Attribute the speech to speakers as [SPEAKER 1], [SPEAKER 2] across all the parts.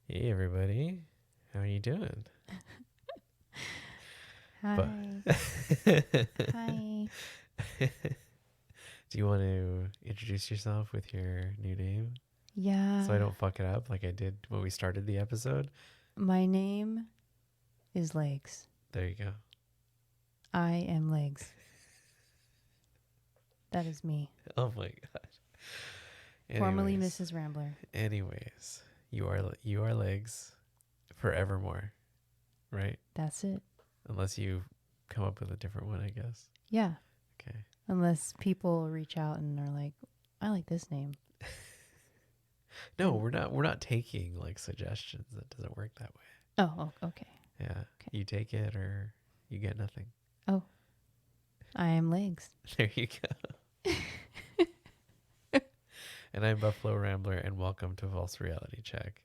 [SPEAKER 1] Hey everybody, how are you doing? But
[SPEAKER 2] Hi. Hi.
[SPEAKER 1] do you want to introduce yourself with your new name so I
[SPEAKER 2] Yeah.
[SPEAKER 1] don't fuck it up like I did when we started the episode?
[SPEAKER 2] My name is Legs.
[SPEAKER 1] There you go.
[SPEAKER 2] I am Legs. That is me.
[SPEAKER 1] Oh my god.
[SPEAKER 2] Formerly
[SPEAKER 1] Anyways,
[SPEAKER 2] Mrs. Rambler.
[SPEAKER 1] anyways, you are legs forevermore, right?
[SPEAKER 2] That's it.
[SPEAKER 1] Unless you come up with a different one, I guess.
[SPEAKER 2] Yeah.
[SPEAKER 1] Okay.
[SPEAKER 2] Unless people reach out and are like, I like this name.
[SPEAKER 1] No,
[SPEAKER 2] And,
[SPEAKER 1] we're not taking like suggestions. That doesn't work that way.
[SPEAKER 2] okay.
[SPEAKER 1] Yeah.
[SPEAKER 2] Okay.
[SPEAKER 1] You take it or you get nothing.
[SPEAKER 2] Oh, I am Legs.
[SPEAKER 1] There you go. And I'm Buffalo Rambler, and welcome to False Reality Check.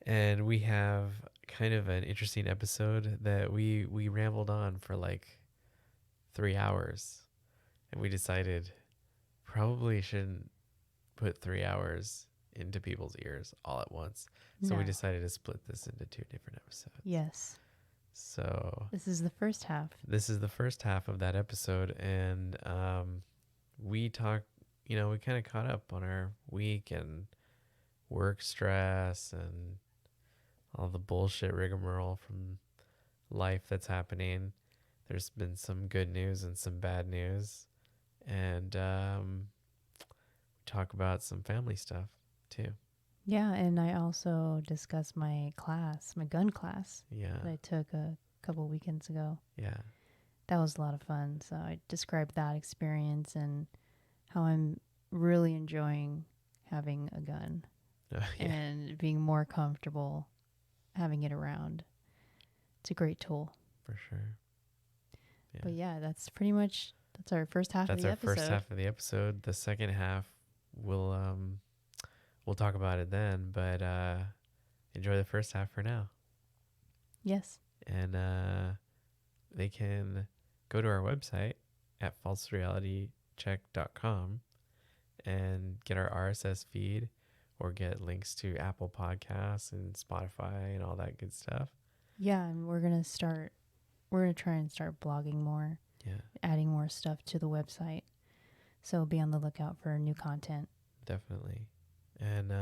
[SPEAKER 1] And we have kind of an interesting episode that we rambled on for like 3 hours, and we decided probably shouldn't put 3 hours into people's ears all at once. So
[SPEAKER 2] No.
[SPEAKER 1] we decided to split this into two different episodes.
[SPEAKER 2] Yes.
[SPEAKER 1] So
[SPEAKER 2] This is the first half.
[SPEAKER 1] this is the first half of that episode, and we talked. We kind of caught up on our week and work stress and all the bullshit rigmarole from life that's happening. There's been some good news and some bad news, and talk about some family stuff too.
[SPEAKER 2] Yeah, and I also discussed my class, my gun class
[SPEAKER 1] Yeah,
[SPEAKER 2] that I took a couple weekends ago.
[SPEAKER 1] yeah,
[SPEAKER 2] That was a lot of fun. So I described that experience and how I'm really enjoying having a gun
[SPEAKER 1] yeah,
[SPEAKER 2] and being more comfortable having it around. It's a great tool.
[SPEAKER 1] for sure. Yeah.
[SPEAKER 2] But yeah, that's our first half
[SPEAKER 1] That's
[SPEAKER 2] of the
[SPEAKER 1] our first
[SPEAKER 2] episode.
[SPEAKER 1] half of the episode. The second half, we'll talk about it then. But enjoy the first half for now,
[SPEAKER 2] Yes.
[SPEAKER 1] and they can go to our website at falserealitycheck.com and get our RSS feed or get links to Apple Podcasts and Spotify and all that good stuff.
[SPEAKER 2] Yeah, and we're going to try and start blogging more,
[SPEAKER 1] Yeah,
[SPEAKER 2] adding more stuff to the website. So be on the lookout for new content.
[SPEAKER 1] definitely. And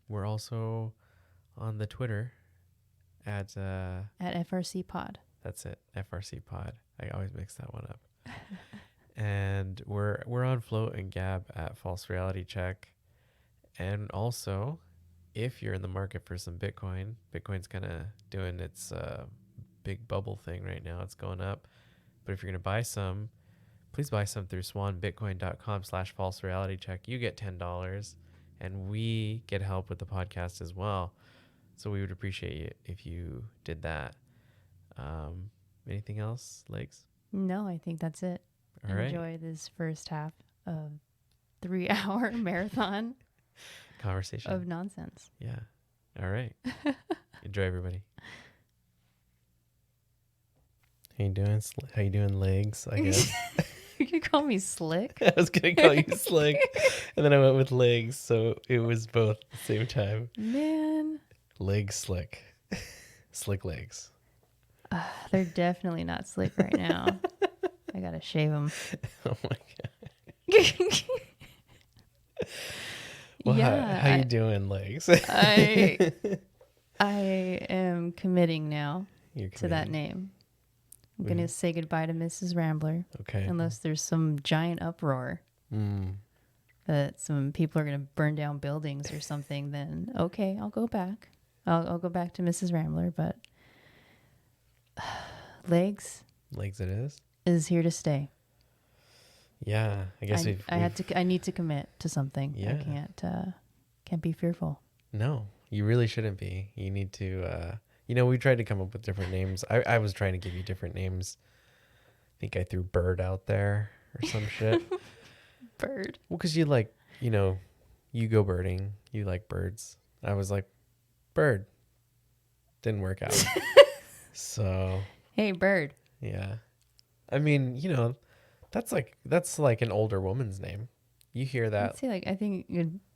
[SPEAKER 1] we're also on the Twitter at
[SPEAKER 2] FRC Pod.
[SPEAKER 1] that's it, FRC Pod. I always mix that one up. And we're on Float and Gab at False Reality Check. And also, if you're in the market for some Bitcoin's kind of doing its big bubble thing right now. It's going up. But if you're going to buy some, please buy some through swanbitcoin.com/false reality check. You get $10 and we get help with the podcast as well. So we would appreciate it if you did that. Anything else, Legs?
[SPEAKER 2] No, I think that's it.
[SPEAKER 1] All right.
[SPEAKER 2] Enjoy this first half of 3-hour marathon
[SPEAKER 1] Conversation.
[SPEAKER 2] of nonsense.
[SPEAKER 1] Yeah. All right. Enjoy, everybody. How you doing? How you doing, Legs? I guess.
[SPEAKER 2] You can call me Slick.
[SPEAKER 1] I was gonna call you Slick, and then I went with Legs, so it was both at the same time.
[SPEAKER 2] Man.
[SPEAKER 1] Legs Slick. Slick Legs.
[SPEAKER 2] They're definitely not slick right now. I gotta shave them.
[SPEAKER 1] Oh my god. Well,
[SPEAKER 2] yeah,
[SPEAKER 1] how you doing, Legs?
[SPEAKER 2] I am committing now
[SPEAKER 1] You're
[SPEAKER 2] to that
[SPEAKER 1] committing.
[SPEAKER 2] name. I'm gonna say goodbye to Mrs. Rambler
[SPEAKER 1] Okay.
[SPEAKER 2] unless there's some giant uproar that some people are gonna burn down buildings or something. Then okay, I'll go back. I'll go back to Mrs. Rambler, but Legs
[SPEAKER 1] Legs it is.
[SPEAKER 2] is here to stay.
[SPEAKER 1] Yeah, I guess
[SPEAKER 2] I need to commit to something.
[SPEAKER 1] Yeah.
[SPEAKER 2] I can't be fearful.
[SPEAKER 1] No, you really shouldn't be. You need to. We tried to come up with different names. I was trying to give you different names. I think I threw bird out there or some shit.
[SPEAKER 2] Bird.
[SPEAKER 1] Well, because you like, you go birding. You like birds. I was like, bird. Didn't work out. So.
[SPEAKER 2] Hey, bird.
[SPEAKER 1] Yeah. I mean, that's like an older woman's name. You hear that.
[SPEAKER 2] I think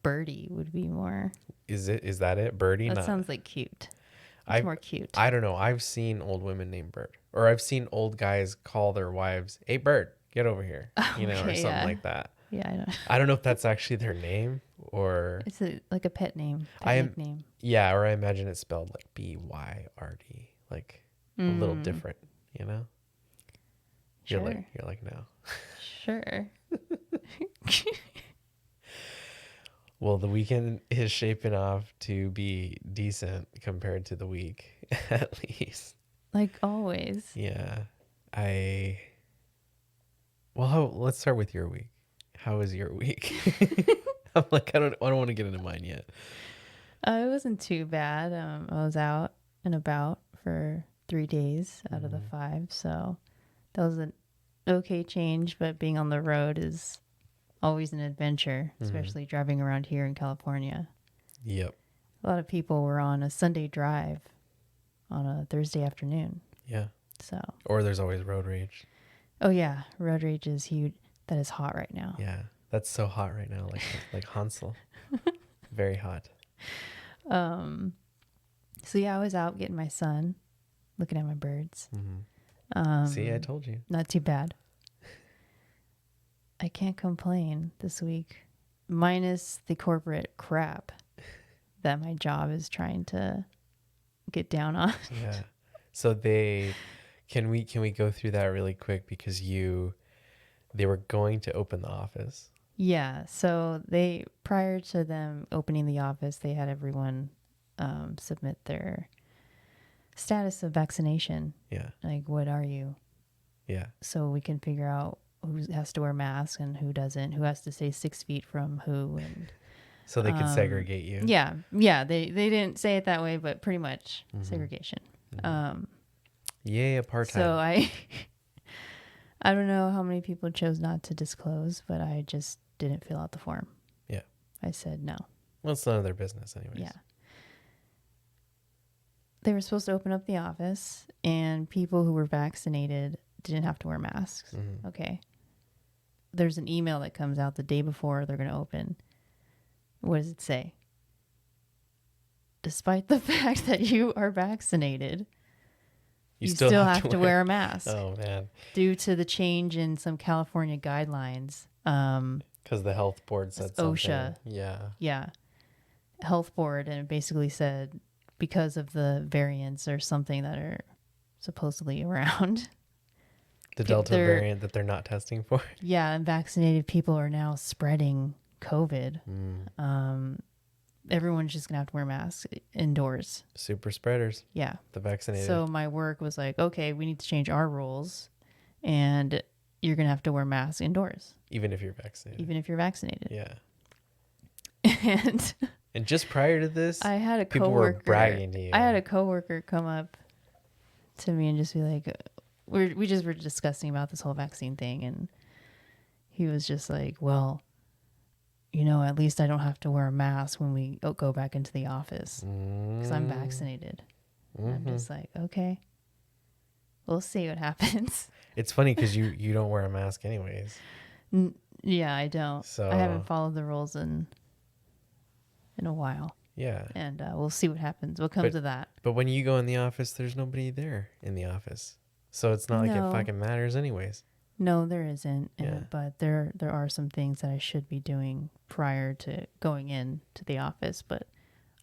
[SPEAKER 2] Birdie would be more.
[SPEAKER 1] Is that it? Birdie?
[SPEAKER 2] That sounds like cute.
[SPEAKER 1] I
[SPEAKER 2] It's more cute.
[SPEAKER 1] I don't know. I've seen old women named Bird, or I've seen old guys call their wives, "Hey, Bird, get over here," or
[SPEAKER 2] Okay,
[SPEAKER 1] something
[SPEAKER 2] yeah.
[SPEAKER 1] like that.
[SPEAKER 2] Yeah,
[SPEAKER 1] I don't know if that's actually their name or
[SPEAKER 2] it's like a pet name, nickname.
[SPEAKER 1] Yeah, or I imagine it's spelled like BYRD, like a little different, you know?
[SPEAKER 2] Sure.
[SPEAKER 1] You're like no.
[SPEAKER 2] Sure.
[SPEAKER 1] Well, the weekend is shaping off to be decent compared to the week, at least.
[SPEAKER 2] Like always.
[SPEAKER 1] Yeah. Let's start with your week. How was your week? I'm like, I don't want to get into mine yet.
[SPEAKER 2] It wasn't too bad. I was out and about for 3 days out of the 5. So that was an okay change, but being on the road is always an adventure, especially driving around here in California.
[SPEAKER 1] Yep.
[SPEAKER 2] A lot of people were on a Sunday drive on a Thursday afternoon.
[SPEAKER 1] Yeah.
[SPEAKER 2] So.
[SPEAKER 1] Or there's always road rage.
[SPEAKER 2] Oh yeah, road rage is huge. That is hot right now.
[SPEAKER 1] Yeah, that's so hot right now, like Hansel. Very hot.
[SPEAKER 2] So yeah, I was out getting my sun, looking at my birds.
[SPEAKER 1] See, I told you.
[SPEAKER 2] Not too bad. I can't complain this week, minus the corporate crap that my job is trying to get down on.
[SPEAKER 1] Yeah. So can we go through that really quick, because they were going to open the office.
[SPEAKER 2] Yeah. So prior to them opening the office, they had everyone submit their status of vaccination.
[SPEAKER 1] Yeah.
[SPEAKER 2] Like, what are you?
[SPEAKER 1] Yeah.
[SPEAKER 2] So we can figure out who has to wear masks and who doesn't, who has to stay 6 feet from who, and
[SPEAKER 1] so they could segregate you.
[SPEAKER 2] Yeah. They didn't say it that way, but pretty much segregation.
[SPEAKER 1] Yay, apartheid.
[SPEAKER 2] So I don't know how many people chose not to disclose, but I just didn't fill out the form.
[SPEAKER 1] Yeah.
[SPEAKER 2] I said no.
[SPEAKER 1] Well, it's none of their business anyways.
[SPEAKER 2] Yeah. They were supposed to open up the office, and people who were vaccinated didn't have to wear masks. Okay. There's an email that comes out the day before they're going to open. What does it say? Despite the fact that you are vaccinated, you still have to wear a mask.
[SPEAKER 1] Oh, man.
[SPEAKER 2] Due to the change in some California guidelines.
[SPEAKER 1] Because the health board said something.
[SPEAKER 2] OSHA. Yeah. Health board, and it basically said because of the variants or something that are supposedly around.
[SPEAKER 1] The Delta variant that they're not testing for.
[SPEAKER 2] Yeah, and vaccinated people are now spreading COVID. Everyone's just going to have to wear masks indoors.
[SPEAKER 1] Super spreaders.
[SPEAKER 2] Yeah.
[SPEAKER 1] The vaccinated.
[SPEAKER 2] So my work was like, okay, we need to change our rules, and you're going to have to wear masks indoors.
[SPEAKER 1] Even if you're vaccinated.
[SPEAKER 2] Yeah.
[SPEAKER 1] And just prior to this,
[SPEAKER 2] I had a
[SPEAKER 1] people were bragging to you.
[SPEAKER 2] I had a coworker come up to me and just be like, we just were discussing about this whole vaccine thing, and he was just like, well, at least I don't have to wear a mask when we go back into the office because I'm vaccinated. I'm just like, okay, we'll see what happens.
[SPEAKER 1] It's funny because you don't wear a mask anyways.
[SPEAKER 2] Yeah, I don't.
[SPEAKER 1] So
[SPEAKER 2] I haven't followed the rules in a while.
[SPEAKER 1] Yeah.
[SPEAKER 2] And we'll see what happens. What comes of that.
[SPEAKER 1] But when you go in the office, there's nobody there in the office. So it's not like it fucking matters anyways.
[SPEAKER 2] No, there isn't.
[SPEAKER 1] Yeah.
[SPEAKER 2] But there are some things that I should be doing prior to going in to the office. But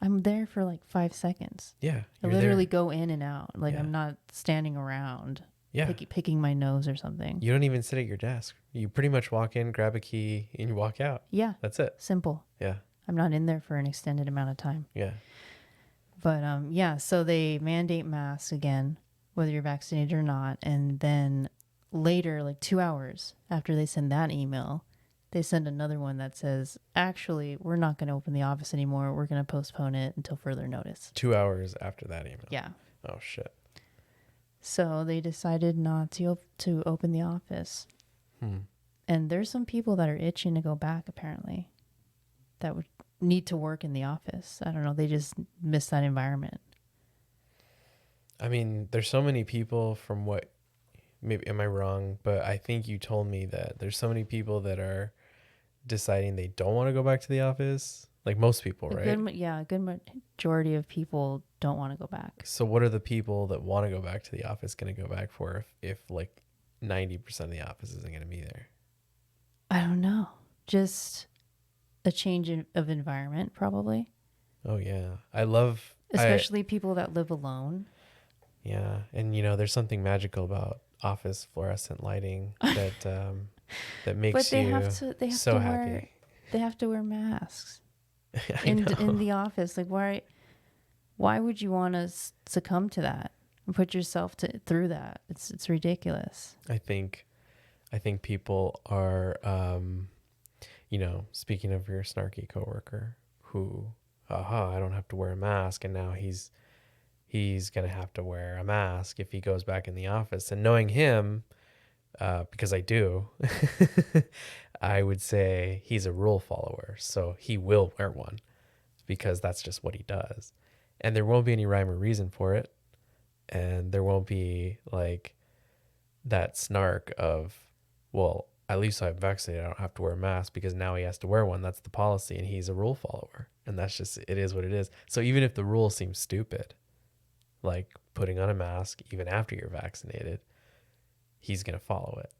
[SPEAKER 2] I'm there for like 5 seconds.
[SPEAKER 1] Yeah.
[SPEAKER 2] I literally go in and out. Like I'm not standing around.
[SPEAKER 1] Yeah.
[SPEAKER 2] Picking my nose or something.
[SPEAKER 1] You don't even sit at your desk. You pretty much walk in, grab a key, and you walk out.
[SPEAKER 2] Yeah.
[SPEAKER 1] That's it.
[SPEAKER 2] Simple.
[SPEAKER 1] Yeah.
[SPEAKER 2] I'm not in there for an extended amount of time.
[SPEAKER 1] Yeah.
[SPEAKER 2] But so they mandate masks again, whether you're vaccinated or not. And then later, like 2 hours after they send that email, they send another one that says, actually, we're not going to open the office anymore. We're going to postpone it until further notice.
[SPEAKER 1] 2 hours after that email.
[SPEAKER 2] Yeah.
[SPEAKER 1] Oh, shit.
[SPEAKER 2] So they decided not to open the office. And there's some people that are itching to go back, apparently, that would need to work in the office. I don't know. They just miss that environment.
[SPEAKER 1] I mean, there's so many people from what, maybe, am I wrong? But I think you told me that there's so many people that are deciding they don't want to go back to the office, Like most people,
[SPEAKER 2] A
[SPEAKER 1] right?
[SPEAKER 2] good majority of people don't want to go back.
[SPEAKER 1] So what are the people that want to go back to the office going to go back for if like 90% of the office isn't going to be there?
[SPEAKER 2] I don't know. Just a change of environment, probably.
[SPEAKER 1] Oh yeah. I
[SPEAKER 2] Especially people that live alone.
[SPEAKER 1] yeah, and there's something magical about office fluorescent lighting that
[SPEAKER 2] But
[SPEAKER 1] makes you
[SPEAKER 2] they have
[SPEAKER 1] so
[SPEAKER 2] to wear
[SPEAKER 1] happy.
[SPEAKER 2] they have to wear masks
[SPEAKER 1] I
[SPEAKER 2] in
[SPEAKER 1] know.
[SPEAKER 2] the office. Like why would you want to succumb to that and put yourself through that? It's ridiculous.
[SPEAKER 1] I think people are speaking of your snarky coworker who I don't have to wear a mask, and now he's going to have to wear a mask if he goes back in the office. And knowing him, because I do, I would say he's a rule follower. So he will wear one because that's just what he does. And there won't be any rhyme or reason for it. And there won't be like that snark of, well, at least I'm vaccinated. I don't have to wear a mask because now he has to wear one. That's the policy. And he's a rule follower. And that's just, it is what it is. So even if the rule seems stupid, like putting on a mask even after you're vaccinated, he's going to follow it.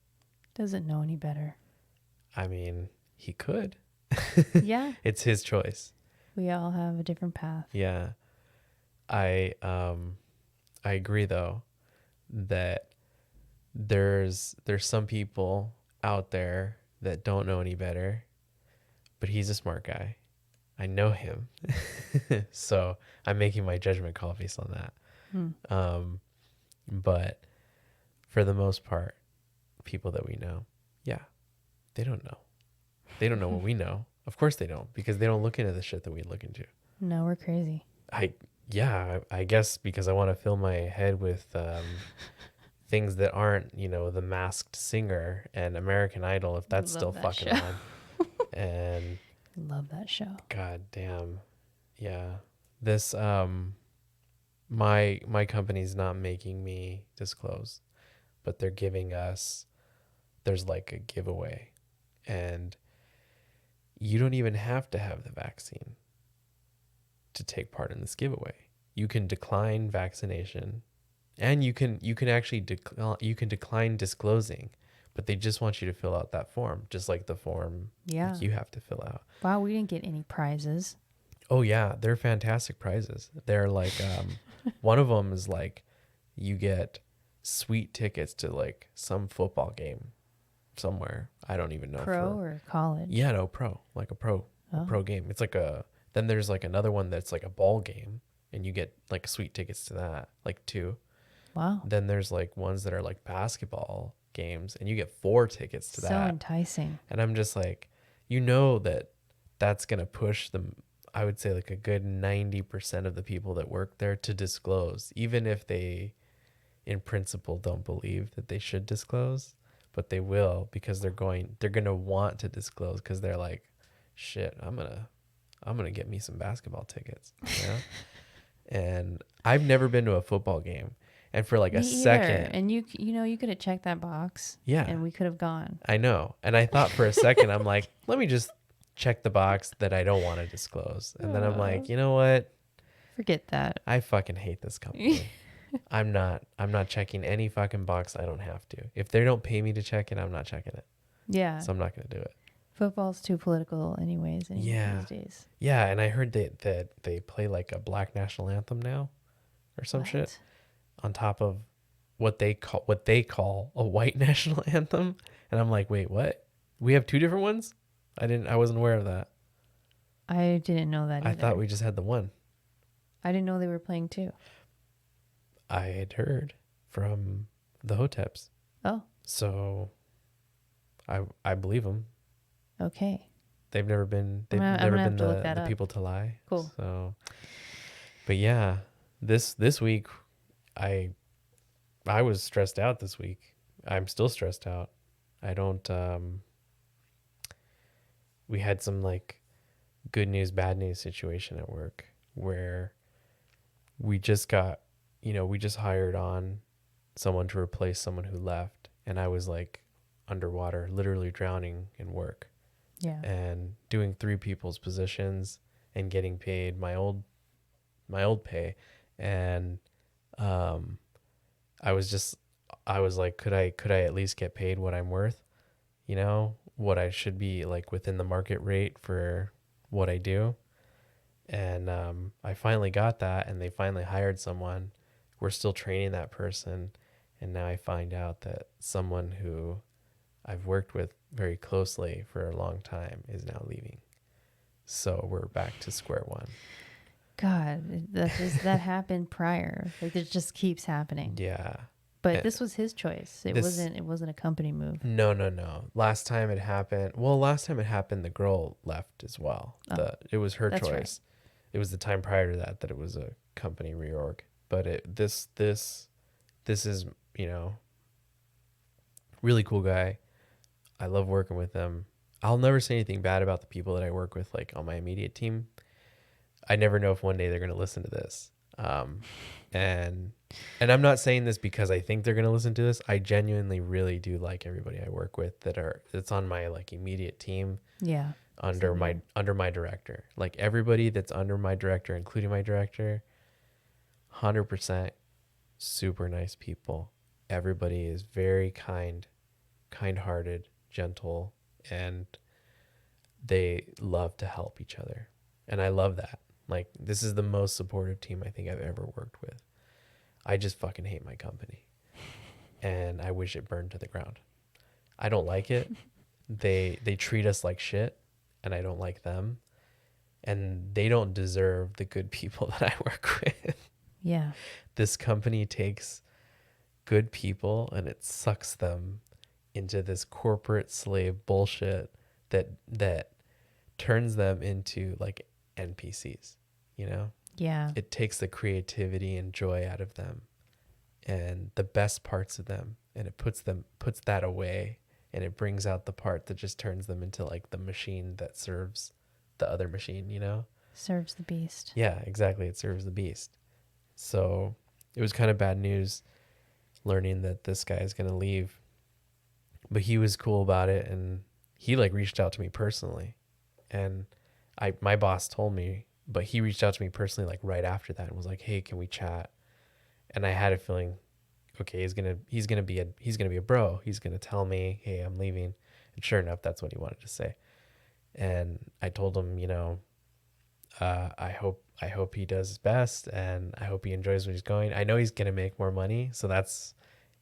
[SPEAKER 2] Doesn't know any better.
[SPEAKER 1] I mean, he could.
[SPEAKER 2] Yeah.
[SPEAKER 1] It's his choice.
[SPEAKER 2] We all have a different path.
[SPEAKER 1] Yeah. I agree though that there's some people out there that don't know any better, but he's a smart guy. I know him. So I'm making my judgment call based on that. But for the most part, people that we know, yeah, they don't know. They don't know what we know. Of course they don't, because they don't look into the shit that we look into.
[SPEAKER 2] No, we're crazy.
[SPEAKER 1] I guess because I want to fill my head with things that aren't, The Masked Singer and American Idol, if that's still fucking on. And
[SPEAKER 2] love that show.
[SPEAKER 1] God damn. Yeah. This my company's not making me disclose, but they're giving us, there's like a giveaway, and you don't even have to have the vaccine to take part in this giveaway. You can decline vaccination, and you can actually you can decline disclosing, but they just want you to fill out that form, just like the form like you have to fill out.
[SPEAKER 2] Wow, we didn't get any prizes.
[SPEAKER 1] Oh yeah, they're fantastic prizes. They're like one of them is like you get sweet tickets to like some football game somewhere. I don't even know.
[SPEAKER 2] Pro or college?
[SPEAKER 1] Yeah, no, pro. Like a pro game. It's like then there's like another one that's like a ball game, and you get like sweet tickets to that, like 2.
[SPEAKER 2] Wow.
[SPEAKER 1] Then there's like ones that are like basketball games, and you get 4 tickets to that.
[SPEAKER 2] So enticing.
[SPEAKER 1] And I'm just like, that's going to push them, I would say like a good 90% of the people that work there to disclose, even if they in principle don't believe that they should disclose, but they will, because they're going to want to disclose, because they're like, shit, I'm going to get me some basketball tickets, And I've never been to a football game. And for like
[SPEAKER 2] Me
[SPEAKER 1] a second,
[SPEAKER 2] and you could have checked that box.
[SPEAKER 1] Yeah.
[SPEAKER 2] And we could have gone.
[SPEAKER 1] I know. And I thought for a second, I'm like, let me just check the box that I don't want to disclose. And then I'm like, you know what?
[SPEAKER 2] Forget that.
[SPEAKER 1] I fucking hate this company. I'm not checking any fucking box I don't have to. If they don't pay me to check it, I'm not checking it.
[SPEAKER 2] Yeah.
[SPEAKER 1] So I'm not going to do it.
[SPEAKER 2] Football's too political anyways these days.
[SPEAKER 1] Yeah, and I heard that they play like a black national anthem now or some shit on top of what they call a white national anthem. And I'm like, wait, what? We have 2 different ones? I wasn't aware of that.
[SPEAKER 2] I didn't know that either.
[SPEAKER 1] I thought we just had the one.
[SPEAKER 2] I didn't know they were playing 2.
[SPEAKER 1] I had heard from the Hoteps.
[SPEAKER 2] Oh.
[SPEAKER 1] So I believe them.
[SPEAKER 2] Okay.
[SPEAKER 1] They've never been the people to lie.
[SPEAKER 2] Cool.
[SPEAKER 1] So, but yeah, this week I was stressed out this week. I'm still stressed out. I don't we had some like good news, bad news situation at work where we just got, we just hired on someone to replace someone who left, and I was like underwater, literally drowning in work.
[SPEAKER 2] Yeah.
[SPEAKER 1] And doing 3 people's positions and getting paid my old pay. And um I was just I was like, could I at least get paid what I'm worth? You know, what I should be like within the market rate for what I do. And I finally got that, and they finally hired someone. We're still training that person, and now I find out that someone who I've worked with very closely for a long time is now leaving. So we're back to square one.
[SPEAKER 2] God, that happened prior. Like it just keeps happening.
[SPEAKER 1] Yeah.
[SPEAKER 2] But this was his choice. It
[SPEAKER 1] this-
[SPEAKER 2] wasn't a company move.
[SPEAKER 1] No. Last time it happened, the girl left as well.
[SPEAKER 2] Oh,
[SPEAKER 1] It was her
[SPEAKER 2] that's
[SPEAKER 1] choice.
[SPEAKER 2] right.
[SPEAKER 1] It was the time prior to that it was a company reorg. But this is, really cool guy. I love working with them. I'll never say anything bad about the people that I work with, like on my immediate team. I never know if one day they're going to listen to this. And I'm not saying this because I think they're going to listen to this. I genuinely really do like everybody I work with that's on my like immediate team.
[SPEAKER 2] Yeah.
[SPEAKER 1] Under my director. Like everybody that's under my director, including my director, 100% super nice people. Everybody is very kind-hearted, gentle, and they love to help each other. And I love that. Like, this is the most supportive team I think I've ever worked with. I just fucking hate my company. And I wish it burned to the ground. I don't like it. They treat us like shit, and I don't like them. And they don't deserve the good people that I work with.
[SPEAKER 2] Yeah.
[SPEAKER 1] This company takes good people and it sucks them into this corporate slave bullshit that turns them into like NPCs, you know?
[SPEAKER 2] Yeah.
[SPEAKER 1] It takes the creativity and joy out of them and the best parts of them, and it puts that away, and it brings out the part that just turns them into like the machine that serves the other machine, you know?
[SPEAKER 2] Serves the beast.
[SPEAKER 1] Yeah, exactly. It serves the beast. So it was kind of bad news learning that this guy is going to leave, but he was cool about it. And he like reached out to me personally, and my boss told me, but he reached out to me personally, like right after that, and was like, "Hey, can we chat?" And I had a feeling, okay, he's going to be a bro. He's going to tell me, "Hey, I'm leaving." And sure enough, that's what he wanted to say. And I told him, I hope he does his best, and I hope he enjoys where he's going. I know he's gonna make more money, so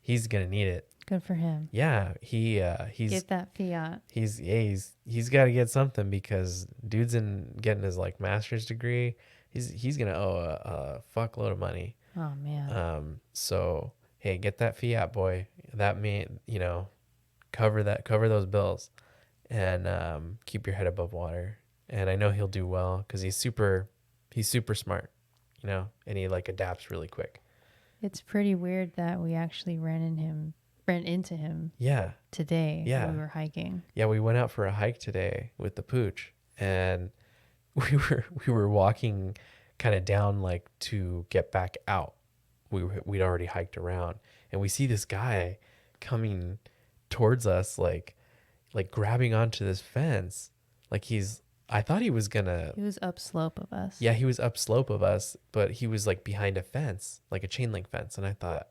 [SPEAKER 1] he's gonna need it.
[SPEAKER 2] Good for him.
[SPEAKER 1] Yeah, he's
[SPEAKER 2] Get that fiat.
[SPEAKER 1] he's got to get something, because dude's getting his like master's degree. He's gonna owe a fuckload of money.
[SPEAKER 2] Oh man.
[SPEAKER 1] So hey, get that fiat, boy. That mean cover those bills, and keep your head above water. And I know he'll do well because he's super smart, and he like adapts really quick.
[SPEAKER 2] It's pretty weird that we actually ran into him
[SPEAKER 1] Yeah.
[SPEAKER 2] today
[SPEAKER 1] Yeah.
[SPEAKER 2] when we were hiking.
[SPEAKER 1] Yeah, we went out for a hike today with the pooch, and we were walking kind of down like to get back out. We'd already hiked around, and we see this guy coming towards us like grabbing onto this fence. Like I thought he was gonna.
[SPEAKER 2] He was upslope of us.
[SPEAKER 1] Yeah, he was upslope of us, but he was like behind a fence, like a chain link fence. And I thought,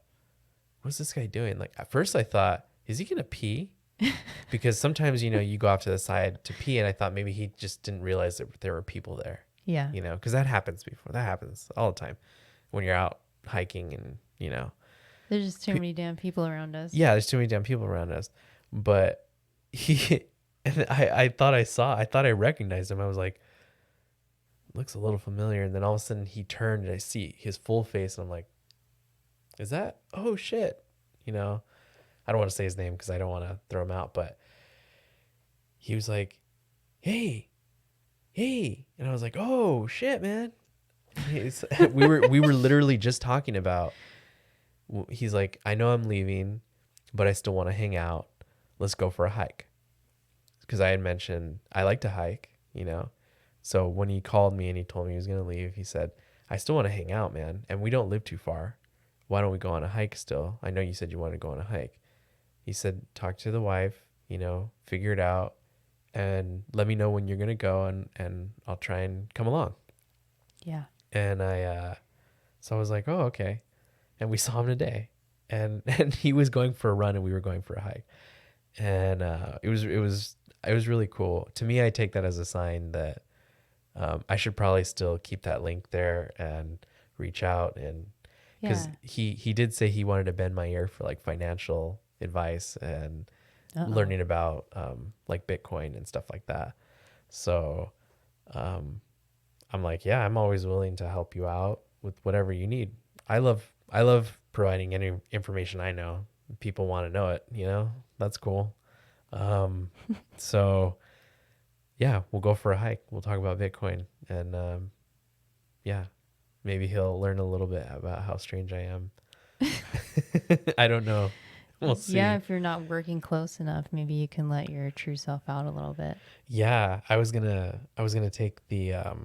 [SPEAKER 1] what's this guy doing? Like at first I thought, is he gonna pee? Because sometimes, you go off to the side to pee, and I thought maybe he just didn't realize that there were people there.
[SPEAKER 2] Yeah.
[SPEAKER 1] Because that happens before. That happens all the time when you're out hiking, and
[SPEAKER 2] There's just too many damn people around us.
[SPEAKER 1] yeah, there's too many damn people around us. But and I thought I recognized him. I was like, looks a little familiar. And then all of a sudden he turned, and I see his full face, and I'm like, is that, oh shit. I don't want to say his name because I don't want to throw him out, but he was like, hey. And I was like, oh shit, man. we were literally just talking about, he's like, I know I'm leaving, but I still want to hang out. Let's go for a hike. Because I had mentioned I like to hike, So when he called me and he told me he was going to leave, he said, I still want to hang out, man. And we don't live too far. Why don't we go on a hike still? I know you said you want to go on a hike. He said, talk to the wife, figure it out. and let me know when you're going to go, and I'll try and come along.
[SPEAKER 2] Yeah.
[SPEAKER 1] And so I was like, oh, okay. And we saw him today, and he was going for a run and we were going for a hike. And it was really cool. To me, I take that as a sign that I should probably still keep that link there and reach out, and because
[SPEAKER 2] Yeah.
[SPEAKER 1] he did say he wanted to bend my ear for like financial advice and
[SPEAKER 2] Uh-oh.
[SPEAKER 1] learning about like Bitcoin and stuff like that. So I'm like, yeah, I'm always willing to help you out with whatever you need. I love providing any information I know. People want to know it, That's cool. So yeah, we'll go for a hike. We'll talk about Bitcoin, and yeah, maybe he'll learn a little bit about how strange I am. I don't know. We'll
[SPEAKER 2] Yeah,
[SPEAKER 1] see.
[SPEAKER 2] if you're not working close enough, maybe you can let your true self out a little bit.
[SPEAKER 1] Yeah, I was gonna take the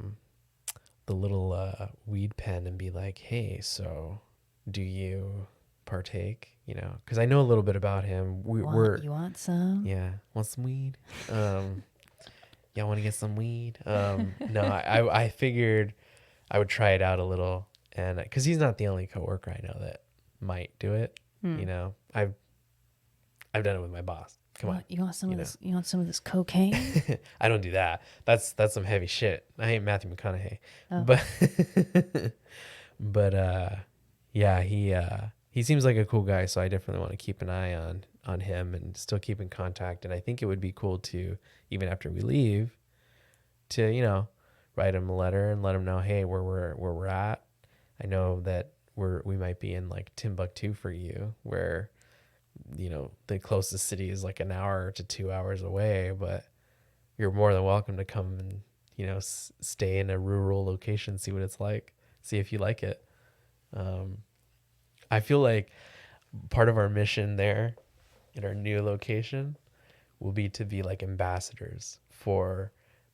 [SPEAKER 1] little weed pen and be like, hey, so do you partake? Because I know a little bit about him.
[SPEAKER 2] You want some?
[SPEAKER 1] Yeah, want some weed? Yeah, want to get some weed? No, I figured I would try it out a little, and because he's not the only coworker I know that might do it.
[SPEAKER 2] Hmm.
[SPEAKER 1] I've done it with my boss. Come on,
[SPEAKER 2] You want some
[SPEAKER 1] you
[SPEAKER 2] of
[SPEAKER 1] know.
[SPEAKER 2] this? You want some of this cocaine?
[SPEAKER 1] I don't do that. That's some heavy shit. I ain't Matthew McConaughey,
[SPEAKER 2] Oh,
[SPEAKER 1] but but yeah, he seems like a cool guy, so I definitely want to keep an eye on him and still keep in contact. And I think it would be cool to, even after we leave, to write him a letter and let him know, hey, where we're at. I know that we might be in like Timbuktu for you, where the closest city is like an hour to 2 hours away, but you're more than welcome to come and stay in a rural location, see what it's like, see if you like it. I feel like part of our mission there in our new location will be to be like ambassadors for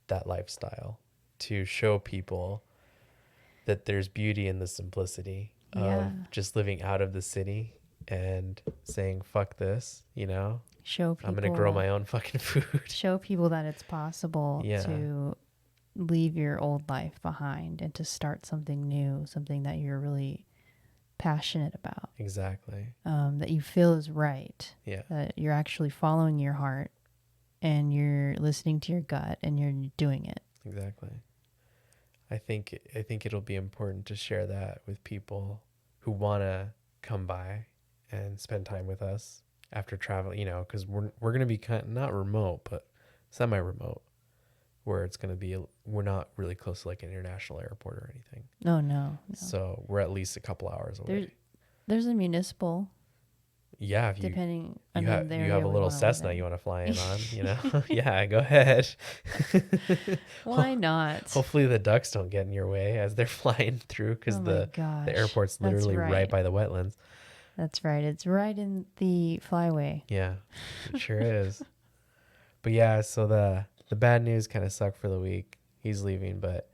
[SPEAKER 1] that lifestyle, to show people that there's beauty in the simplicity
[SPEAKER 2] yeah.
[SPEAKER 1] of just living out of the city and saying, fuck this,
[SPEAKER 2] Show
[SPEAKER 1] I'm going to grow
[SPEAKER 2] people.
[SPEAKER 1] my own fucking food.
[SPEAKER 2] Show people that it's possible
[SPEAKER 1] Yeah,
[SPEAKER 2] to leave your old life behind and to start something new, something that you're really passionate about,
[SPEAKER 1] exactly.
[SPEAKER 2] that you feel is right,
[SPEAKER 1] Yeah,
[SPEAKER 2] that you're actually following your heart and you're listening to your gut and you're doing it.
[SPEAKER 1] exactly. I think it'll be important to share that with people who want to come by and spend time with us after travel, because we're going to be not remote, but semi-remote, where it's going to be, we're not really close to like an international airport or anything.
[SPEAKER 2] No, no.
[SPEAKER 1] So we're at least a couple hours away.
[SPEAKER 2] There's a municipal,
[SPEAKER 1] Yeah, if
[SPEAKER 2] depending
[SPEAKER 1] you
[SPEAKER 2] on the
[SPEAKER 1] you
[SPEAKER 2] area
[SPEAKER 1] have a
[SPEAKER 2] we
[SPEAKER 1] little
[SPEAKER 2] want to live
[SPEAKER 1] Cessna
[SPEAKER 2] in.
[SPEAKER 1] you want to fly in on, yeah, go ahead.
[SPEAKER 2] Why not?
[SPEAKER 1] Hopefully the ducks don't get in your way as they're flying through, because
[SPEAKER 2] Oh my
[SPEAKER 1] the
[SPEAKER 2] gosh.
[SPEAKER 1] airport's
[SPEAKER 2] That's
[SPEAKER 1] literally right
[SPEAKER 2] right.
[SPEAKER 1] by the wetlands.
[SPEAKER 2] That's right. It's right in the flyway.
[SPEAKER 1] Yeah, it sure is. But yeah, so the bad news kind of sucked for the week. He's leaving, but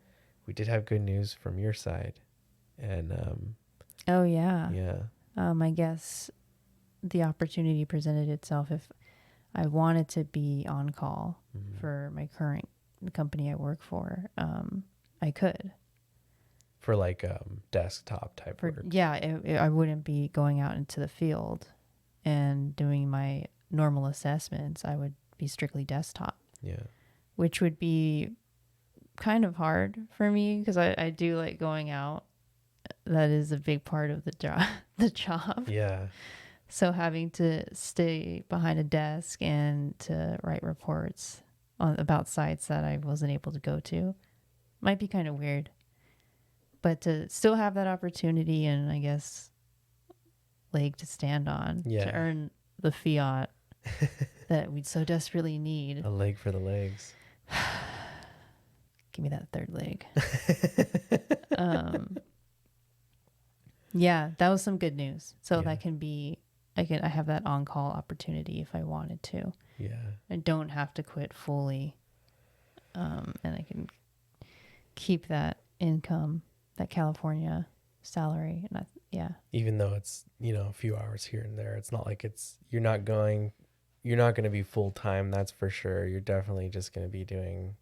[SPEAKER 1] we did have good news from your side, and
[SPEAKER 2] Oh yeah.
[SPEAKER 1] yeah,
[SPEAKER 2] I guess the opportunity presented itself if I wanted to be on call for my current company I work for. I could.
[SPEAKER 1] for like desktop type work.
[SPEAKER 2] Yeah, I wouldn't be going out into the field and doing my normal assessments. I would be strictly desktop,
[SPEAKER 1] Yeah,
[SPEAKER 2] which would be kind of hard for me because I do like going out. That is a big part of the job. The job.
[SPEAKER 1] yeah,
[SPEAKER 2] So having to stay behind a desk and to write reports about sites that I wasn't able to go to might be kind of weird. But to still have that opportunity and I guess leg to stand on
[SPEAKER 1] yeah.
[SPEAKER 2] to earn the fiat that we so desperately need.
[SPEAKER 1] A leg for the legs.
[SPEAKER 2] Give me that third leg. Yeah, that was some good news. So
[SPEAKER 1] Yeah.
[SPEAKER 2] that can be, I have that on-call opportunity if I wanted to.
[SPEAKER 1] Yeah.
[SPEAKER 2] I don't have to quit fully. And I can keep that income, that California salary. And yeah.
[SPEAKER 1] Even though it's, a few hours here and there, it's not like you're not going you're not going to be full time, that's for sure. You're definitely just going to be doing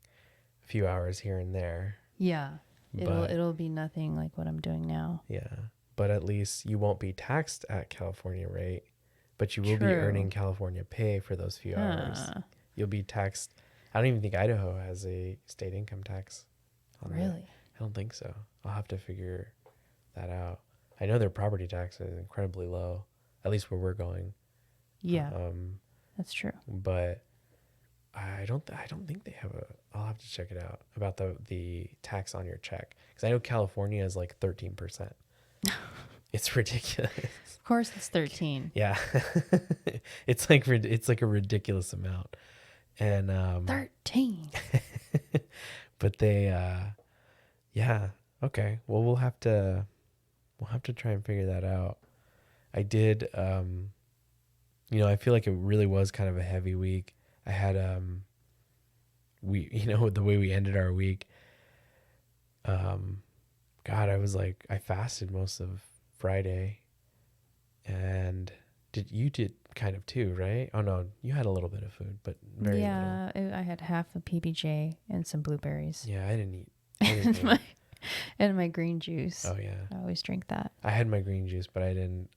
[SPEAKER 1] a few hours here and there.
[SPEAKER 2] Yeah.
[SPEAKER 1] But
[SPEAKER 2] It'll be nothing like what I'm doing now.
[SPEAKER 1] yeah, but at least you won't be taxed at California rate, but you will be
[SPEAKER 2] True.
[SPEAKER 1] earning California pay for those few hours.
[SPEAKER 2] Huh.
[SPEAKER 1] You'll be taxed. I don't even think Idaho has a state income tax on that.
[SPEAKER 2] Really?
[SPEAKER 1] I don't think so. I'll have to figure that out. I know their property tax is incredibly low, at least where we're going.
[SPEAKER 2] Yeah. That's true.
[SPEAKER 1] But I don't think they have a. I'll have to check it out about the tax on your check, because I know California is like 13%. It's ridiculous.
[SPEAKER 2] Of course, it's 13.
[SPEAKER 1] Yeah, it's like a ridiculous amount, and
[SPEAKER 2] 13.
[SPEAKER 1] but they, yeah, okay. Well, we'll have to try and figure that out. I did, I feel like it really was kind of a heavy week. I had, the way we ended our week, God, I fasted most of Friday, and you did kind of too, right? Oh no, you had a little bit of food, but very little.
[SPEAKER 2] I had half a PBJ and some blueberries.
[SPEAKER 1] Yeah, I didn't eat
[SPEAKER 2] and
[SPEAKER 1] anything.
[SPEAKER 2] my green juice.
[SPEAKER 1] Oh yeah,
[SPEAKER 2] I always drink that.
[SPEAKER 1] I had my green juice, but I didn't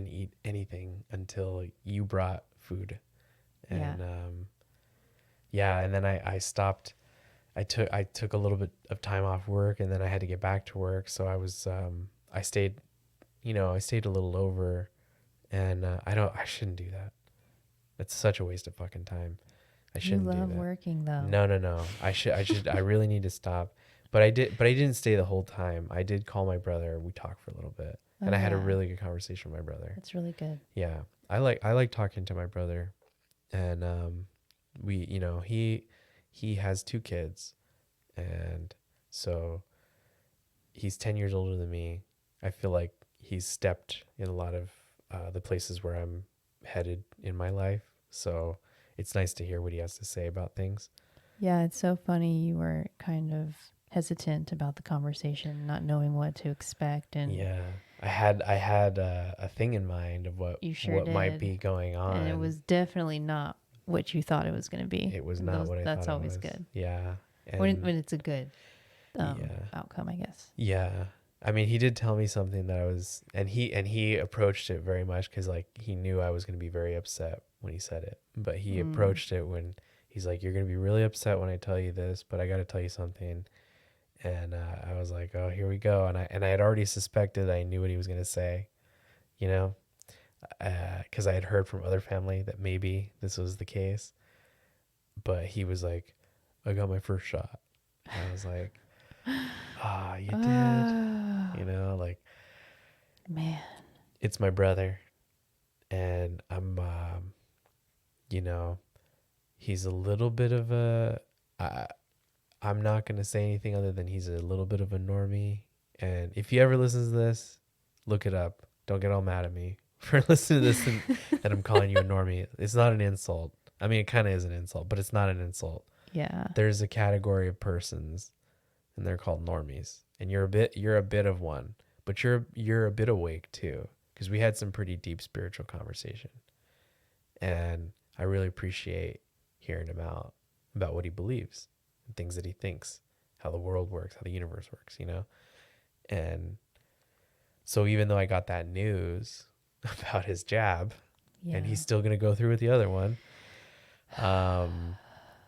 [SPEAKER 1] eat anything until you brought food, and and then I stopped. I took a little bit of time off work, and then I had to get back to work, so I stayed a little over, and I shouldn't do that. It's such a waste of fucking time. I shouldn't do that.
[SPEAKER 2] You love working though.
[SPEAKER 1] No. I really need to stop. But I didn't stay the whole time. I did call my brother. We talked for a little bit. And I had a really good conversation with my brother.
[SPEAKER 2] That's really good.
[SPEAKER 1] Yeah. I like talking to my brother. And he has 2 kids. And so he's 10 years older than me. I feel like he's stepped in a lot of the places where I'm headed in my life. So it's nice to hear what he has to say about things.
[SPEAKER 2] Yeah, it's so funny. You were kind of hesitant about the conversation, not knowing what to expect, and
[SPEAKER 1] yeah, I had a thing in mind of what might be going on,
[SPEAKER 2] and it was definitely not what you thought it was going to be.
[SPEAKER 1] It was not what I thought it was.
[SPEAKER 2] That's always good.
[SPEAKER 1] Yeah,
[SPEAKER 2] when it's a good outcome, I guess.
[SPEAKER 1] Yeah. I mean, he did tell me something that and he approached it very much because like he knew I was going to be very upset when he said it, but he approached it when he's like, "You're going to be really upset when I tell you this, but I got to tell you something." And I was like, "Oh, here we go." And I had already suspected I knew what he was going to say, because I had heard from other family that maybe this was the case, but he was like, "I got my first shot." And I was like, you did, like,
[SPEAKER 2] man,
[SPEAKER 1] it's my brother, and I'm, he's a little bit of I'm not going to say anything other than he's a little bit of a normie. And if he ever listens to this, look it up. Don't get all mad at me for listening to this and that I'm calling you a normie. It's not an insult. I mean, it kind of is an insult, but it's not an insult.
[SPEAKER 2] Yeah.
[SPEAKER 1] There's a category of persons, and they're called normies, and you're a bit of one, but you're a bit awake too, because we had some pretty deep spiritual conversation, and I really appreciate hearing about what he believes and things that he thinks, how the world works, how the universe works, and so even though I got that news about his jab, and he's still gonna go through with the other one,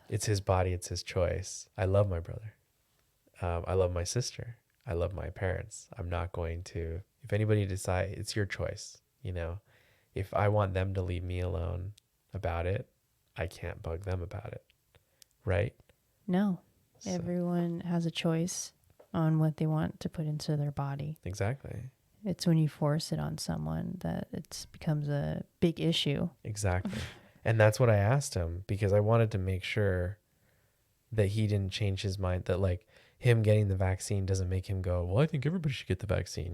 [SPEAKER 1] it's his body, it's his choice. I love my brother. I love my sister. I love my parents. I'm not going to, if anybody decides, it's your choice. If I want them to leave me alone about it, I can't bug them about it. Right? No.
[SPEAKER 2] So. Everyone has a choice on what they want to put into their body.
[SPEAKER 1] Exactly.
[SPEAKER 2] It's when you force it on someone that it becomes a big issue.
[SPEAKER 1] Exactly. And that's what I asked him, because I wanted to make sure that he didn't change his mind, that like him getting the vaccine doesn't make him go, well, I think everybody should get the vaccine,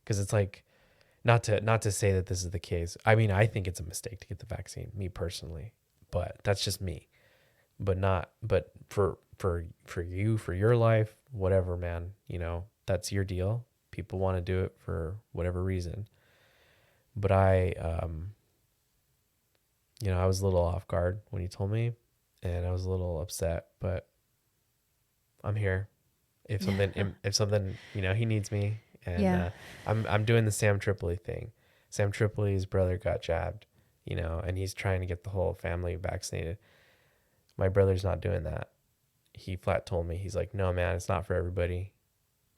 [SPEAKER 1] because it's like, not to say that this is the case. I mean, I think it's a mistake to get the vaccine, me personally, but that's just me. But for you, for your life, whatever, man, that's your deal. People want to do it for whatever reason. But I you know, I was a little off guard when he told me, and I was a little upset, but I'm here. If something, you know, he needs me, and
[SPEAKER 2] Yeah.
[SPEAKER 1] I'm doing the Sam Tripoli thing. Sam Tripoli's brother got jabbed, you know, and he's trying to get the whole family vaccinated. My brother's not doing that. He flat told me, he's like, no, man, it's not for everybody.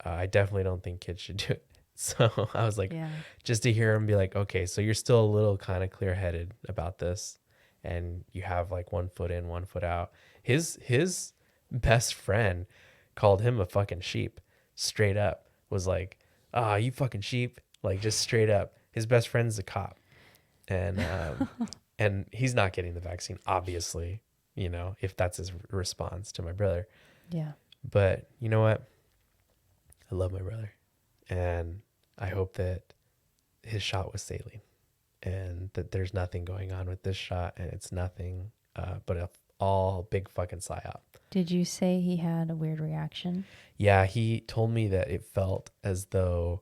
[SPEAKER 1] I definitely don't think kids should do it. So I was like,
[SPEAKER 2] Yeah.
[SPEAKER 1] just to hear him be like, okay, so you're still a little kind of clear headed about this, and you have like 1 foot in, 1 foot out. His best friend called him a fucking sheep, straight up. Was like, ah, you fucking sheep, like just straight up. His best friend's a cop, and and he's not getting the vaccine, obviously. You know, if that's his response to my brother.
[SPEAKER 2] Yeah.
[SPEAKER 1] But you know what? I love my brother, and I hope that his shot was saline, and that there's nothing going on with this shot, and it's nothing but a all big fucking psyop.
[SPEAKER 2] Did you say he had a weird reaction?
[SPEAKER 1] Yeah, he told me that it felt as though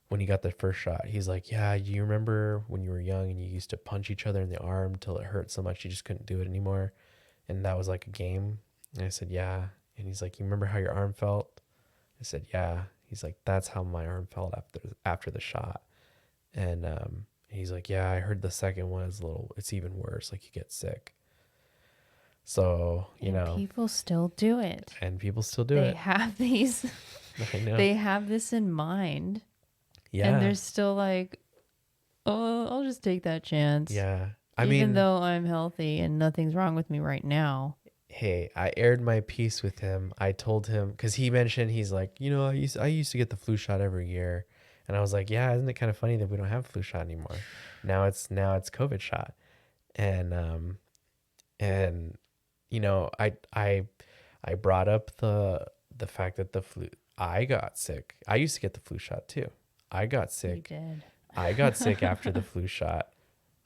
[SPEAKER 1] when he got the first shot, he's like, yeah, you remember when you were young and you used to punch each other in the arm till it hurt so much you just couldn't do it anymore, and that was like a game. And I said, yeah. And he's like, you remember how your arm felt? I said, yeah. He's like, that's how my arm felt after the shot. And he's like, yeah, I heard the second one is it's even worse. Like you get sick. So, you
[SPEAKER 2] And
[SPEAKER 1] know,
[SPEAKER 2] people still do it.
[SPEAKER 1] and people still do
[SPEAKER 2] They
[SPEAKER 1] it.
[SPEAKER 2] have these,
[SPEAKER 1] I know.
[SPEAKER 2] they have this in mind.
[SPEAKER 1] Yeah.
[SPEAKER 2] And they're still like, oh, I'll just take that chance.
[SPEAKER 1] Yeah. I
[SPEAKER 2] Even
[SPEAKER 1] mean,
[SPEAKER 2] though I'm healthy and nothing's wrong with me right now.
[SPEAKER 1] hey, I aired my piece with him. I told him, because he mentioned, he's like, you know, I used to get the flu shot every year. And I was like, yeah, isn't it kind of funny that we don't have flu shot anymore? Now it's COVID shot. And and you know, I brought up the fact that the flu, I got sick. I used to get the flu shot too. I got
[SPEAKER 2] You
[SPEAKER 1] sick.
[SPEAKER 2] did.
[SPEAKER 1] I got sick after the flu shot.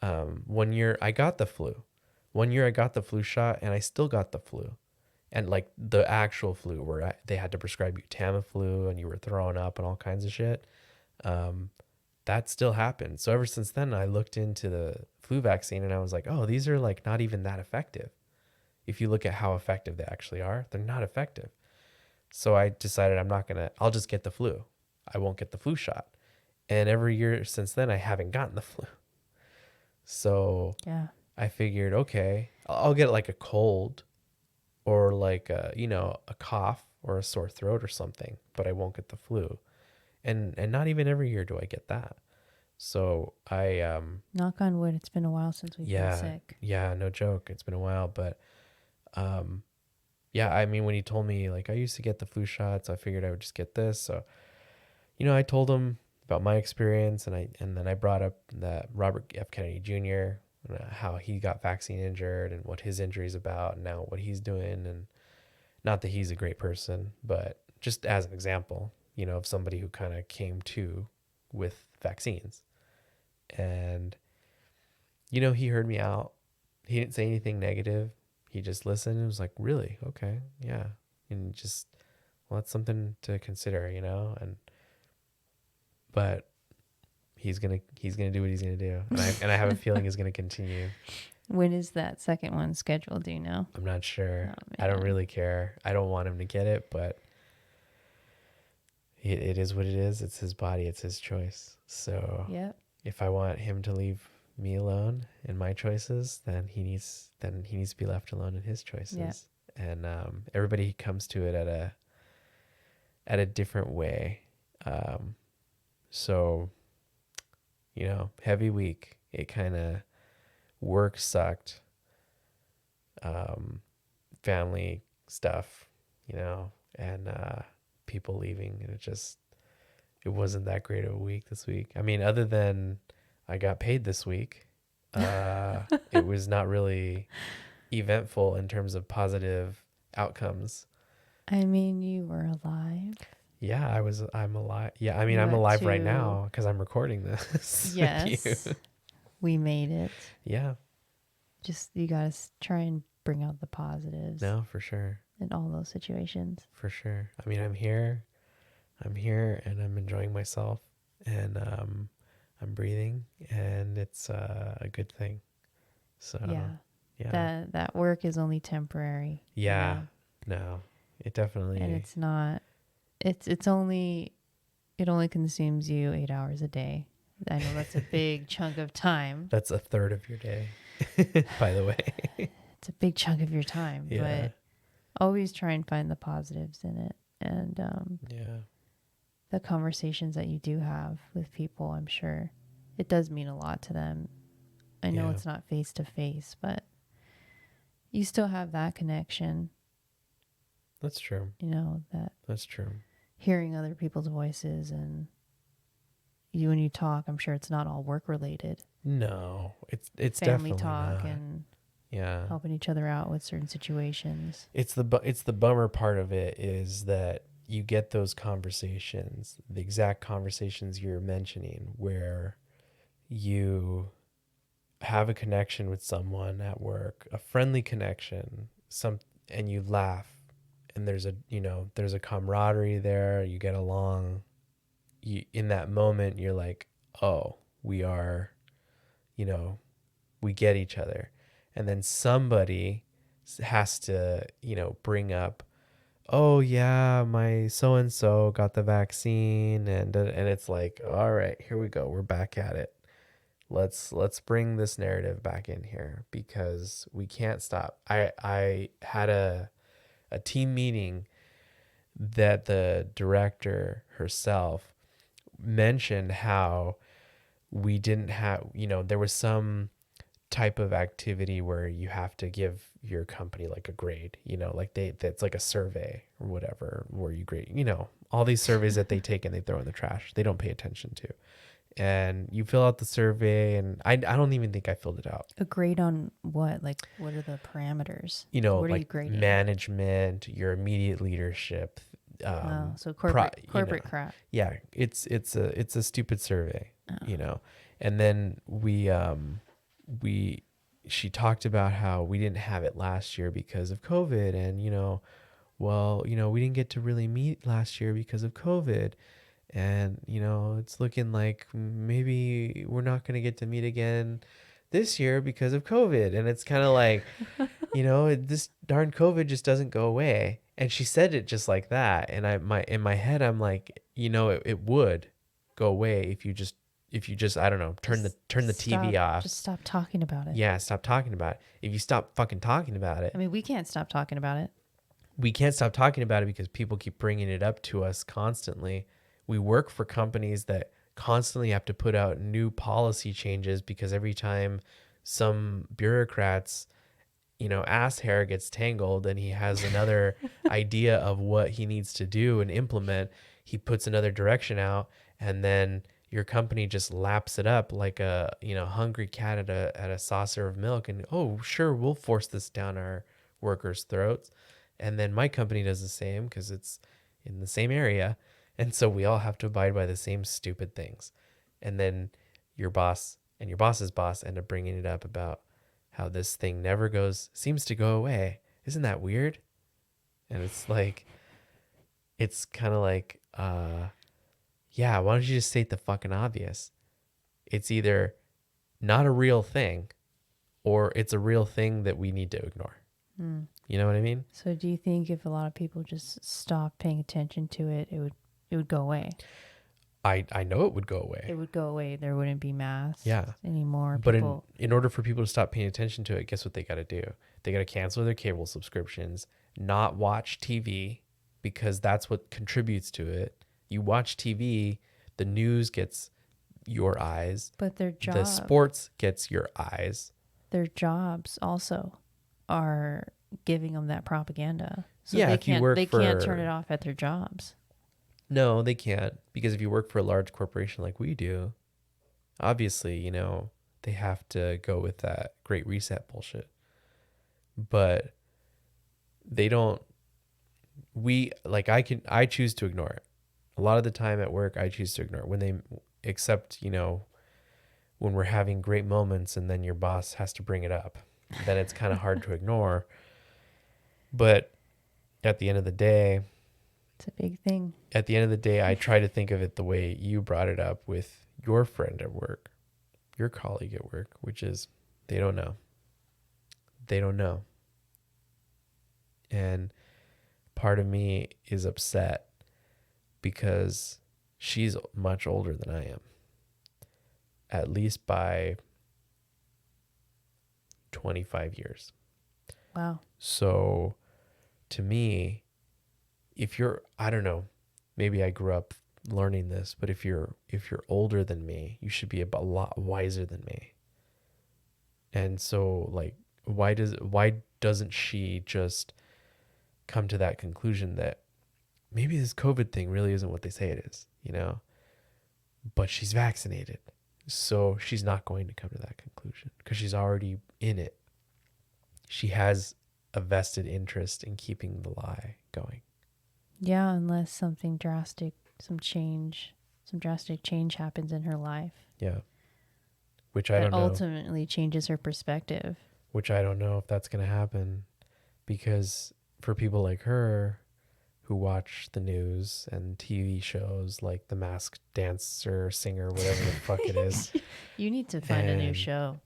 [SPEAKER 1] 1 year I got the flu. 1 year I got the flu shot, and I still got the flu, and like the actual flu where they had to prescribe you Tamiflu and you were throwing up and all kinds of shit. Um, that still happened. So ever since then, I looked into the flu vaccine, and I was like, oh, these are like not even that effective. If you look at how effective they actually are, they're not effective. So I decided I'll just get the flu. I won't get the flu shot. And every year since then, I haven't gotten the flu. So
[SPEAKER 2] Yeah.
[SPEAKER 1] I figured, okay, I'll get like a cold or like a cough or a sore throat or something, but I won't get the flu. And not even every year do I get that. So I
[SPEAKER 2] Knock on wood, it's been a while since we've been
[SPEAKER 1] yeah,
[SPEAKER 2] sick.
[SPEAKER 1] yeah, no joke. It's been a while, but um yeah, I mean when he told me like I used to get the flu shots, I figured I would just get this. So, you know, I told him about my experience, and then I brought up that Robert F. Kennedy Jr., how he got vaccine injured and what his injury is about, and now what he's doing. And not that he's a great person, but just as an example, you know, of somebody who kind of came to with vaccines. And, you know, he heard me out. He didn't say anything negative. He just listened and was like, really? Okay. Yeah. And just, well, that's something to consider, you know? But he's gonna do what he's gonna do, and I have a feeling he's gonna continue.
[SPEAKER 2] When is that second one scheduled? Do you know?
[SPEAKER 1] I'm not sure.
[SPEAKER 2] Oh,
[SPEAKER 1] I don't
[SPEAKER 2] man.
[SPEAKER 1] really care. I don't want him to get it, but it is what it is. It's his body. It's his choice. So
[SPEAKER 2] Yep.
[SPEAKER 1] if I want him to leave me alone in my choices, then he needs to be left alone in his choices.
[SPEAKER 2] Yep.
[SPEAKER 1] And everybody comes to it at a different way. So, you know, heavy week. It kind of work sucked. Family stuff, you know, and people leaving, and it wasn't that great of a week this week. I mean, other than I got paid this week, it was not really eventful in terms of positive outcomes.
[SPEAKER 2] I mean, you were alive.
[SPEAKER 1] Yeah, I'm alive. Yeah, I mean,
[SPEAKER 2] You
[SPEAKER 1] I'm
[SPEAKER 2] got
[SPEAKER 1] alive right
[SPEAKER 2] to-
[SPEAKER 1] now because I'm recording this. with you.
[SPEAKER 2] Yes. We made it.
[SPEAKER 1] Yeah,
[SPEAKER 2] Just, you got to try and bring out the positives
[SPEAKER 1] no, for sure.
[SPEAKER 2] in all those situations.
[SPEAKER 1] For sure. I mean, I'm here, and I'm enjoying myself, and I'm breathing, and it's a good thing. So
[SPEAKER 2] Yeah. That work is only temporary.
[SPEAKER 1] Yeah. No, it definitely.
[SPEAKER 2] And it's not. It's only. It only consumes you 8 hours a day. I know that's a big chunk of time.
[SPEAKER 1] That's a third of your day, by the way.
[SPEAKER 2] It's a big chunk of your time, but always try and find the positives in it. And the conversations that you do have with people, I'm sure it does mean a lot to them. I know it's not face to face, but you still have that connection.
[SPEAKER 1] That's true. That's true.
[SPEAKER 2] Hearing other people's voices and when you talk, I'm sure it's not all work related.
[SPEAKER 1] No, it's
[SPEAKER 2] family
[SPEAKER 1] definitely
[SPEAKER 2] talk
[SPEAKER 1] not.
[SPEAKER 2] And
[SPEAKER 1] Yeah,
[SPEAKER 2] helping each other out with certain situations.
[SPEAKER 1] it's the bummer part of it is that you get those conversations, the exact conversations you're mentioning, where you have a connection with someone at work, a friendly connection, and you laugh, and there's a camaraderie there. You get along. In that moment, you're like, oh, we are, we get each other. And then somebody has to, bring up, oh yeah, my so and so got the vaccine, and it's like, all right, here we go, we're back at it. Let's bring this narrative back in here because we can't stop. I had a team meeting that the director herself mentioned how we didn't have, there was some type of activity where you have to give your company like a grade, like that's like a survey or whatever where you grade, all these surveys that they take and they throw in the trash, they don't pay attention to. And you fill out the survey, and I don't even think I filled it out.
[SPEAKER 2] A grade on what? Like, what are the parameters?
[SPEAKER 1] What
[SPEAKER 2] are
[SPEAKER 1] like
[SPEAKER 2] you grading?
[SPEAKER 1] Management, your immediate leadership.
[SPEAKER 2] So corporate crap.
[SPEAKER 1] Yeah, it's a stupid survey, and then she talked about how we didn't have it last year because of COVID, and we didn't get to really meet last year because of COVID. And, it's looking like maybe we're not going to get to meet again this year because of COVID. And it's kind of like, this darn COVID just doesn't go away. And she said it just like that. And in my head, I'm like, it would go away if you just, I don't know, turn the TV off.
[SPEAKER 2] Just stop talking about it.
[SPEAKER 1] Yeah, stop talking about it. If you stop fucking talking about it.
[SPEAKER 2] I mean, we can't stop talking about it.
[SPEAKER 1] We can't stop talking about it because people keep bringing it up to us constantly. We work for companies that constantly have to put out new policy changes because every time some bureaucrat's, ass hair gets tangled and he has another idea of what he needs to do and implement, he puts another direction out, and then your company just laps it up like a, hungry cat at a saucer of milk, and, oh, sure, we'll force this down our workers' throats. And then my company does the same because it's in the same area. And so we all have to abide by the same stupid things. And then your boss and your boss's boss end up bringing it up about how this thing seems to go away. Isn't that weird? And it's like, it's kind of like, yeah, why don't you just state the fucking obvious? It's either not a real thing or it's a real thing that we need to ignore. You know what I mean?
[SPEAKER 2] So do you think if a lot of people just stopped paying attention to it, it would go away?
[SPEAKER 1] I know it would go away.
[SPEAKER 2] It would go away. There wouldn't be masks anymore.
[SPEAKER 1] But in order for people to stop paying attention to it, guess what they got to do? They got to cancel their cable subscriptions, not watch TV, because that's what contributes to it. You watch TV, the news gets your eyes.
[SPEAKER 2] But their job,
[SPEAKER 1] the sports gets your eyes.
[SPEAKER 2] Their jobs also are giving them that propaganda. So
[SPEAKER 1] yeah,
[SPEAKER 2] they can't turn it off at their jobs.
[SPEAKER 1] No, they can't, because if you work for a large corporation like we do, obviously, they have to go with that Great Reset bullshit. But they don't. I choose to ignore it. A lot of the time at work, I choose to ignore it except when we're having great moments and then your boss has to bring it up, then it's kind of hard to ignore. But at the end of the day,
[SPEAKER 2] it's a big thing.
[SPEAKER 1] At the end of the day, I try to think of it the way you brought it up with your friend at work, your colleague at work, which is they don't know. they don't know. And part of me is upset because she's much older than I am, at least by 25 years.
[SPEAKER 2] Wow.
[SPEAKER 1] So to me, I don't know, maybe I grew up learning this, but if you're older than me, you should be a lot wiser than me. And so like, why doesn't she just come to that conclusion that maybe this COVID thing really isn't what they say it is, but she's vaccinated. So she's not going to come to that conclusion because she's already in it. She has a vested interest in keeping the lie going.
[SPEAKER 2] Yeah, unless some drastic change happens in her life.
[SPEAKER 1] Yeah. Which I don't know.
[SPEAKER 2] That ultimately changes her perspective.
[SPEAKER 1] Which I don't know if that's going to happen, because for people like her who watch the news and TV shows like The Masked Dancer, Singer, whatever the fuck it is.
[SPEAKER 2] You need to find a new show.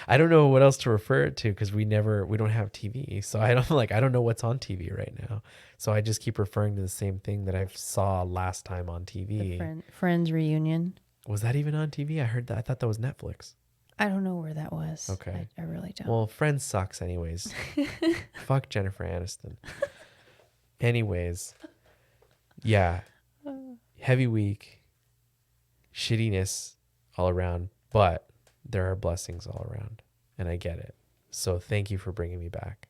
[SPEAKER 1] I don't know what else to refer it to because we don't have TV. So I don't know what's on TV right now. So I just keep referring to the same thing that I saw last time on TV.
[SPEAKER 2] The Friends reunion.
[SPEAKER 1] Was that even on TV? I thought that was Netflix.
[SPEAKER 2] I don't know where that was.
[SPEAKER 1] Okay.
[SPEAKER 2] I really don't.
[SPEAKER 1] Well, Friends sucks anyways. Fuck Jennifer Aniston. Anyways. Yeah. Heavy week. Shittiness all around. But there are blessings all around. And I get it. So thank you for bringing me back.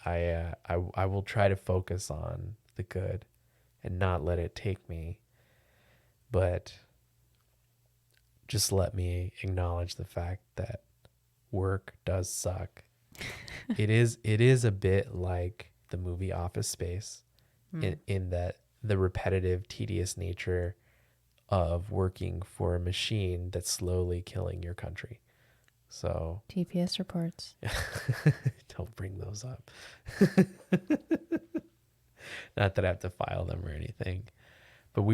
[SPEAKER 1] I will try to focus on the good and not let it take me. But just let me acknowledge the fact that work does suck. It is a bit like the movie Office Space in that the repetitive, tedious nature of working for a machine that's slowly killing your country. So
[SPEAKER 2] TPS reports.
[SPEAKER 1] Don't bring those up. Not that I have to file them or anything. But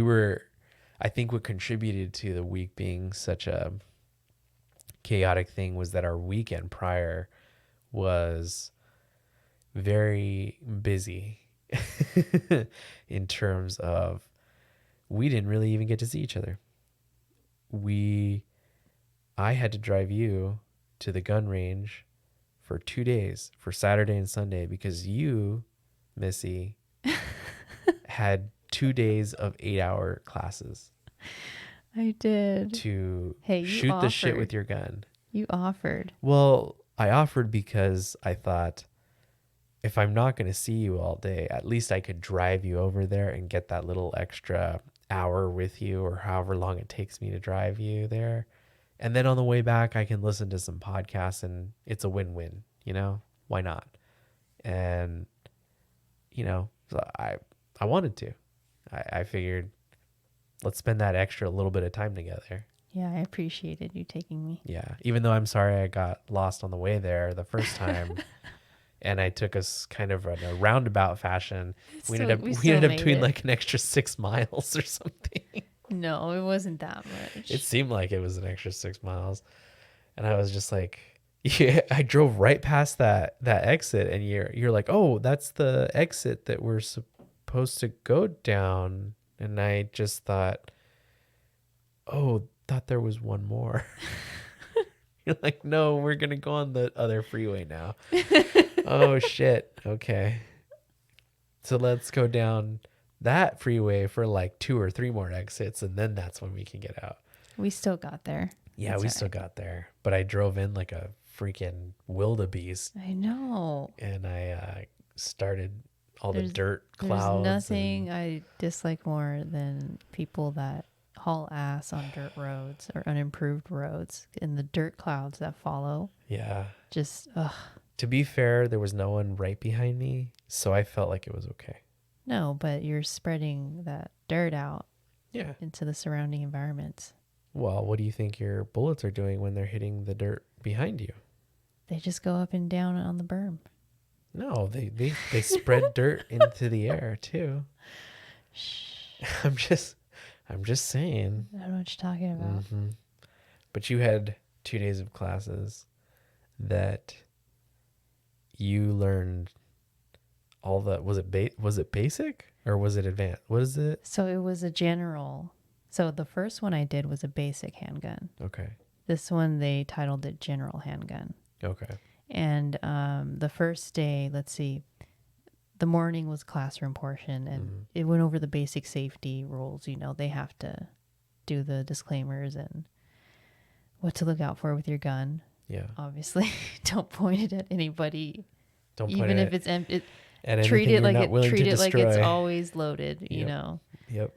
[SPEAKER 1] I think what contributed to the week being such a chaotic thing was that our weekend prior was very busy in terms of we didn't really even get to see each other. I had to drive you to the gun range for 2 days, for Saturday and Sunday, because you, Missy, had 2 days of 8-hour classes.
[SPEAKER 2] I did.
[SPEAKER 1] To shoot the shit with your gun.
[SPEAKER 2] You offered.
[SPEAKER 1] Well, I offered because I thought if I'm not going to see you all day, at least I could drive you over there and get that little extra hour with you, or however long it takes me to drive you there. And then on the way back, I can listen to some podcasts and it's a win-win, why not? And, so I wanted to. I figured let's spend that extra little bit of time together.
[SPEAKER 2] Yeah, I appreciated you taking me.
[SPEAKER 1] Yeah, even though I'm sorry I got lost on the way there the first time, and I took us kind of in a roundabout fashion. We ended up doing like an extra 6 miles or something.
[SPEAKER 2] No, it wasn't that much.
[SPEAKER 1] It seemed like it was an extra 6 miles, and I was just like, yeah, I drove right past that exit, and you're like, oh, that's the exit that we're supposed to go down. And I just thought there was one more. You're like, no, we're going to go on the other freeway now. Oh, shit. Okay. So let's go down that freeway for like 2 or 3 more exits, and then that's when we can get out.
[SPEAKER 2] We still got there.
[SPEAKER 1] Yeah, we still got there. But I drove in like a freaking wildebeest.
[SPEAKER 2] I know.
[SPEAKER 1] And I started all the dirt clouds.
[SPEAKER 2] There's nothing I dislike more than people that haul ass on dirt roads or unimproved roads, and the dirt clouds that follow.
[SPEAKER 1] Yeah.
[SPEAKER 2] Just, ugh.
[SPEAKER 1] To be fair, there was no one right behind me, so I felt like it was okay.
[SPEAKER 2] No, but you're spreading that dirt out
[SPEAKER 1] Yeah.
[SPEAKER 2] into the surrounding environments.
[SPEAKER 1] Well, what do you think your bullets are doing when they're hitting the dirt behind you?
[SPEAKER 2] They just go up and down on the berm.
[SPEAKER 1] No, they spread dirt into the air too.
[SPEAKER 2] Shh.
[SPEAKER 1] I'm just saying.
[SPEAKER 2] I don't know what you're talking about.
[SPEAKER 1] But you had 2 days of classes that you learned all the, was it basic or was it advanced? What is it?
[SPEAKER 2] So it was a general. So the first one I did was a basic handgun.
[SPEAKER 1] Okay.
[SPEAKER 2] This one, they titled it general handgun.
[SPEAKER 1] Okay.
[SPEAKER 2] And the first day, let's see, the morning was classroom portion, and it went over the basic safety rules. You know, they have to do the disclaimers and what to look out for with your gun.
[SPEAKER 1] Yeah.
[SPEAKER 2] Obviously, don't point it at anybody.
[SPEAKER 1] Don't point
[SPEAKER 2] even
[SPEAKER 1] it
[SPEAKER 2] if it's empty.
[SPEAKER 1] at
[SPEAKER 2] Treat
[SPEAKER 1] anything
[SPEAKER 2] it
[SPEAKER 1] you're
[SPEAKER 2] like
[SPEAKER 1] not
[SPEAKER 2] it.
[SPEAKER 1] willing
[SPEAKER 2] Treat
[SPEAKER 1] to
[SPEAKER 2] it like
[SPEAKER 1] destroy.
[SPEAKER 2] it's always loaded. You
[SPEAKER 1] Yep.
[SPEAKER 2] know.
[SPEAKER 1] Yep.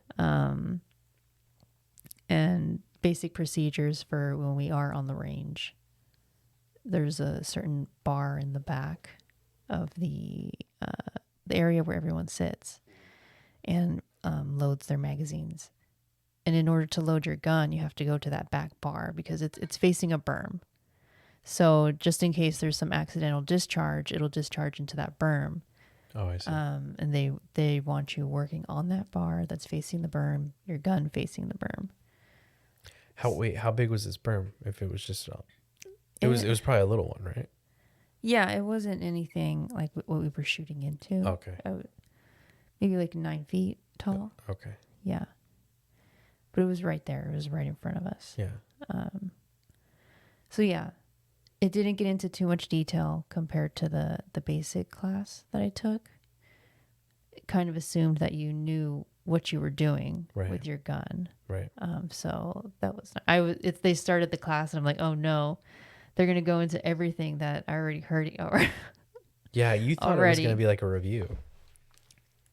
[SPEAKER 2] And basic procedures for when we are on the range. There's a certain bar in the back of the area where everyone sits and loads their magazines. And in order to load your gun, you have to go to that back bar because it's facing a berm. So just in case there's some accidental discharge, it'll discharge into that berm.
[SPEAKER 1] Oh, I see.
[SPEAKER 2] And they want you working on that bar that's facing the berm, your gun facing the berm.
[SPEAKER 1] How big was this berm? If it was just, it was probably a little one, right?
[SPEAKER 2] Yeah, it wasn't anything like what we were shooting into.
[SPEAKER 1] Okay.
[SPEAKER 2] Maybe like 9 feet tall.
[SPEAKER 1] Okay.
[SPEAKER 2] Yeah. But it was right there. It was right in front of us.
[SPEAKER 1] Yeah.
[SPEAKER 2] So yeah, it didn't get into too much detail compared to the basic class that I took. It kind of assumed that you knew what you were doing with your gun.
[SPEAKER 1] Right.
[SPEAKER 2] So that was, they started the class and I'm like, oh no, they're going to go into everything that I already heard.
[SPEAKER 1] Yeah. You thought it was going to be like a review.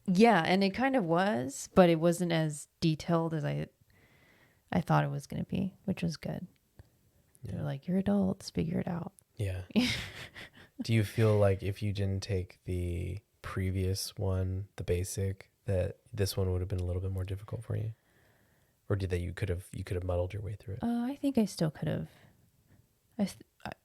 [SPEAKER 2] Yeah. And it kind of was, but it wasn't as detailed as I thought it was going to be, which was good. Yeah. They're like, you're adults, figure it out.
[SPEAKER 1] Yeah. Do you feel like if you didn't take the previous one, the basic, that this one would have been a little bit more difficult for you? Or did that you could have muddled your way through it?
[SPEAKER 2] I think I still could have.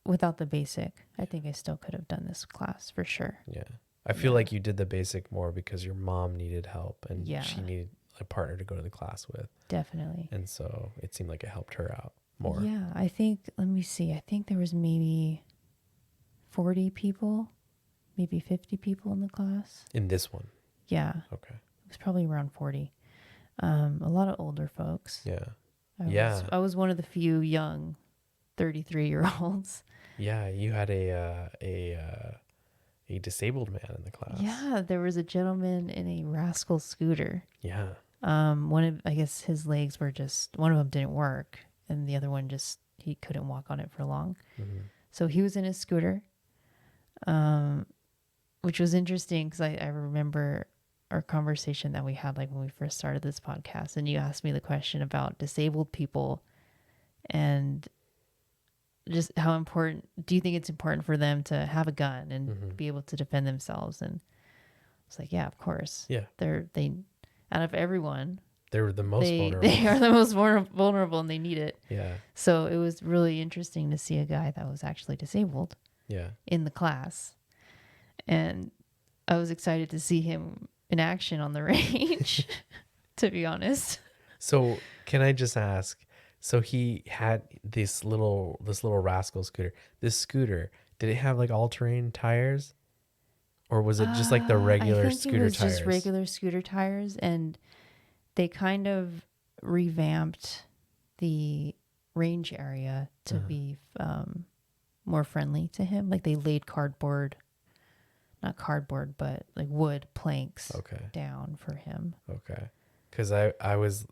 [SPEAKER 2] Without the basic, I think I still could have done this class for sure.
[SPEAKER 1] Yeah. I feel like you did the basic more because your mom needed help and she needed a partner to go to the class with.
[SPEAKER 2] Definitely.
[SPEAKER 1] And so it seemed like it helped her out more.
[SPEAKER 2] Yeah, I think, let me see. I think there was maybe 40 people, maybe 50 people in the class.
[SPEAKER 1] In this one?
[SPEAKER 2] Yeah.
[SPEAKER 1] Okay.
[SPEAKER 2] It was probably around 40. A lot of older folks.
[SPEAKER 1] Yeah.
[SPEAKER 2] I was one of the few young 33-year-olds.
[SPEAKER 1] Yeah, you had a disabled man in the class.
[SPEAKER 2] Yeah, there was a gentleman in a rascal scooter.
[SPEAKER 1] Yeah.
[SPEAKER 2] I guess his legs were just, one of them didn't work and the other one he couldn't walk on it for long. Mm-hmm. So he was in his scooter, which was interesting because I remember our conversation that we had like when we first started this podcast, and you asked me the question about disabled people and just how important, do you think it's important for them to have a gun and be able to defend themselves? And it's like, yeah, of course.
[SPEAKER 1] Yeah.
[SPEAKER 2] They out of everyone,
[SPEAKER 1] they're the most vulnerable.
[SPEAKER 2] They are the most vulnerable and they need it.
[SPEAKER 1] Yeah.
[SPEAKER 2] So it was really interesting to see a guy that was actually disabled.
[SPEAKER 1] Yeah.
[SPEAKER 2] In the class. And I was excited to see him in action on the range, to be honest.
[SPEAKER 1] So can I just ask, so he had this little rascal scooter. This scooter, did it have like all-terrain tires? Or was it just like the regular scooter tires?
[SPEAKER 2] I think it was just regular scooter tires, and they kind of revamped the range area to be more friendly to him. Like they laid not cardboard, but like wood planks down for him.
[SPEAKER 1] Okay. Because I was,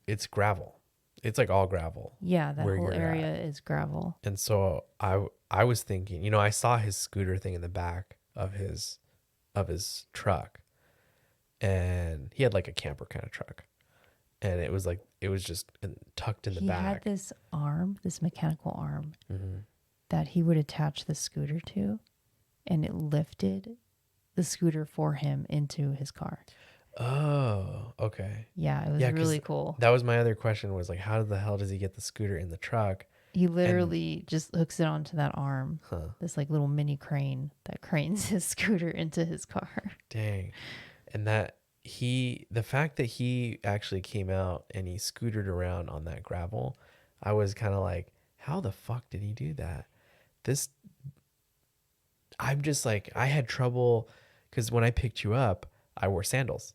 [SPEAKER 1] it's gravel. It's like all gravel.
[SPEAKER 2] Yeah, that whole area is gravel.
[SPEAKER 1] And so I was thinking, I saw his scooter thing in the back of his truck, and he had like a camper kind of truck, and it was just tucked in the back.
[SPEAKER 2] He had this mechanical arm that he would attach the scooter to, and it lifted the scooter for him into his car.
[SPEAKER 1] Oh, okay.
[SPEAKER 2] Yeah, it was really cool.
[SPEAKER 1] That was my other question, was like, how the hell does he get the scooter in the truck?
[SPEAKER 2] He literally just hooks it onto that arm, this like little mini crane that cranes his scooter into his car.
[SPEAKER 1] Dang. And the fact that he actually came out and he scootered around on that gravel, I was kind of like, how the fuck did he do that? I'm just like, I had trouble because when I picked you up, I wore sandals.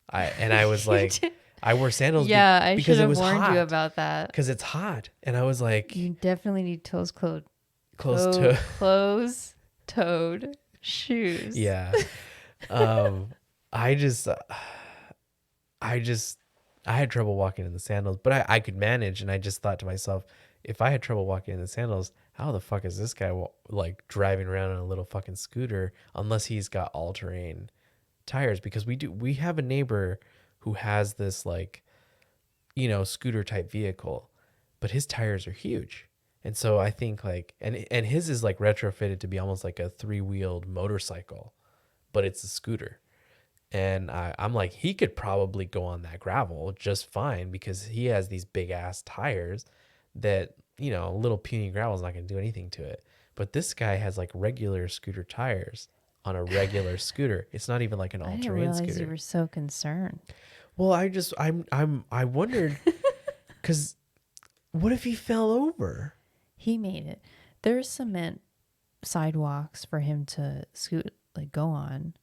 [SPEAKER 1] I was
[SPEAKER 2] You
[SPEAKER 1] like,
[SPEAKER 2] did-
[SPEAKER 1] I wore sandals
[SPEAKER 2] yeah, I should
[SPEAKER 1] because it
[SPEAKER 2] have
[SPEAKER 1] was
[SPEAKER 2] warned you
[SPEAKER 1] hot.
[SPEAKER 2] about that.
[SPEAKER 1] Because it's hot, and I was like,
[SPEAKER 2] You definitely need
[SPEAKER 1] close to,
[SPEAKER 2] closed-toed shoes.
[SPEAKER 1] yeah. Um, I just, I just, I had trouble walking in the sandals, but I could manage, and I just thought to myself, if I had trouble walking in the sandals, how the fuck is this guy like driving around on a little fucking scooter unless he's got all-terrain tires? Because we have a neighbor who has this like, scooter type vehicle, but his tires are huge. And so I think like, and his is like retrofitted to be almost like a three-wheeled motorcycle, but it's a scooter. And I'm like, he could probably go on that gravel just fine because he has these big ass tires that, a little puny gravel is not going to do anything to it. But this guy has like regular scooter tires on a regular scooter. It's not even like an
[SPEAKER 2] I didn't
[SPEAKER 1] all-terrain
[SPEAKER 2] realize
[SPEAKER 1] scooter.
[SPEAKER 2] you were so concerned.
[SPEAKER 1] Well, I wondered because what if he fell over?
[SPEAKER 2] He made it. There's cement sidewalks for him to go on.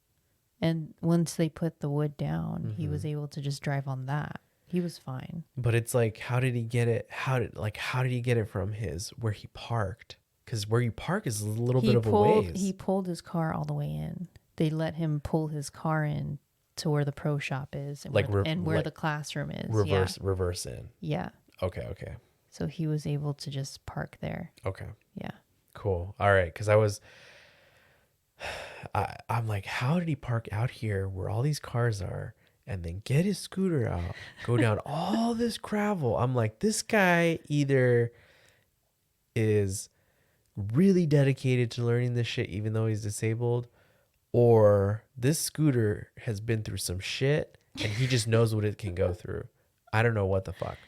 [SPEAKER 2] And once they put the wood down, he was able to just drive on that. He was fine.
[SPEAKER 1] But it's like, how did he get it? How did he get it from where he parked? Because where you park is a little bit of a ways.
[SPEAKER 2] He pulled his car all the way in. They let him pull his car in to where the pro shop is and where the classroom is.
[SPEAKER 1] Reverse in.
[SPEAKER 2] Yeah.
[SPEAKER 1] Okay.
[SPEAKER 2] So he was able to just park there.
[SPEAKER 1] Okay.
[SPEAKER 2] Yeah.
[SPEAKER 1] Cool. All right. Because I'm like, how did he park out here where all these cars are and then get his scooter out, go down all this gravel? I'm like, this guy either is really dedicated to learning this shit even though he's disabled, or this scooter has been through some shit and he just knows what it can go through. I don't know what the fuck.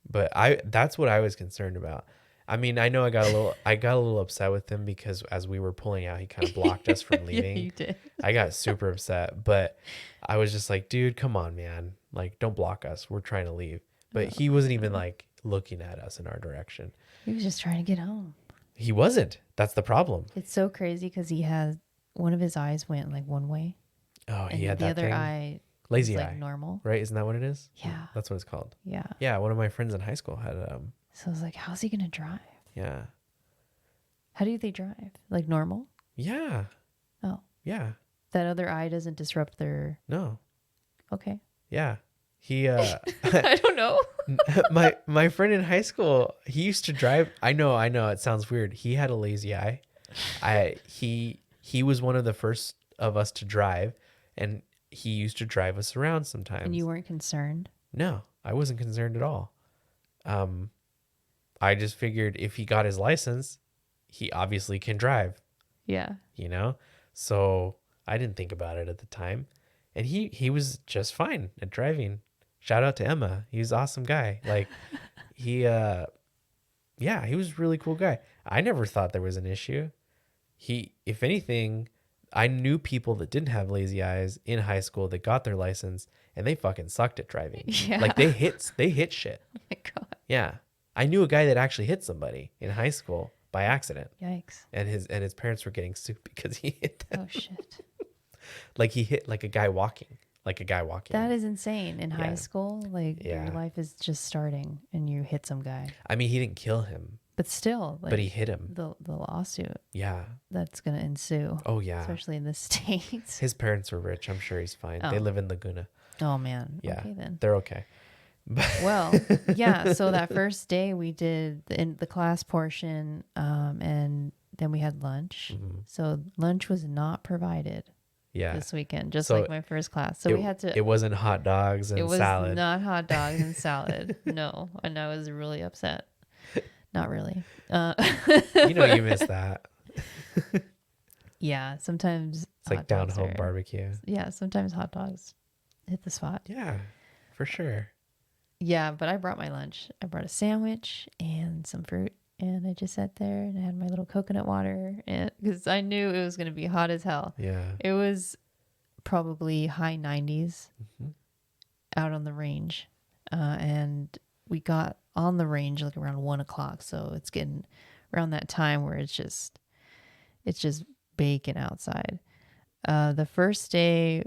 [SPEAKER 1] But that's what I was concerned about. I mean, I know I got a little upset with him because as we were pulling out, he kind of blocked us from leaving.
[SPEAKER 2] Yeah, you did.
[SPEAKER 1] I got super upset, but I was just like, dude, come on, man. Like, don't block us. We're trying to leave. But he wasn't even like looking at us in our direction.
[SPEAKER 2] He was just trying to get home.
[SPEAKER 1] He wasn't. That's the problem.
[SPEAKER 2] It's so crazy because he has one of his eyes went like one way.
[SPEAKER 1] Oh, he
[SPEAKER 2] and
[SPEAKER 1] had
[SPEAKER 2] the
[SPEAKER 1] that
[SPEAKER 2] other
[SPEAKER 1] thing.
[SPEAKER 2] eye
[SPEAKER 1] Lazy
[SPEAKER 2] was
[SPEAKER 1] eye.
[SPEAKER 2] like normal.
[SPEAKER 1] Right? Isn't that what it is?
[SPEAKER 2] Yeah.
[SPEAKER 1] That's what it's called.
[SPEAKER 2] Yeah.
[SPEAKER 1] Yeah. One of my friends in high school had
[SPEAKER 2] So I was like, how's he gonna drive?
[SPEAKER 1] yeah.
[SPEAKER 2] How do they drive? Like normal?
[SPEAKER 1] Yeah.
[SPEAKER 2] Oh.
[SPEAKER 1] Yeah.
[SPEAKER 2] That other eye doesn't disrupt their
[SPEAKER 1] No.
[SPEAKER 2] Okay.
[SPEAKER 1] Yeah. He
[SPEAKER 2] I don't know.
[SPEAKER 1] my friend in high school, he used to drive. I know it sounds weird. He had a lazy eye. He was one of the first of us to drive, and he used to drive us around sometimes.
[SPEAKER 2] And you weren't concerned?
[SPEAKER 1] No, I wasn't concerned at all. I just figured if he got his license, he obviously can drive,
[SPEAKER 2] Yeah.
[SPEAKER 1] So I didn't think about it at the time, and he was just fine at driving. Shout out to Emma. He's an awesome guy. Like he was a really cool guy. I never thought there was an issue. If anything, I knew people that didn't have lazy eyes in high school that got their license and they fucking sucked at driving.
[SPEAKER 2] Yeah.
[SPEAKER 1] Like they hit shit.
[SPEAKER 2] Oh my God.
[SPEAKER 1] Yeah. I knew a guy that actually hit somebody in high school by accident.
[SPEAKER 2] Yikes.
[SPEAKER 1] And his parents were getting sued because he hit them.
[SPEAKER 2] Oh shit.
[SPEAKER 1] Like he hit like a guy walking.
[SPEAKER 2] That is insane. In high
[SPEAKER 1] Yeah.
[SPEAKER 2] school, like
[SPEAKER 1] Yeah.
[SPEAKER 2] your life is just starting and you hit some guy.
[SPEAKER 1] I mean, he didn't kill him,
[SPEAKER 2] But still, like
[SPEAKER 1] but he hit him.
[SPEAKER 2] the lawsuit
[SPEAKER 1] Yeah.
[SPEAKER 2] that's gonna ensue.
[SPEAKER 1] Oh yeah.
[SPEAKER 2] Especially in the States.
[SPEAKER 1] His parents were rich. I'm sure he's fine. They
[SPEAKER 2] Oh.
[SPEAKER 1] live in Laguna.
[SPEAKER 2] Oh man.
[SPEAKER 1] Yeah.
[SPEAKER 2] Okay then.
[SPEAKER 1] They're okay.
[SPEAKER 2] Well, yeah. So that first day we did in the class portion, and then we had lunch.
[SPEAKER 1] Mhm.
[SPEAKER 2] So lunch was not provided
[SPEAKER 1] Yeah.
[SPEAKER 2] this weekend, just
[SPEAKER 1] So
[SPEAKER 2] like my first class. So we had to.
[SPEAKER 1] It wasn't hot dogs and
[SPEAKER 2] It was
[SPEAKER 1] salad.
[SPEAKER 2] not hot dogs and salad. No, and I was really upset. Not really.
[SPEAKER 1] You missed that.
[SPEAKER 2] Yeah, sometimes
[SPEAKER 1] It's like
[SPEAKER 2] hot
[SPEAKER 1] down
[SPEAKER 2] dogs
[SPEAKER 1] home
[SPEAKER 2] are-
[SPEAKER 1] barbecue.
[SPEAKER 2] Yeah, sometimes hot dogs hit the spot.
[SPEAKER 1] Yeah, for sure.
[SPEAKER 2] Yeah, but I brought my lunch. I brought a sandwich and some fruit, and I just sat there and I had my little coconut water, and because I knew it was going to be hot as hell.
[SPEAKER 1] Yeah.
[SPEAKER 2] It was probably high 90s
[SPEAKER 1] Mhm.
[SPEAKER 2] out on the range, and we got on the range like around 1 o'clock. So it's getting around that time where it's It's just baking outside. The first day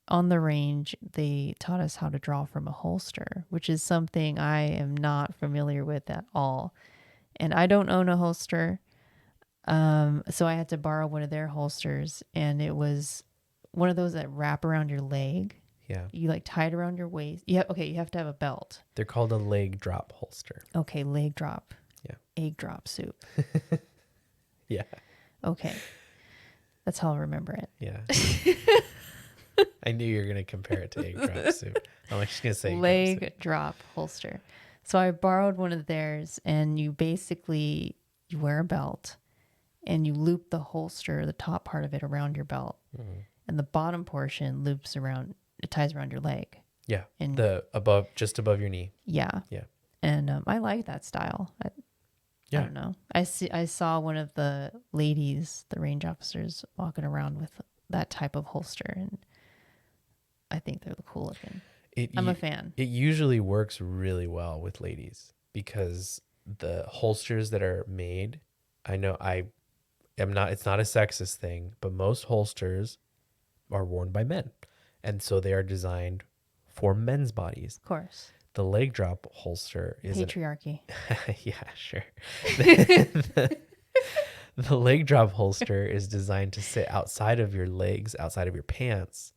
[SPEAKER 2] on the range, they taught us how to draw from a holster, which is something I am not familiar with at all. And I don't own a holster. So I had to borrow one of their holsters, and it was one of those that wrap around your leg.
[SPEAKER 1] Yeah.
[SPEAKER 2] You like tie it around your waist. Yeah. Okay. You have to have a belt.
[SPEAKER 1] They're called a leg drop holster.
[SPEAKER 2] Okay. Leg drop.
[SPEAKER 1] Yeah.
[SPEAKER 2] Egg drop soup.
[SPEAKER 1] Yeah.
[SPEAKER 2] Okay. That's how I'll remember it.
[SPEAKER 1] Yeah. I knew you were going to compare it to egg drop soup. I'm just going to say
[SPEAKER 2] leg drop holster. So I borrowed one of theirs, and you basically, you wear a belt and you loop the holster, the top part of it, around your belt. Mm-hmm. And the bottom portion loops around, it ties around your leg.
[SPEAKER 1] Yeah.
[SPEAKER 2] And
[SPEAKER 1] just above your knee.
[SPEAKER 2] Yeah.
[SPEAKER 1] Yeah.
[SPEAKER 2] And I like that style. I don't know. I saw one of the ladies, the range officers, walking around with that type of holster, and I think they're cool looking. I'm a fan.
[SPEAKER 1] It usually works really well with ladies because the holsters that are made, I know it's not a sexist thing, but most holsters are worn by men. And so they are designed for men's bodies.
[SPEAKER 2] Of course.
[SPEAKER 1] The leg drop holster is
[SPEAKER 2] patriarchy.
[SPEAKER 1] Yeah, sure. The leg drop holster is designed to sit outside of your legs, outside of your pants.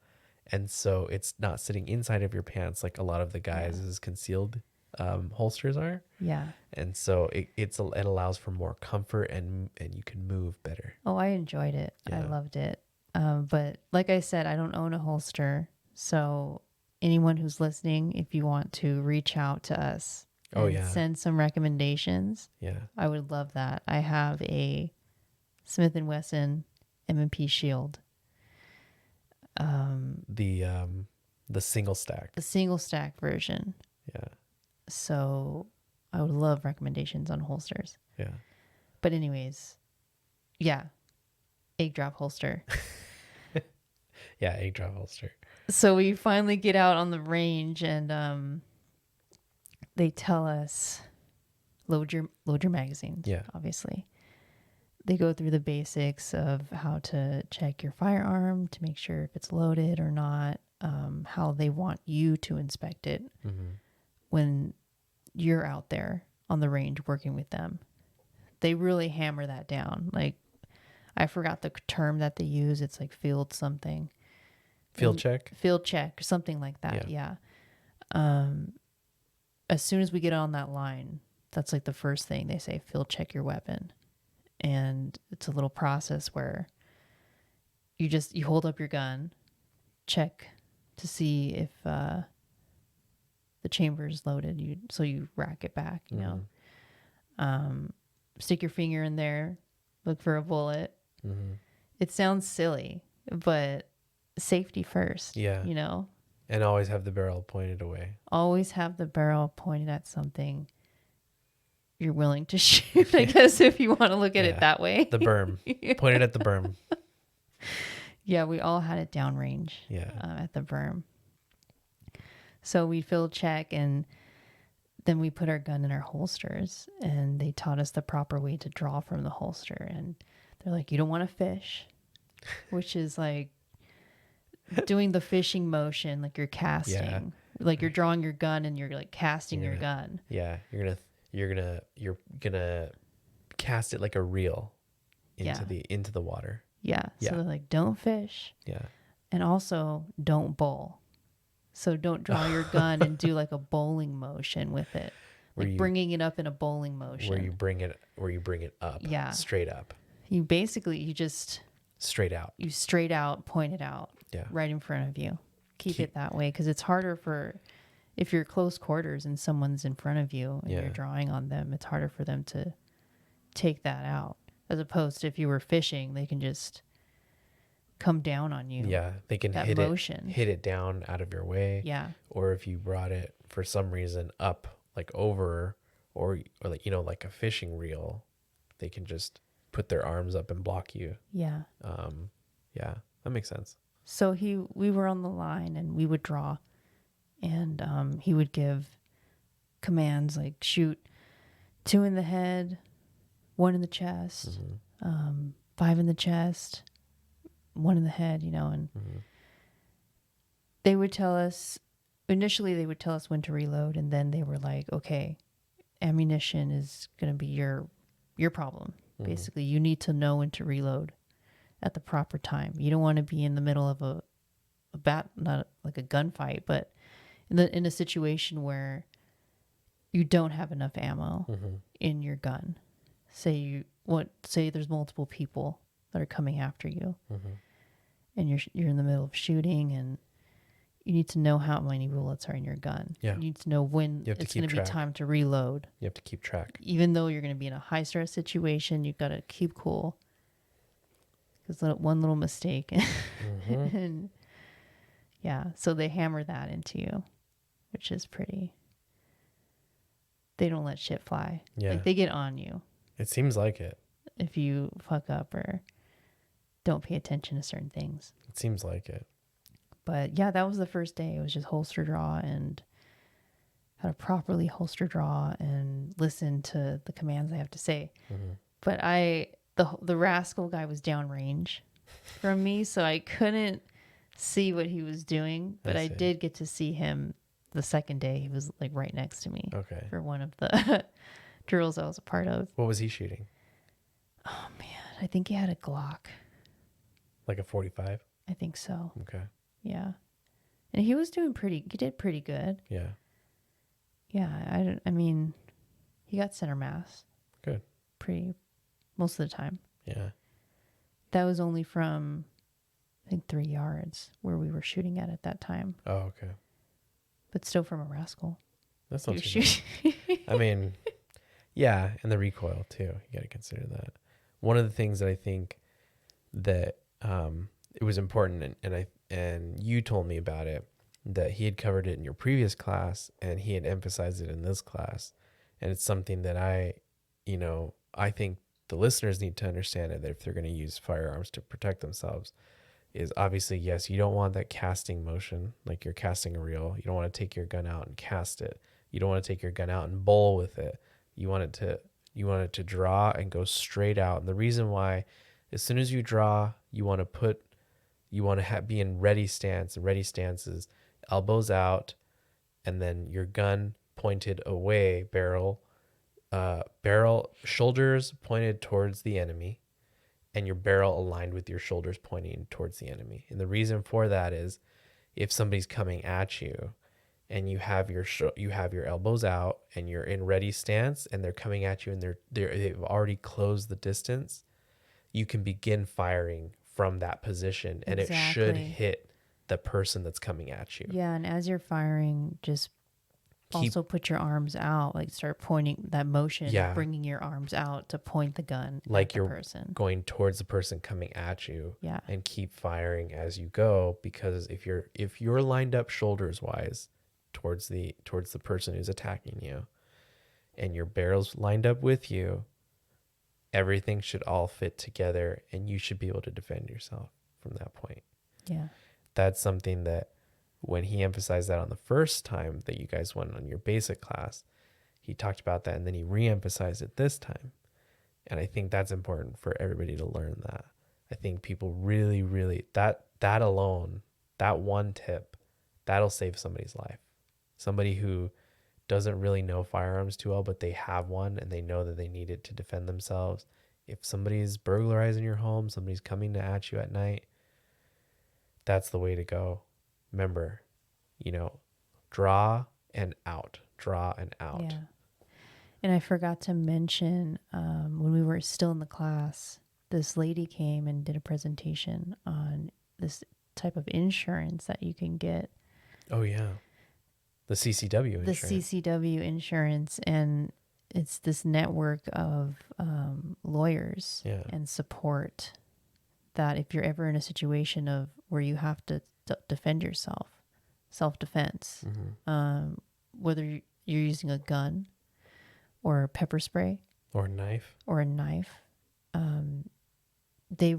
[SPEAKER 1] And so it's not sitting inside of your pants like a lot of the guys' concealed holsters are.
[SPEAKER 2] Yeah.
[SPEAKER 1] And so it allows for more comfort and you can move better.
[SPEAKER 2] Oh, I enjoyed it. Yeah. I loved it. But like I said, I don't own a holster. So anyone who's listening, if you want to reach out to us and send some recommendations, I would love that. I have a Smith & Wesson M&P Shield.
[SPEAKER 1] The single stack.
[SPEAKER 2] The single stack version.
[SPEAKER 1] Yeah.
[SPEAKER 2] So I would love recommendations on holsters.
[SPEAKER 1] Yeah.
[SPEAKER 2] But anyways, yeah. Egg drop holster.
[SPEAKER 1] Yeah, egg drop holster.
[SPEAKER 2] So we finally get out on the range, and they tell us load your magazines.
[SPEAKER 1] Yeah.
[SPEAKER 2] Obviously. They go through the basics of how to check your firearm to make sure if it's loaded or not, how they want you to inspect it when you're out there on the range working with them. They really hammer that down. Like, I forgot the term that they use. It's like field something.
[SPEAKER 1] Field check?
[SPEAKER 2] Field check, something like that, yeah. As soon as we get on that line, that's like the first thing they say, field check your weapon. And it's a little process where you hold up your gun, check to see if the chamber is loaded. So you rack it back, you know. Stick your finger in there, look for a bullet. It sounds silly, but safety first.
[SPEAKER 1] Yeah.
[SPEAKER 2] You know?
[SPEAKER 1] And always have the barrel pointed away.
[SPEAKER 2] Always have the barrel pointed at something you're willing to shoot, I guess, if you want to look at it that way.
[SPEAKER 1] The berm. Pointed at the berm.
[SPEAKER 2] Yeah, we all had it downrange at the berm. So we field check, and then we put our gun in our holsters, and they taught us the proper way to draw from the holster. And they're like, you don't want to fish, which is like doing the fishing motion, like you're casting, like you're drawing your gun and you're like casting your gun.
[SPEAKER 1] Yeah, you're gonna cast it like a reel into the water.
[SPEAKER 2] Yeah. So they're like, don't fish.
[SPEAKER 1] Yeah.
[SPEAKER 2] And also don't bowl. So don't draw your gun and do like a bowling motion with it. Like bringing it up in a bowling motion.
[SPEAKER 1] Where you bring it up.
[SPEAKER 2] Yeah.
[SPEAKER 1] Straight up.
[SPEAKER 2] You just
[SPEAKER 1] straight out.
[SPEAKER 2] You straight out, point it out.
[SPEAKER 1] Yeah.
[SPEAKER 2] Right in front of you. Keep it that way, because it's harder if you're close quarters and someone's in front of you and you're drawing on them, it's harder for them to take that out. As opposed to if you were fishing, they can just come down on you.
[SPEAKER 1] Yeah, they can hit it down out of your way.
[SPEAKER 2] Yeah.
[SPEAKER 1] Or if you brought it for some reason up, like over, or like, you know, like a fishing reel, they can just put their arms up and block you.
[SPEAKER 2] Yeah.
[SPEAKER 1] Yeah, that makes sense.
[SPEAKER 2] So we were on the line and we would draw, and he would give commands like shoot 2 in the head, 1 in the chest, 5 in the chest, 1 in the head, you know, and
[SPEAKER 1] Mm-hmm.
[SPEAKER 2] they would tell us, initially they would tell us when to reload, and then they were like, okay, ammunition is going to be your problem.
[SPEAKER 1] Mm-hmm.
[SPEAKER 2] Basically, you need to know when to reload at the proper time. You don't want to be in the middle of a not like a gunfight, but in a situation where you don't have enough ammo
[SPEAKER 1] Mm-hmm.
[SPEAKER 2] in your gun. Say there's multiple people that are coming after you,
[SPEAKER 1] Mm-hmm.
[SPEAKER 2] and you're in the middle of shooting, and you need to know how many bullets are in your gun.
[SPEAKER 1] Yeah.
[SPEAKER 2] You need to know when
[SPEAKER 1] You have to
[SPEAKER 2] it's going to be
[SPEAKER 1] keep track.
[SPEAKER 2] time to reload.
[SPEAKER 1] You have to keep track.
[SPEAKER 2] Even though you're going to be in a high stress situation, you've got to keep cool. Because one little mistake,
[SPEAKER 1] Mm-hmm.
[SPEAKER 2] and yeah, so they hammer that into you, which is pretty. They don't let shit fly.
[SPEAKER 1] Yeah.
[SPEAKER 2] Like, they get on you
[SPEAKER 1] It seems like it.
[SPEAKER 2] if you fuck up or don't pay attention to certain things.
[SPEAKER 1] It seems like it.
[SPEAKER 2] But yeah, that was the first day. It was just holster draw, and how to properly holster draw and listen to the commands I have to say.
[SPEAKER 1] Mm-hmm.
[SPEAKER 2] But the rascal guy was downrange from me, so I couldn't see what he was doing. But I did get to see him the second day. He was like right next to me.
[SPEAKER 1] Okay.
[SPEAKER 2] For one of the drills I was a part of.
[SPEAKER 1] What was he shooting?
[SPEAKER 2] Oh man, I think he had a Glock.
[SPEAKER 1] Like a 45?
[SPEAKER 2] I think so.
[SPEAKER 1] Okay.
[SPEAKER 2] Yeah. And he did pretty good.
[SPEAKER 1] Yeah.
[SPEAKER 2] Yeah, I mean, he got center mass.
[SPEAKER 1] Good.
[SPEAKER 2] Most of the time.
[SPEAKER 1] Yeah.
[SPEAKER 2] That was only from, I think, 3 yards where we were shooting at that time.
[SPEAKER 1] Oh, okay.
[SPEAKER 2] But still from a rascal.
[SPEAKER 1] That's not
[SPEAKER 2] You're
[SPEAKER 1] too bad. I mean, yeah, and the recoil too. You got to consider that. One of the things that I think that it was important, and you told me about it, that he had covered it in your previous class and he had emphasized it in this class, and it's something that I think the listeners need to understand it, that if they're going to use firearms to protect themselves, is obviously, yes, you don't want that casting motion, like you're casting a reel. You don't want to take your gun out and cast it. You don't want to take your gun out and bowl with it. You want it to draw and go straight out. And the reason why, as soon as you draw, you want to be in ready stance. And ready stance is elbows out, and then your gun pointed away, barrel, shoulders pointed towards the enemy, and your barrel aligned with your shoulders pointing towards the enemy. And the reason for that is, if somebody's coming at you and you have your elbows out and you're in ready stance and they're coming at you and they've already closed the distance, you can begin firing from that position, and it should hit the person that's coming at you.
[SPEAKER 2] Yeah, and as you're firing, just also put your arms out, like start pointing that motion, bringing your arms out to point the gun
[SPEAKER 1] like
[SPEAKER 2] at the
[SPEAKER 1] you're
[SPEAKER 2] person.
[SPEAKER 1] Going towards the person coming at you.
[SPEAKER 2] Yeah.
[SPEAKER 1] And keep firing as you go, because if you're lined up shoulders wise towards the person who's attacking you, and your barrel's lined up with you, everything should all fit together and you should be able to defend yourself from that point.
[SPEAKER 2] Yeah.
[SPEAKER 1] That's something that, when he emphasized that on the first time that you guys went on your basic class, he talked about that, and then he re-emphasized it this time. And I think that's important for everybody to learn that. I think people really, really, that alone, that one tip, that'll save somebody's life. Somebody who doesn't really know firearms too well, but they have one and they know that they need it to defend themselves. If somebody's burglarizing your home, somebody's coming at you at night, that's the way to go. Remember, draw and out.
[SPEAKER 2] Yeah. And I forgot to mention, when we were still in the class, this lady came and did a presentation on this type of insurance that you can get.
[SPEAKER 1] Oh, yeah. The CCW insurance.
[SPEAKER 2] The CCW insurance. And it's this network of lawyers and support, that if you're ever in a situation of where you have to defend yourself, self-defense, whether you're using a gun or a pepper spray
[SPEAKER 1] or a knife,
[SPEAKER 2] they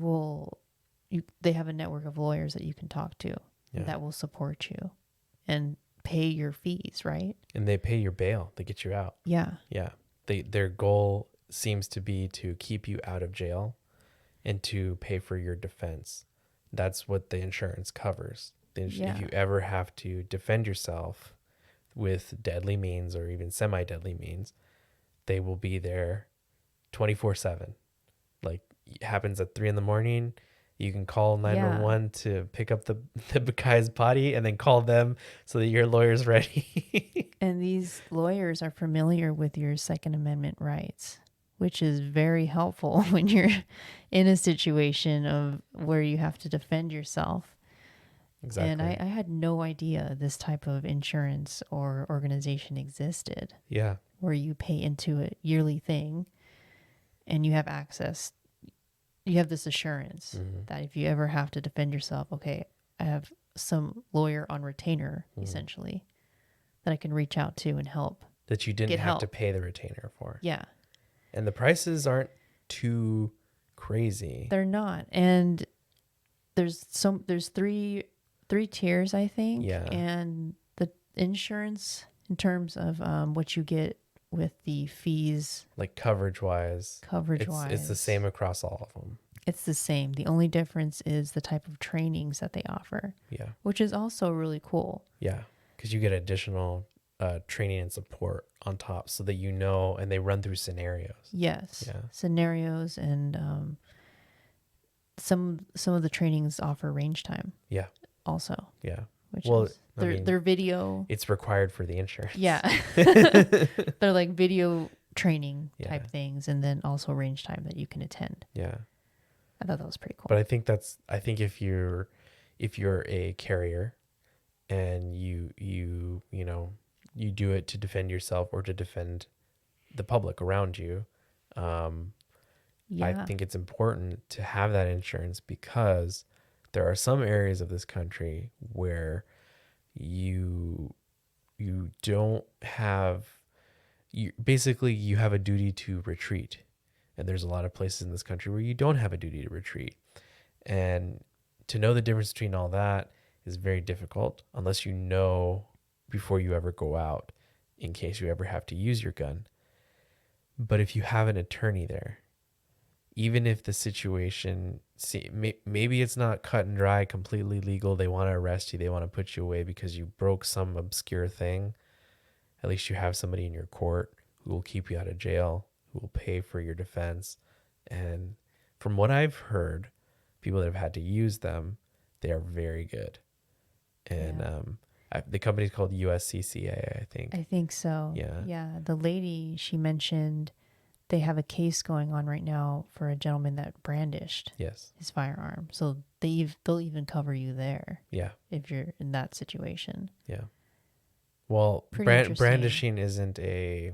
[SPEAKER 2] have a network of lawyers that you can talk to that will support you and pay your fees, right?
[SPEAKER 1] And they pay your bail. They get you out.
[SPEAKER 2] Yeah.
[SPEAKER 1] Yeah. Their goal seems to be to keep you out of jail and to pay for your defense. That's what the insurance covers.
[SPEAKER 2] Yeah.
[SPEAKER 1] If you ever have to defend yourself with deadly means or even semi-deadly means, they will be there 24/7. Like, it happens at 3 a.m. You can call 911 to pick up the guy's body and then call them so that your lawyer's ready.
[SPEAKER 2] And these lawyers are familiar with your Second Amendment rights, which is very helpful when you're in a situation of where you have to defend yourself.
[SPEAKER 1] Exactly.
[SPEAKER 2] And I had no idea this type of insurance or organization existed.
[SPEAKER 1] Yeah.
[SPEAKER 2] Where you pay into a yearly thing and you have access. You have this assurance that if you ever have to defend yourself, okay, I have some lawyer on retainer, essentially, that I can reach out to and help.
[SPEAKER 1] That you didn't have to pay the retainer for.
[SPEAKER 2] Yeah.
[SPEAKER 1] And the prices aren't too crazy.
[SPEAKER 2] They're not. And there's three tiers, I think.
[SPEAKER 1] Yeah.
[SPEAKER 2] And the insurance in terms of what you get with the fees,
[SPEAKER 1] like coverage wise, it's the same across all of them.
[SPEAKER 2] It's the same. The only difference is the type of trainings that they offer.
[SPEAKER 1] Yeah.
[SPEAKER 2] Which is also really cool.
[SPEAKER 1] Yeah. Because you get additional training and support on top so that you know, and they run through scenarios.
[SPEAKER 2] Yes.
[SPEAKER 1] Yeah.
[SPEAKER 2] Scenarios, and some of the trainings offer range time.
[SPEAKER 1] Yeah.
[SPEAKER 2] Also.
[SPEAKER 1] Yeah.
[SPEAKER 2] Which is their video.
[SPEAKER 1] It's required for the insurance.
[SPEAKER 2] Yeah. They're like video training type
[SPEAKER 1] Yeah.
[SPEAKER 2] things, and then also range time that you can attend.
[SPEAKER 1] Yeah.
[SPEAKER 2] I thought that was pretty cool.
[SPEAKER 1] But I think if you're a carrier and you do it to defend yourself or to defend the public around you, I think it's important to have that insurance, because there are some areas of this country where you don't have, you have a duty to retreat. And there's a lot of places in this country where you don't have a duty to retreat. And to know the difference between all that is very difficult unless you know before you ever go out, in case you ever have to use your gun. But if you have an attorney there, even if the situation, maybe it's not cut and dry, completely legal, they want to arrest you, they want to put you away because you broke some obscure thing, at least you have somebody in your court who will keep you out of jail, who will pay for your defense. And from what I've heard, people that have had to use them, they are very good. And the company's called USCCA, I think.
[SPEAKER 2] I think so.
[SPEAKER 1] Yeah.
[SPEAKER 2] Yeah. The lady, she mentioned they have a case going on right now for a gentleman that brandished his firearm. So they'll even cover you there.
[SPEAKER 1] Yeah.
[SPEAKER 2] If you're in that situation.
[SPEAKER 1] Yeah. Well, brandishing isn't a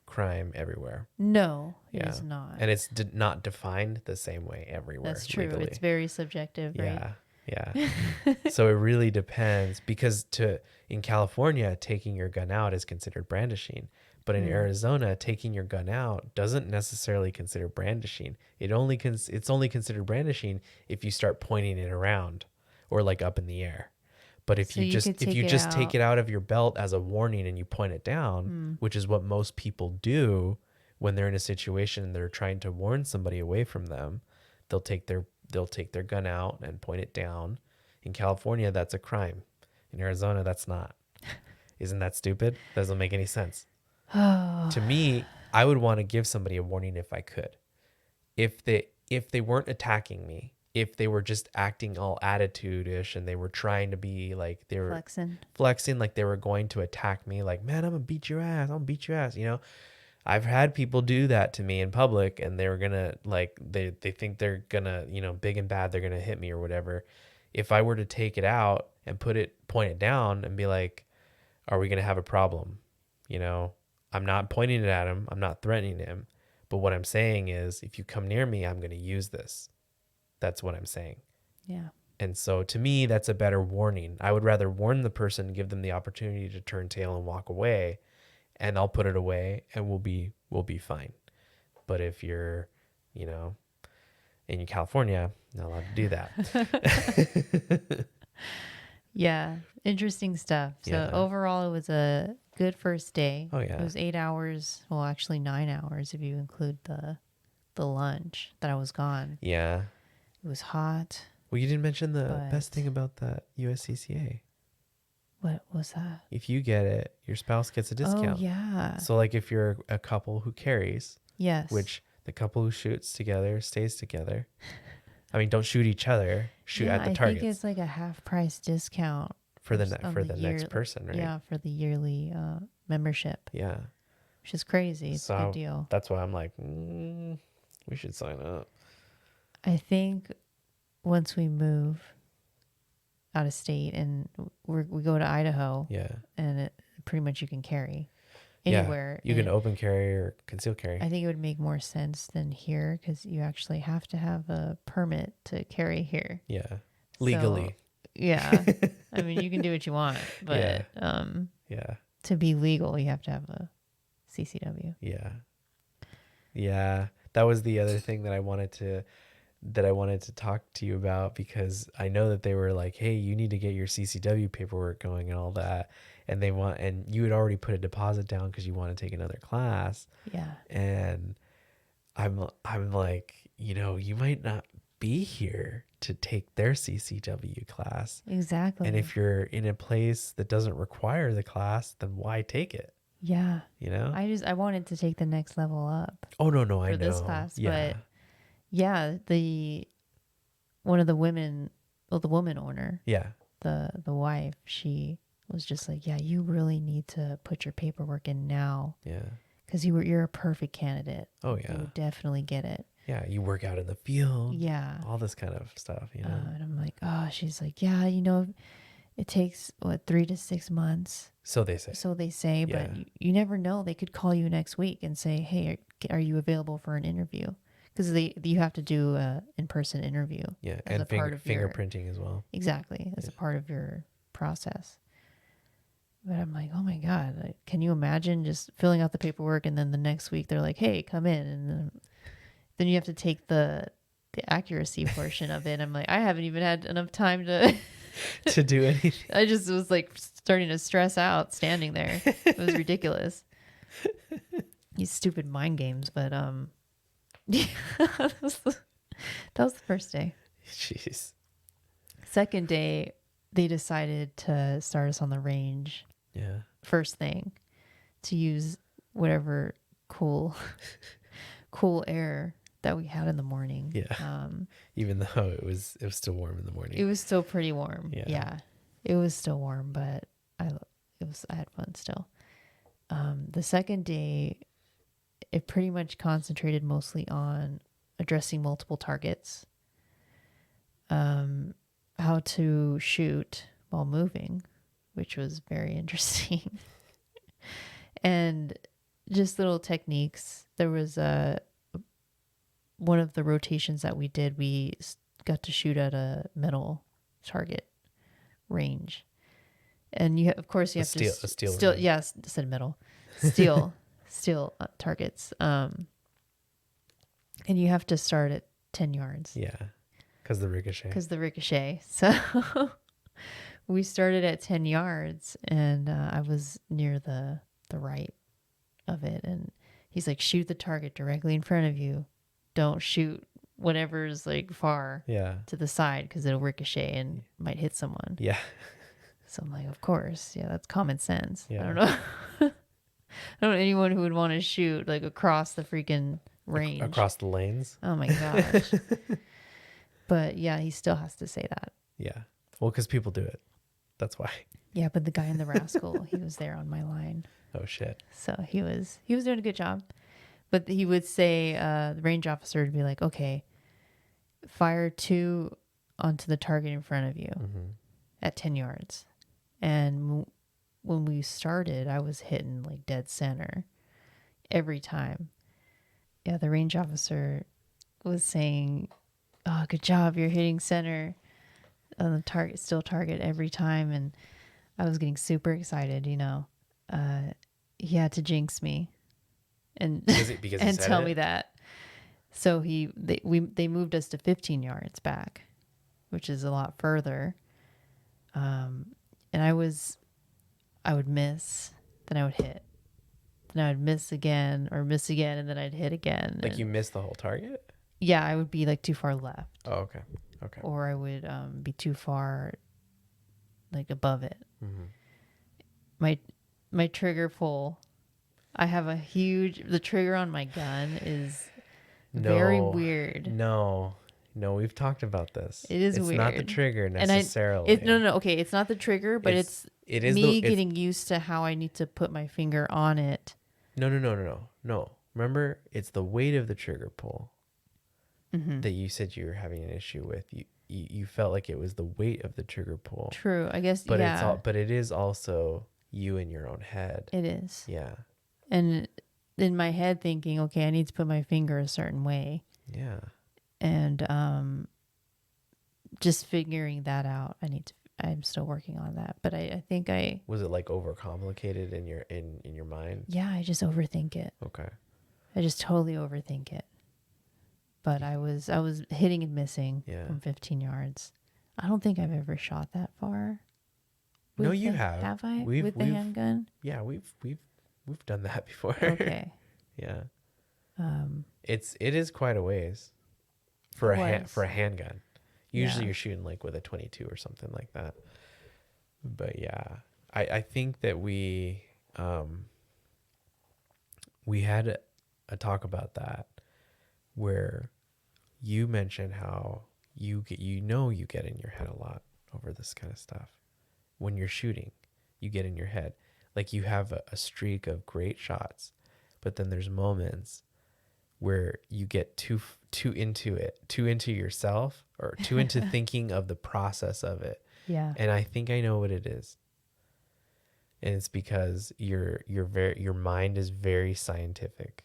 [SPEAKER 1] crime everywhere.
[SPEAKER 2] No, it is not.
[SPEAKER 1] And it's not defined the same way everywhere.
[SPEAKER 2] That's true.
[SPEAKER 1] Legally.
[SPEAKER 2] It's very subjective, right?
[SPEAKER 1] Yeah. So it really depends, because in California, taking your gun out is considered brandishing. But in Arizona, taking your gun out doesn't necessarily consider brandishing. It's only considered brandishing if you start pointing it around or like up in the air. But if you just take it out of your belt as a warning and you point it down, which is what most people do when they're in a situation and they're trying to warn somebody away from them, they'll take their gun out and point it down. In California, that's a crime. In Arizona, that's not. Isn't that stupid? Doesn't make any sense. To me, I would want to give somebody a warning if I could. If they weren't attacking me, if they were just acting all attitude-ish and they were trying to be like they were flexing like they were going to attack me, like, man, I'm gonna beat your ass, you know. I've had people do that to me in public, and they were gonna, like, they think they're gonna, you know, big and bad, they're gonna hit me or whatever. If I were to take it out and point it down and be like, are we gonna have a problem? You know, I'm not pointing it at him, I'm not threatening him, but what I'm saying is, if you come near me, I'm gonna use this. That's what I'm saying.
[SPEAKER 2] Yeah. And
[SPEAKER 1] so to me, that's a better warning. I would rather warn the person, give them the opportunity to turn tail and walk away, and I'll put it away and we'll be fine. But if you're, you know, in California, not allowed to do that.
[SPEAKER 2] Yeah. Interesting stuff. So overall, it was a good first day.
[SPEAKER 1] Oh, yeah.
[SPEAKER 2] It was 8 hours. Well, actually 9 hours if you include the lunch that I was gone.
[SPEAKER 1] Yeah.
[SPEAKER 2] It was hot.
[SPEAKER 1] Well, you didn't mention the best
[SPEAKER 2] But-
[SPEAKER 1] thing about that USCCA.
[SPEAKER 2] What was that?
[SPEAKER 1] If you get it, your spouse gets a discount.
[SPEAKER 2] Oh, yeah.
[SPEAKER 1] So, like, if you're a couple who carries,
[SPEAKER 2] Yes.
[SPEAKER 1] which the couple who shoots together stays together. I mean, don't shoot each other. Shoot at the
[SPEAKER 2] I
[SPEAKER 1] targets
[SPEAKER 2] think it's like a half price discount
[SPEAKER 1] for the
[SPEAKER 2] on
[SPEAKER 1] for the next person, right?
[SPEAKER 2] Yeah, for the yearly membership,
[SPEAKER 1] Yeah.
[SPEAKER 2] which is crazy. It's a
[SPEAKER 1] So
[SPEAKER 2] good deal.
[SPEAKER 1] that's why I'm like, we should sign up.
[SPEAKER 2] I think once we move out of state and we go to Idaho,
[SPEAKER 1] Yeah.
[SPEAKER 2] and pretty much you can carry
[SPEAKER 1] Yeah,
[SPEAKER 2] anywhere.
[SPEAKER 1] you can
[SPEAKER 2] and
[SPEAKER 1] open carry or conceal carry.
[SPEAKER 2] I think it would make more sense than here because you actually have to have a permit to carry here.
[SPEAKER 1] Yeah. Legally.
[SPEAKER 2] So, yeah. I mean, you can do what you want, but
[SPEAKER 1] Yeah.
[SPEAKER 2] to be legal, you have to have a CCW.
[SPEAKER 1] Yeah. Yeah. That was the other thing that I wanted to talk to you about, because I know that they were like, hey, you need to get your CCW paperwork going and all that. And you had already put a deposit down because you want to take another class.
[SPEAKER 2] Yeah.
[SPEAKER 1] And I'm like, you might not be here to take their CCW class.
[SPEAKER 2] Exactly.
[SPEAKER 1] And if you're in a place that doesn't require the class, then why take it?
[SPEAKER 2] Yeah.
[SPEAKER 1] I
[SPEAKER 2] wanted to take the next level up.
[SPEAKER 1] Oh, no, I know.
[SPEAKER 2] For this class,
[SPEAKER 1] yeah.
[SPEAKER 2] but yeah, one of the women, well, the woman owner,
[SPEAKER 1] Yeah.
[SPEAKER 2] the wife, she was just like, yeah, you really need to put your paperwork in now.
[SPEAKER 1] Yeah.
[SPEAKER 2] Because you're a perfect candidate.
[SPEAKER 1] Oh, yeah.
[SPEAKER 2] You would definitely get it.
[SPEAKER 1] Yeah. You work out in the field.
[SPEAKER 2] Yeah.
[SPEAKER 1] All this kind of stuff,
[SPEAKER 2] And I'm like, oh, she's like, yeah, it takes 3 to 6 months.
[SPEAKER 1] So they say.
[SPEAKER 2] So they say,
[SPEAKER 1] Yeah.
[SPEAKER 2] but you never know. They could call you next week and say, hey, are you available for an interview? Because you have to do a in-person interview.
[SPEAKER 1] Yeah.
[SPEAKER 2] As
[SPEAKER 1] And
[SPEAKER 2] a part of
[SPEAKER 1] fingerprinting as well.
[SPEAKER 2] Exactly. As a part of your process. But I'm like, oh my God, can you imagine just filling out the paperwork and then the next week they're like, hey, come in. And then you have to take the accuracy portion of it. I'm like, I haven't even had enough time to
[SPEAKER 1] to do anything.
[SPEAKER 2] I just was like starting to stress out standing there. It was ridiculous. These stupid mind games. But yeah, that was the first day.
[SPEAKER 1] Jeez.
[SPEAKER 2] Second day, they decided to start us on the range.
[SPEAKER 1] Yeah.
[SPEAKER 2] First thing, to use whatever cool air that we had in the morning.
[SPEAKER 1] Yeah. Even though it was still warm in the morning.
[SPEAKER 2] It was still pretty warm.
[SPEAKER 1] Yeah.
[SPEAKER 2] Yeah. It was still warm, but I had fun still. The second day, it pretty much concentrated mostly on addressing multiple targets, how to shoot while moving, which was very interesting, and just little techniques. There was one of the rotations that we did, we got to shoot at a metal target range, and you have to steel. Yes, I said metal, steel targets. And you have to start at 10 yards.
[SPEAKER 1] Yeah, because the ricochet.
[SPEAKER 2] So we started at 10 yards, and I was near the right of it, and he's like, shoot the target directly in front of you. Don't shoot whatever's like far to the side, because it'll ricochet and might hit someone.
[SPEAKER 1] Yeah.
[SPEAKER 2] So I'm like, of course. Yeah, that's common sense.
[SPEAKER 1] Yeah.
[SPEAKER 2] I don't know. I don't know anyone who would want to shoot like across the freaking range.
[SPEAKER 1] Across the lanes.
[SPEAKER 2] Oh my gosh. But yeah, he still has to say that.
[SPEAKER 1] Yeah. Well, because people do it. That's why.
[SPEAKER 2] Yeah, but the guy in the rascal, he was there on my line.
[SPEAKER 1] Oh shit.
[SPEAKER 2] So he was doing a good job. But he would say, the range officer would be like, okay, fire 2 onto the target in front of you at 10 yards. And when we started, I was hitting like dead center every time. Yeah, the range officer was saying, oh, good job, you're hitting center on the target every time. And I was getting super excited, He had to jinx me and
[SPEAKER 1] because
[SPEAKER 2] and tell me that. So they moved us to 15 yards back, which is a lot further. And I would miss, then I would hit, then I would miss again, and then I'd hit again.
[SPEAKER 1] Like, you missed the whole target?
[SPEAKER 2] Yeah, I would be like too far left,
[SPEAKER 1] Oh, okay. Okay.
[SPEAKER 2] or I would be too far like above it.
[SPEAKER 1] Mm-hmm.
[SPEAKER 2] My trigger pull. I have the trigger on my gun is very
[SPEAKER 1] No,
[SPEAKER 2] weird.
[SPEAKER 1] no, we've talked about this.
[SPEAKER 2] It is
[SPEAKER 1] It's not the
[SPEAKER 2] weird.
[SPEAKER 1] trigger
[SPEAKER 2] And
[SPEAKER 1] necessarily.
[SPEAKER 2] no, okay, it's not the trigger, but
[SPEAKER 1] It is
[SPEAKER 2] me getting used to how I need to put my finger on it.
[SPEAKER 1] No. Remember, it's the weight of the trigger pull
[SPEAKER 2] Mm-hmm.
[SPEAKER 1] that you said you were having an issue with. You felt like it was the weight of the trigger pull.
[SPEAKER 2] True, I guess.
[SPEAKER 1] But
[SPEAKER 2] yeah,
[SPEAKER 1] but it is also you in your own head.
[SPEAKER 2] it is.
[SPEAKER 1] Yeah.
[SPEAKER 2] And in my head, thinking, okay, I need to put my finger a certain way,
[SPEAKER 1] Yeah.
[SPEAKER 2] and just figuring that out. I'm still working on that, but I think
[SPEAKER 1] Was it like overcomplicated in your mind?
[SPEAKER 2] yeah, I just overthink it.
[SPEAKER 1] Okay.
[SPEAKER 2] I just totally overthink it. But I was hitting and missing from 15 yards. I don't think I've ever shot that far.
[SPEAKER 1] No, you have.
[SPEAKER 2] Have I?
[SPEAKER 1] We've
[SPEAKER 2] With the handgun?
[SPEAKER 1] Yeah, we've done that before.
[SPEAKER 2] Okay.
[SPEAKER 1] Yeah. It is quite a ways for
[SPEAKER 2] it
[SPEAKER 1] a handgun. Usually
[SPEAKER 2] Yeah.
[SPEAKER 1] you're shooting like with a 22 or something like that. But yeah, I think that we had a talk about that where you mentioned how you get in your head a lot over this kind of stuff. When you're shooting, you get in your head. Like you have a streak of great shots, but then there's moments where you get too into it, too into yourself, or too into thinking of the process of it.
[SPEAKER 2] Yeah.
[SPEAKER 1] And I think I know what it is. And it's because your mind is very scientific.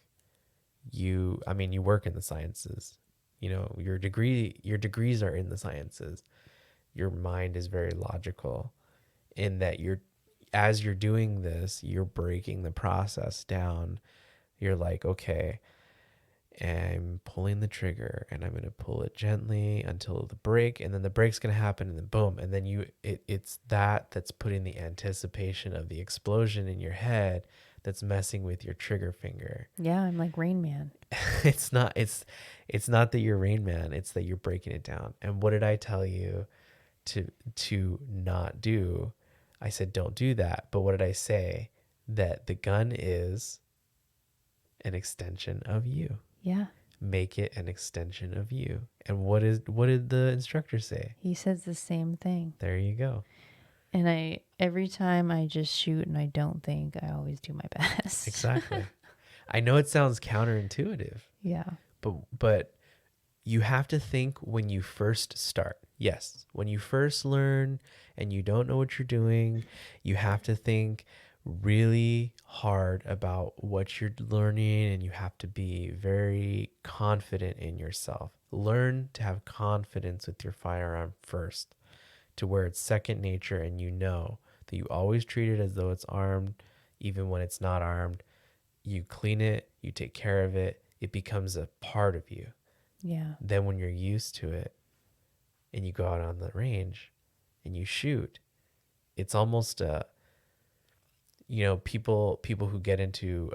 [SPEAKER 1] You work in the sciences. You know, your degrees are in the sciences. Your mind is very logical in that as you're doing this, you're breaking the process down. You're like, okay, I'm pulling the trigger and I'm going to pull it gently until the break, and then the break's going to happen, and then boom. And then it's that's putting the anticipation of the explosion in your head that's messing with your trigger finger.
[SPEAKER 2] Yeah, I'm like Rain Man.
[SPEAKER 1] It's not that you're Rain Man. It's that you're breaking it down. And what did I tell you to not do? I said, don't do that. But what did I say? That the gun is an extension of you.
[SPEAKER 2] Yeah.
[SPEAKER 1] Make it an extension of you. And what did the instructor say?
[SPEAKER 2] He says the same thing.
[SPEAKER 1] There you go.
[SPEAKER 2] And every time I just shoot and I don't think, I always do my best.
[SPEAKER 1] Exactly. I know it sounds counterintuitive.
[SPEAKER 2] Yeah.
[SPEAKER 1] But you have to think when you first start. Yes, when you first learn and you don't know what you're doing, you have to think really hard about what you're learning, and you have to be very confident in yourself. Learn to have confidence with your firearm first, to where it's second nature, and you know that you always treat it as though it's armed, even when it's not armed. You clean it, you take care of it, it becomes a part of you.
[SPEAKER 2] Yeah.
[SPEAKER 1] Then when you're used to it and you go out on the range and you shoot, it's almost people who get into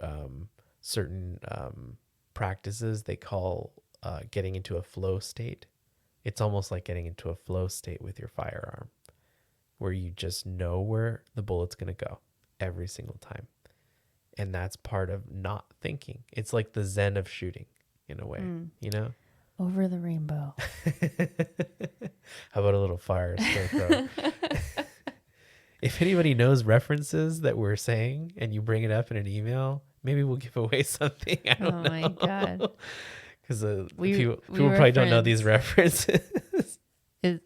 [SPEAKER 1] certain practices, they call getting into a flow state. It's almost like getting into a flow state with your firearm, where you just know where the bullet's going to go every single time. And that's part of not thinking. It's like the zen of shooting in a way, you know?
[SPEAKER 2] Over the rainbow.
[SPEAKER 1] How about a little fire scarecrow? If anybody knows references that we're saying and you bring it up in an email, maybe we'll give away something. I don't know.
[SPEAKER 2] My God.
[SPEAKER 1] Because
[SPEAKER 2] We
[SPEAKER 1] people probably don't know these references.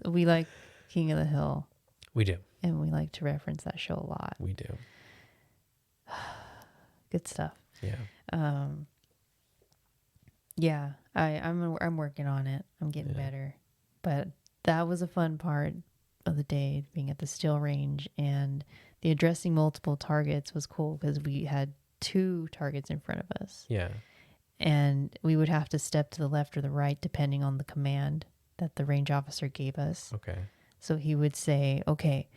[SPEAKER 2] We like King of the Hill.
[SPEAKER 1] We do.
[SPEAKER 2] And we like to reference that show a lot.
[SPEAKER 1] We do.
[SPEAKER 2] Good stuff.
[SPEAKER 1] Yeah.
[SPEAKER 2] Yeah, I'm working on it. I'm getting better. But that was a fun part of the day, being at the steel range, and the addressing multiple targets was cool because we had 2 targets in front of us.
[SPEAKER 1] Yeah.
[SPEAKER 2] And we would have to step to the left or the right depending on the command that the range officer gave us.
[SPEAKER 1] Okay.
[SPEAKER 2] So he would say, okay,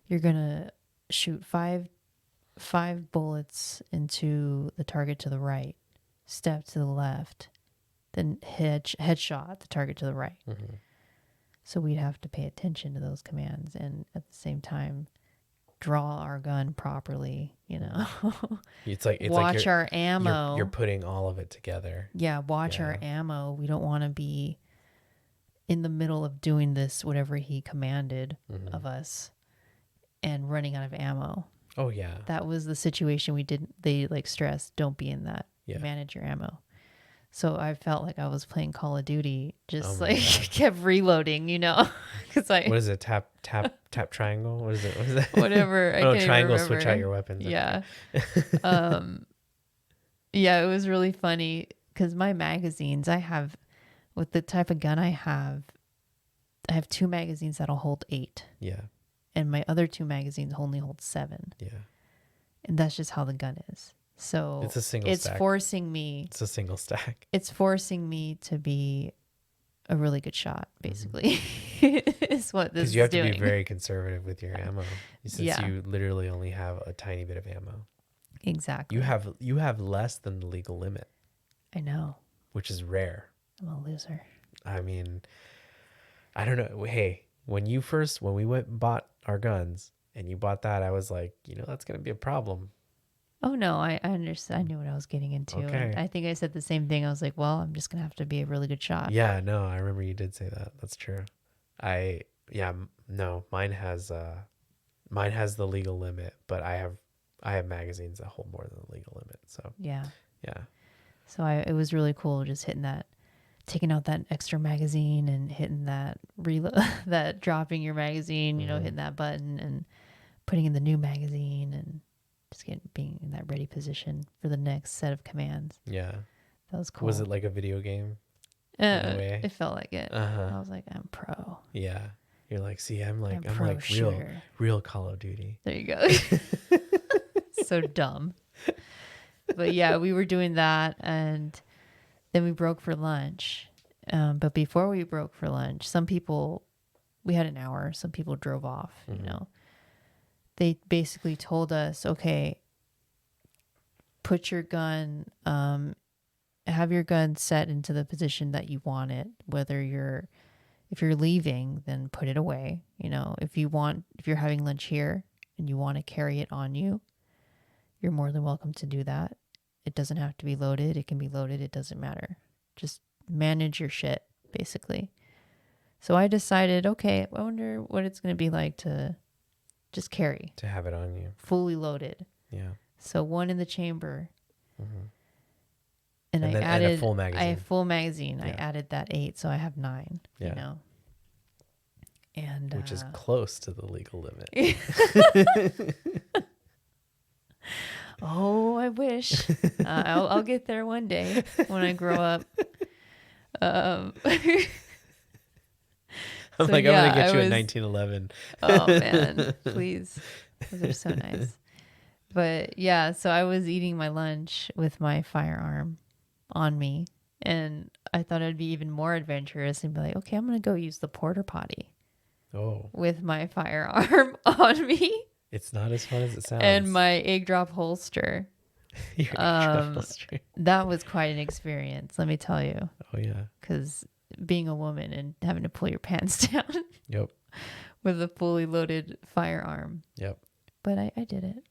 [SPEAKER 2] you're going to shoot five bullets into the target to the right, step to the left, then headshot the target to the right.
[SPEAKER 1] Mm-hmm.
[SPEAKER 2] So we'd have to pay attention to those commands and at the same time draw our gun properly, you know.
[SPEAKER 1] It's like
[SPEAKER 2] Watch our ammo.
[SPEAKER 1] You're putting all of it together.
[SPEAKER 2] Yeah, watch our ammo. We don't want to be in the middle of doing this, whatever he commanded of us, and running out of ammo.
[SPEAKER 1] Oh yeah.
[SPEAKER 2] That was the situation they like stressed, don't be in that.
[SPEAKER 1] Yeah.
[SPEAKER 2] Manage your ammo. So I felt like I was playing Call of Duty, just
[SPEAKER 1] Oh
[SPEAKER 2] like kept reloading, you know, because
[SPEAKER 1] what is it? Tap triangle. What is it? What is that?
[SPEAKER 2] Whatever. I can't
[SPEAKER 1] triangle.
[SPEAKER 2] even remember.
[SPEAKER 1] Switch out your weapons.
[SPEAKER 2] Yeah. Yeah, it was really funny because my magazines, with the type of gun I have 2 magazines that'll hold 8.
[SPEAKER 1] Yeah.
[SPEAKER 2] And my other 2 magazines only hold 7.
[SPEAKER 1] Yeah.
[SPEAKER 2] And that's just how the gun is. So
[SPEAKER 1] it's a single stack. It's a single stack.
[SPEAKER 2] It's forcing me to be a really good shot, basically. Is what this is doing.
[SPEAKER 1] Because you have to be very conservative with your ammo, since you literally only have a tiny bit of ammo.
[SPEAKER 2] Exactly.
[SPEAKER 1] You have less than the legal limit.
[SPEAKER 2] I know.
[SPEAKER 1] Which is rare.
[SPEAKER 2] I'm a loser.
[SPEAKER 1] I mean, I don't know. Hey, when we went and bought our guns and you bought that, I was like, that's going to be a problem.
[SPEAKER 2] Oh, no, I understand. I knew what I was getting into.
[SPEAKER 1] Okay.
[SPEAKER 2] And I think I said the same thing. I was like, well, I'm just going to have to be a really good shot.
[SPEAKER 1] Yeah, no, I remember you did say that. That's true. Mine has the legal limit, but I have magazines that hold more than the legal limit. So
[SPEAKER 2] yeah.
[SPEAKER 1] So
[SPEAKER 2] it was really cool just taking out that extra magazine and hitting that reload, that dropping your magazine, hitting that button and putting in the new magazine and just being in that ready position for the next set of commands.
[SPEAKER 1] Yeah.
[SPEAKER 2] That was cool.
[SPEAKER 1] Was it like a video game?
[SPEAKER 2] It felt like it.
[SPEAKER 1] Uh-huh.
[SPEAKER 2] I was like, I'm pro.
[SPEAKER 1] Yeah. You're like, see, I'm like
[SPEAKER 2] shooter.
[SPEAKER 1] real Call of Duty.
[SPEAKER 2] There you go. So dumb. But yeah, we were doing that and then we broke for lunch. But before we broke for lunch, we had an hour. Some people drove off, They basically told us, okay, put your gun, have your gun set into the position that you want it. If you're leaving, then put it away. If you're having lunch here and you want to carry it on you, you're more than welcome to do that. It doesn't have to be loaded. It can be loaded. It doesn't matter. Just manage your shit, basically. So I decided, okay, I wonder what it's going to be like to just carry.
[SPEAKER 1] To have it on you.
[SPEAKER 2] Fully loaded.
[SPEAKER 1] Yeah.
[SPEAKER 2] So 1 in the chamber.
[SPEAKER 1] Mm-hmm.
[SPEAKER 2] And I added
[SPEAKER 1] a full magazine.
[SPEAKER 2] I have full magazine.
[SPEAKER 1] Yeah.
[SPEAKER 2] I added that 8, so I have 9.
[SPEAKER 1] Yeah.
[SPEAKER 2] And
[SPEAKER 1] which is close to the legal limit.
[SPEAKER 2] Oh, I wish. I'll get there one day when I grow up. I'm
[SPEAKER 1] gonna get you in 1911.
[SPEAKER 2] Oh man, please. Those are so nice. But yeah, so I was eating my lunch with my firearm on me, and I thought it'd be even more adventurous and be like, okay, I'm gonna go use the porta potty.
[SPEAKER 1] Oh.
[SPEAKER 2] With my firearm on me.
[SPEAKER 1] It's not as fun as it sounds.
[SPEAKER 2] And my egg drop holster.
[SPEAKER 1] Your egg drop holster.
[SPEAKER 2] That was quite an experience, let me tell you.
[SPEAKER 1] Oh yeah.
[SPEAKER 2] Because being a woman and having to pull your pants down.
[SPEAKER 1] Yep.
[SPEAKER 2] With a fully loaded firearm.
[SPEAKER 1] Yep.
[SPEAKER 2] But I did it.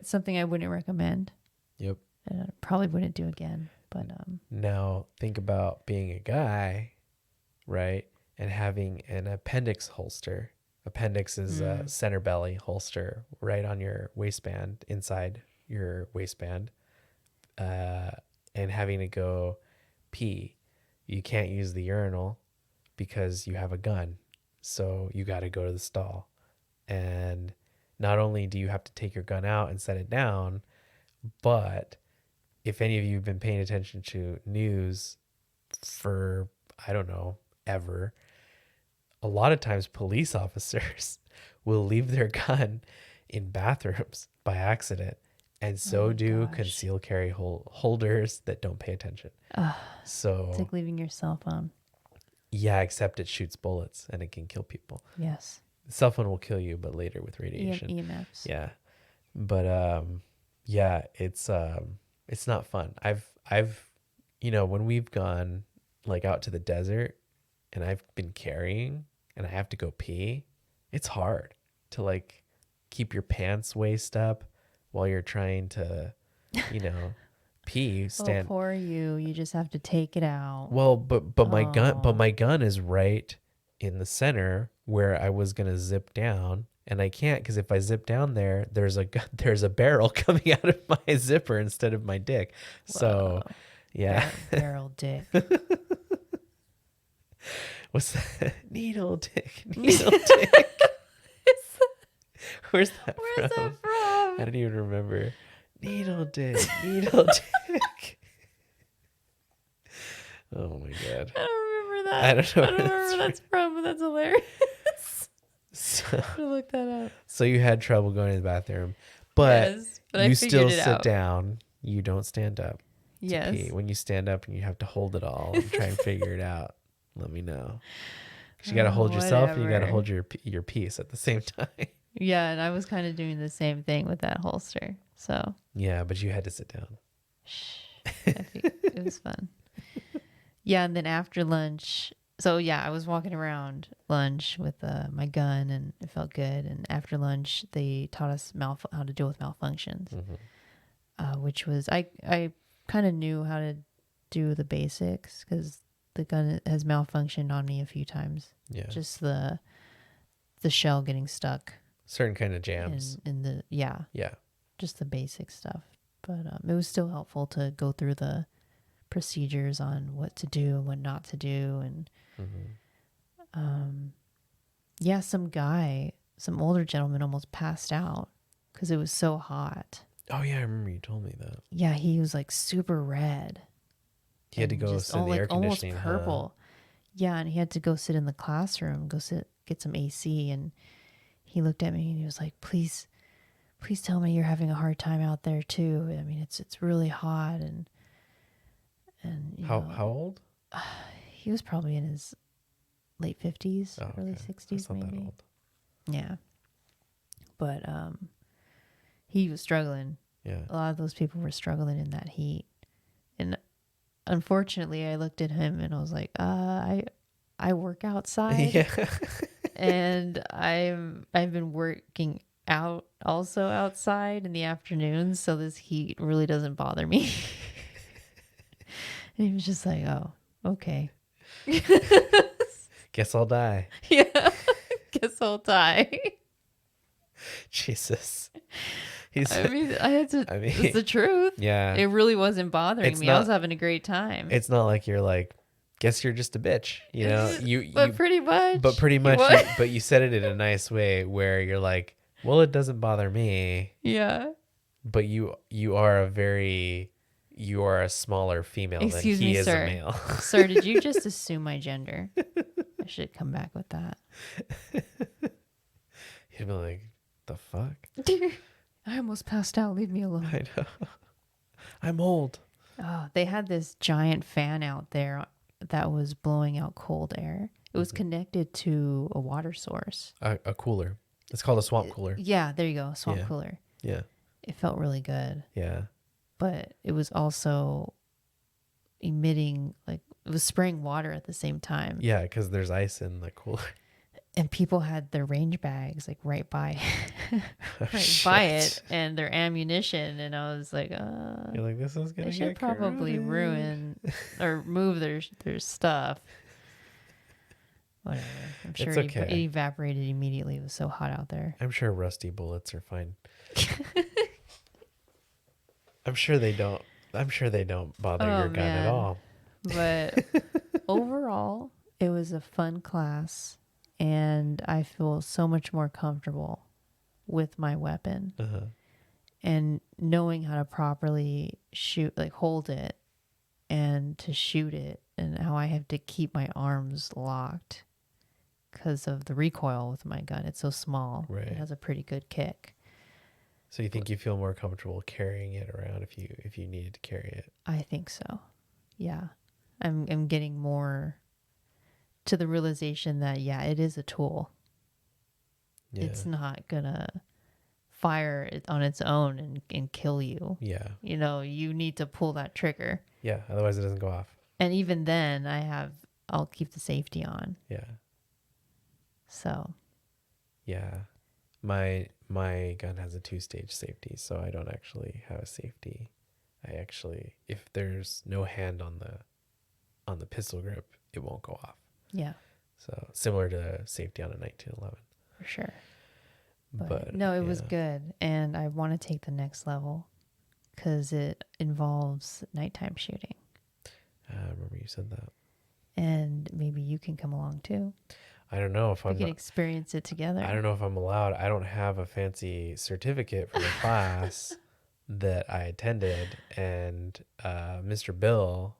[SPEAKER 2] Something I wouldn't recommend.
[SPEAKER 1] Yep.
[SPEAKER 2] And I probably wouldn't do again. But
[SPEAKER 1] now think about being a guy, right? And having an appendix holster. Appendix is a center belly holster right on your waistband, inside your waistband, and having to go pee. You can't use the urinal because you have a gun. So you got to go to the stall. And not only do you have to take your gun out and set it down, but if any of you have been paying attention to news for, I don't know, ever, a lot of times police officers will leave their gun in bathrooms by accident, and so do concealed carry holders that don't pay attention. So
[SPEAKER 2] it's like leaving your cell phone.
[SPEAKER 1] Yeah, except it shoots bullets and it can kill people.
[SPEAKER 2] Yes.
[SPEAKER 1] The cell phone will kill you, but later with radiation.
[SPEAKER 2] EMFs.
[SPEAKER 1] Yeah. But yeah, it's not fun. I've when we've gone like out to the desert and I've been carrying and I have to go pee, it's hard to like keep your pants waist up while you're trying to, you know, pee.
[SPEAKER 2] Oh, poor you. You just have to take it out.
[SPEAKER 1] Well, but
[SPEAKER 2] Oh.
[SPEAKER 1] my gun is right in the center where I was gonna zip down, and I can't because if I zip down there, there's a barrel coming out of my zipper instead of my dick. So,
[SPEAKER 2] Whoa.
[SPEAKER 1] yeah.
[SPEAKER 2] Barrel dick.
[SPEAKER 1] What's that? Needle dick. Needle dick. Where's that
[SPEAKER 2] Where's
[SPEAKER 1] from?
[SPEAKER 2] that from?
[SPEAKER 1] I don't even remember. Needle dick. Needle dick. Oh my god.
[SPEAKER 2] I don't remember that.
[SPEAKER 1] I don't know.
[SPEAKER 2] I don't remember where that's from, but that's hilarious.
[SPEAKER 1] So,
[SPEAKER 2] I'm gonna look that up.
[SPEAKER 1] so you had trouble going to the bathroom, but,
[SPEAKER 2] Yes, but I
[SPEAKER 1] you
[SPEAKER 2] figured
[SPEAKER 1] still
[SPEAKER 2] it
[SPEAKER 1] sit
[SPEAKER 2] out.
[SPEAKER 1] down. You don't stand up to
[SPEAKER 2] Yes.
[SPEAKER 1] pee. When you stand up and you have to hold it all and try and figure it out, let me know. 'Cause you got to hold yourself and you got to
[SPEAKER 2] whatever.
[SPEAKER 1] hold your piece at the same time.
[SPEAKER 2] Yeah, and I was kind of doing the same thing with that holster. So
[SPEAKER 1] Yeah, but you had to sit down.
[SPEAKER 2] it was fun. Yeah, and then after lunch, so yeah, I was walking around lunch with my gun, and it felt good. And after lunch, they taught us how to deal with malfunctions, which was I kind of knew how to do the basics because the gun has malfunctioned on me a few times.
[SPEAKER 1] Yeah.
[SPEAKER 2] Just the shell getting stuck
[SPEAKER 1] Certain kind of jams.
[SPEAKER 2] in the yeah, just the basic stuff. But it was still helpful to go through the procedures on what to do and what not to do. And yeah, some older gentleman almost passed out because it was so hot.
[SPEAKER 1] Oh yeah, I remember you told me that.
[SPEAKER 2] Yeah, he was like super red.
[SPEAKER 1] He had to
[SPEAKER 2] and
[SPEAKER 1] go
[SPEAKER 2] just
[SPEAKER 1] sit in the air
[SPEAKER 2] almost
[SPEAKER 1] conditioning.
[SPEAKER 2] purple. Yeah, and he had to go sit in the classroom, get some AC. And he looked at me and he was like, please tell me you're having a hard time out there too. I mean, it's really hot. And you
[SPEAKER 1] Huh?
[SPEAKER 2] know,
[SPEAKER 1] How old?
[SPEAKER 2] he was probably in his late 50s,
[SPEAKER 1] Oh,
[SPEAKER 2] early
[SPEAKER 1] okay.
[SPEAKER 2] 60s,
[SPEAKER 1] That's not
[SPEAKER 2] maybe.
[SPEAKER 1] that old.
[SPEAKER 2] Yeah. But he was struggling.
[SPEAKER 1] Yeah.
[SPEAKER 2] A lot of those people were struggling in that heat. And unfortunately, I looked at him and I was like, I work outside.
[SPEAKER 1] Yeah.
[SPEAKER 2] And I've been working out also outside in the afternoons, so this heat really doesn't bother me. And he was just like, "Oh, okay."
[SPEAKER 1] Guess I'll die.
[SPEAKER 2] Yeah. Guess I'll die.
[SPEAKER 1] Jesus.
[SPEAKER 2] I mean, it's the truth.
[SPEAKER 1] Yeah.
[SPEAKER 2] It really wasn't bothering
[SPEAKER 1] It's
[SPEAKER 2] me. I was
[SPEAKER 1] not-
[SPEAKER 2] having a great time.
[SPEAKER 1] It's not like you're like, guess you're just a bitch. You know,
[SPEAKER 2] But pretty much.
[SPEAKER 1] but pretty
[SPEAKER 2] He
[SPEAKER 1] much,
[SPEAKER 2] was.
[SPEAKER 1] but you said it in a nice way where you're like, well, it doesn't bother me,
[SPEAKER 2] Yeah.
[SPEAKER 1] but you are a smaller female
[SPEAKER 2] Excuse
[SPEAKER 1] than he
[SPEAKER 2] me,
[SPEAKER 1] is
[SPEAKER 2] sir.
[SPEAKER 1] a male.
[SPEAKER 2] Sir, did you just assume my gender? I should come back with that.
[SPEAKER 1] He'd be like, the fuck?
[SPEAKER 2] I almost passed out. Leave me alone.
[SPEAKER 1] I know. I'm old.
[SPEAKER 2] Oh, they had this giant fan out there that was blowing out cold air. It was connected to a water source.
[SPEAKER 1] A cooler. It's called a swamp cooler.
[SPEAKER 2] Yeah, there you go. Swamp
[SPEAKER 1] Yeah.
[SPEAKER 2] cooler.
[SPEAKER 1] Yeah.
[SPEAKER 2] It felt really good.
[SPEAKER 1] Yeah.
[SPEAKER 2] But it was also emitting, like, it was spraying water at the same time.
[SPEAKER 1] Yeah, because there's ice in the cooler.
[SPEAKER 2] And people had their range bags like right by by
[SPEAKER 1] Shit.
[SPEAKER 2] it and their ammunition. And I was like,
[SPEAKER 1] You're like, this is gonna
[SPEAKER 2] they should
[SPEAKER 1] get
[SPEAKER 2] probably
[SPEAKER 1] corroded.
[SPEAKER 2] ruin or move their stuff. Whatever. I'm sure
[SPEAKER 1] It's
[SPEAKER 2] it
[SPEAKER 1] okay.
[SPEAKER 2] evaporated immediately. It was so hot out there.
[SPEAKER 1] I'm sure rusty bullets are fine. I'm sure they don't bother
[SPEAKER 2] Oh,
[SPEAKER 1] your gun
[SPEAKER 2] man.
[SPEAKER 1] at all.
[SPEAKER 2] But overall, it was a fun class, and I feel so much more comfortable with my weapon
[SPEAKER 1] Uh-huh.
[SPEAKER 2] and knowing how to properly shoot, like hold it and to shoot it, and how I have to keep my arms locked because of the recoil with my gun. It's so small.
[SPEAKER 1] Right.
[SPEAKER 2] It has a pretty good kick.
[SPEAKER 1] So you think you feel more comfortable carrying it around if you needed to carry it?
[SPEAKER 2] I think so. Yeah. I'm getting more to the realization that, yeah, it is a tool.
[SPEAKER 1] Yeah.
[SPEAKER 2] It's not gonna fire it on its own and kill you.
[SPEAKER 1] Yeah.
[SPEAKER 2] You know, you need to pull that trigger.
[SPEAKER 1] Yeah. Otherwise, it doesn't go off.
[SPEAKER 2] And even then, I'll keep the safety on.
[SPEAKER 1] Yeah.
[SPEAKER 2] So,
[SPEAKER 1] Yeah. My gun has a 2-stage safety, so I don't actually have a safety. I actually, if there's no hand on the pistol grip, it won't go off.
[SPEAKER 2] yeah,
[SPEAKER 1] So similar to safety on a 1911.
[SPEAKER 2] for sure. But,
[SPEAKER 1] But
[SPEAKER 2] no, it was
[SPEAKER 1] yeah.
[SPEAKER 2] good. And I want to take the next level because it involves nighttime shooting.
[SPEAKER 1] I remember you said that.
[SPEAKER 2] And maybe you can come along too.
[SPEAKER 1] I don't know if
[SPEAKER 2] We
[SPEAKER 1] I'm
[SPEAKER 2] can experience it together.
[SPEAKER 1] I don't know if I'm allowed. I don't have a fancy certificate from the class that I attended, and Mr. Bill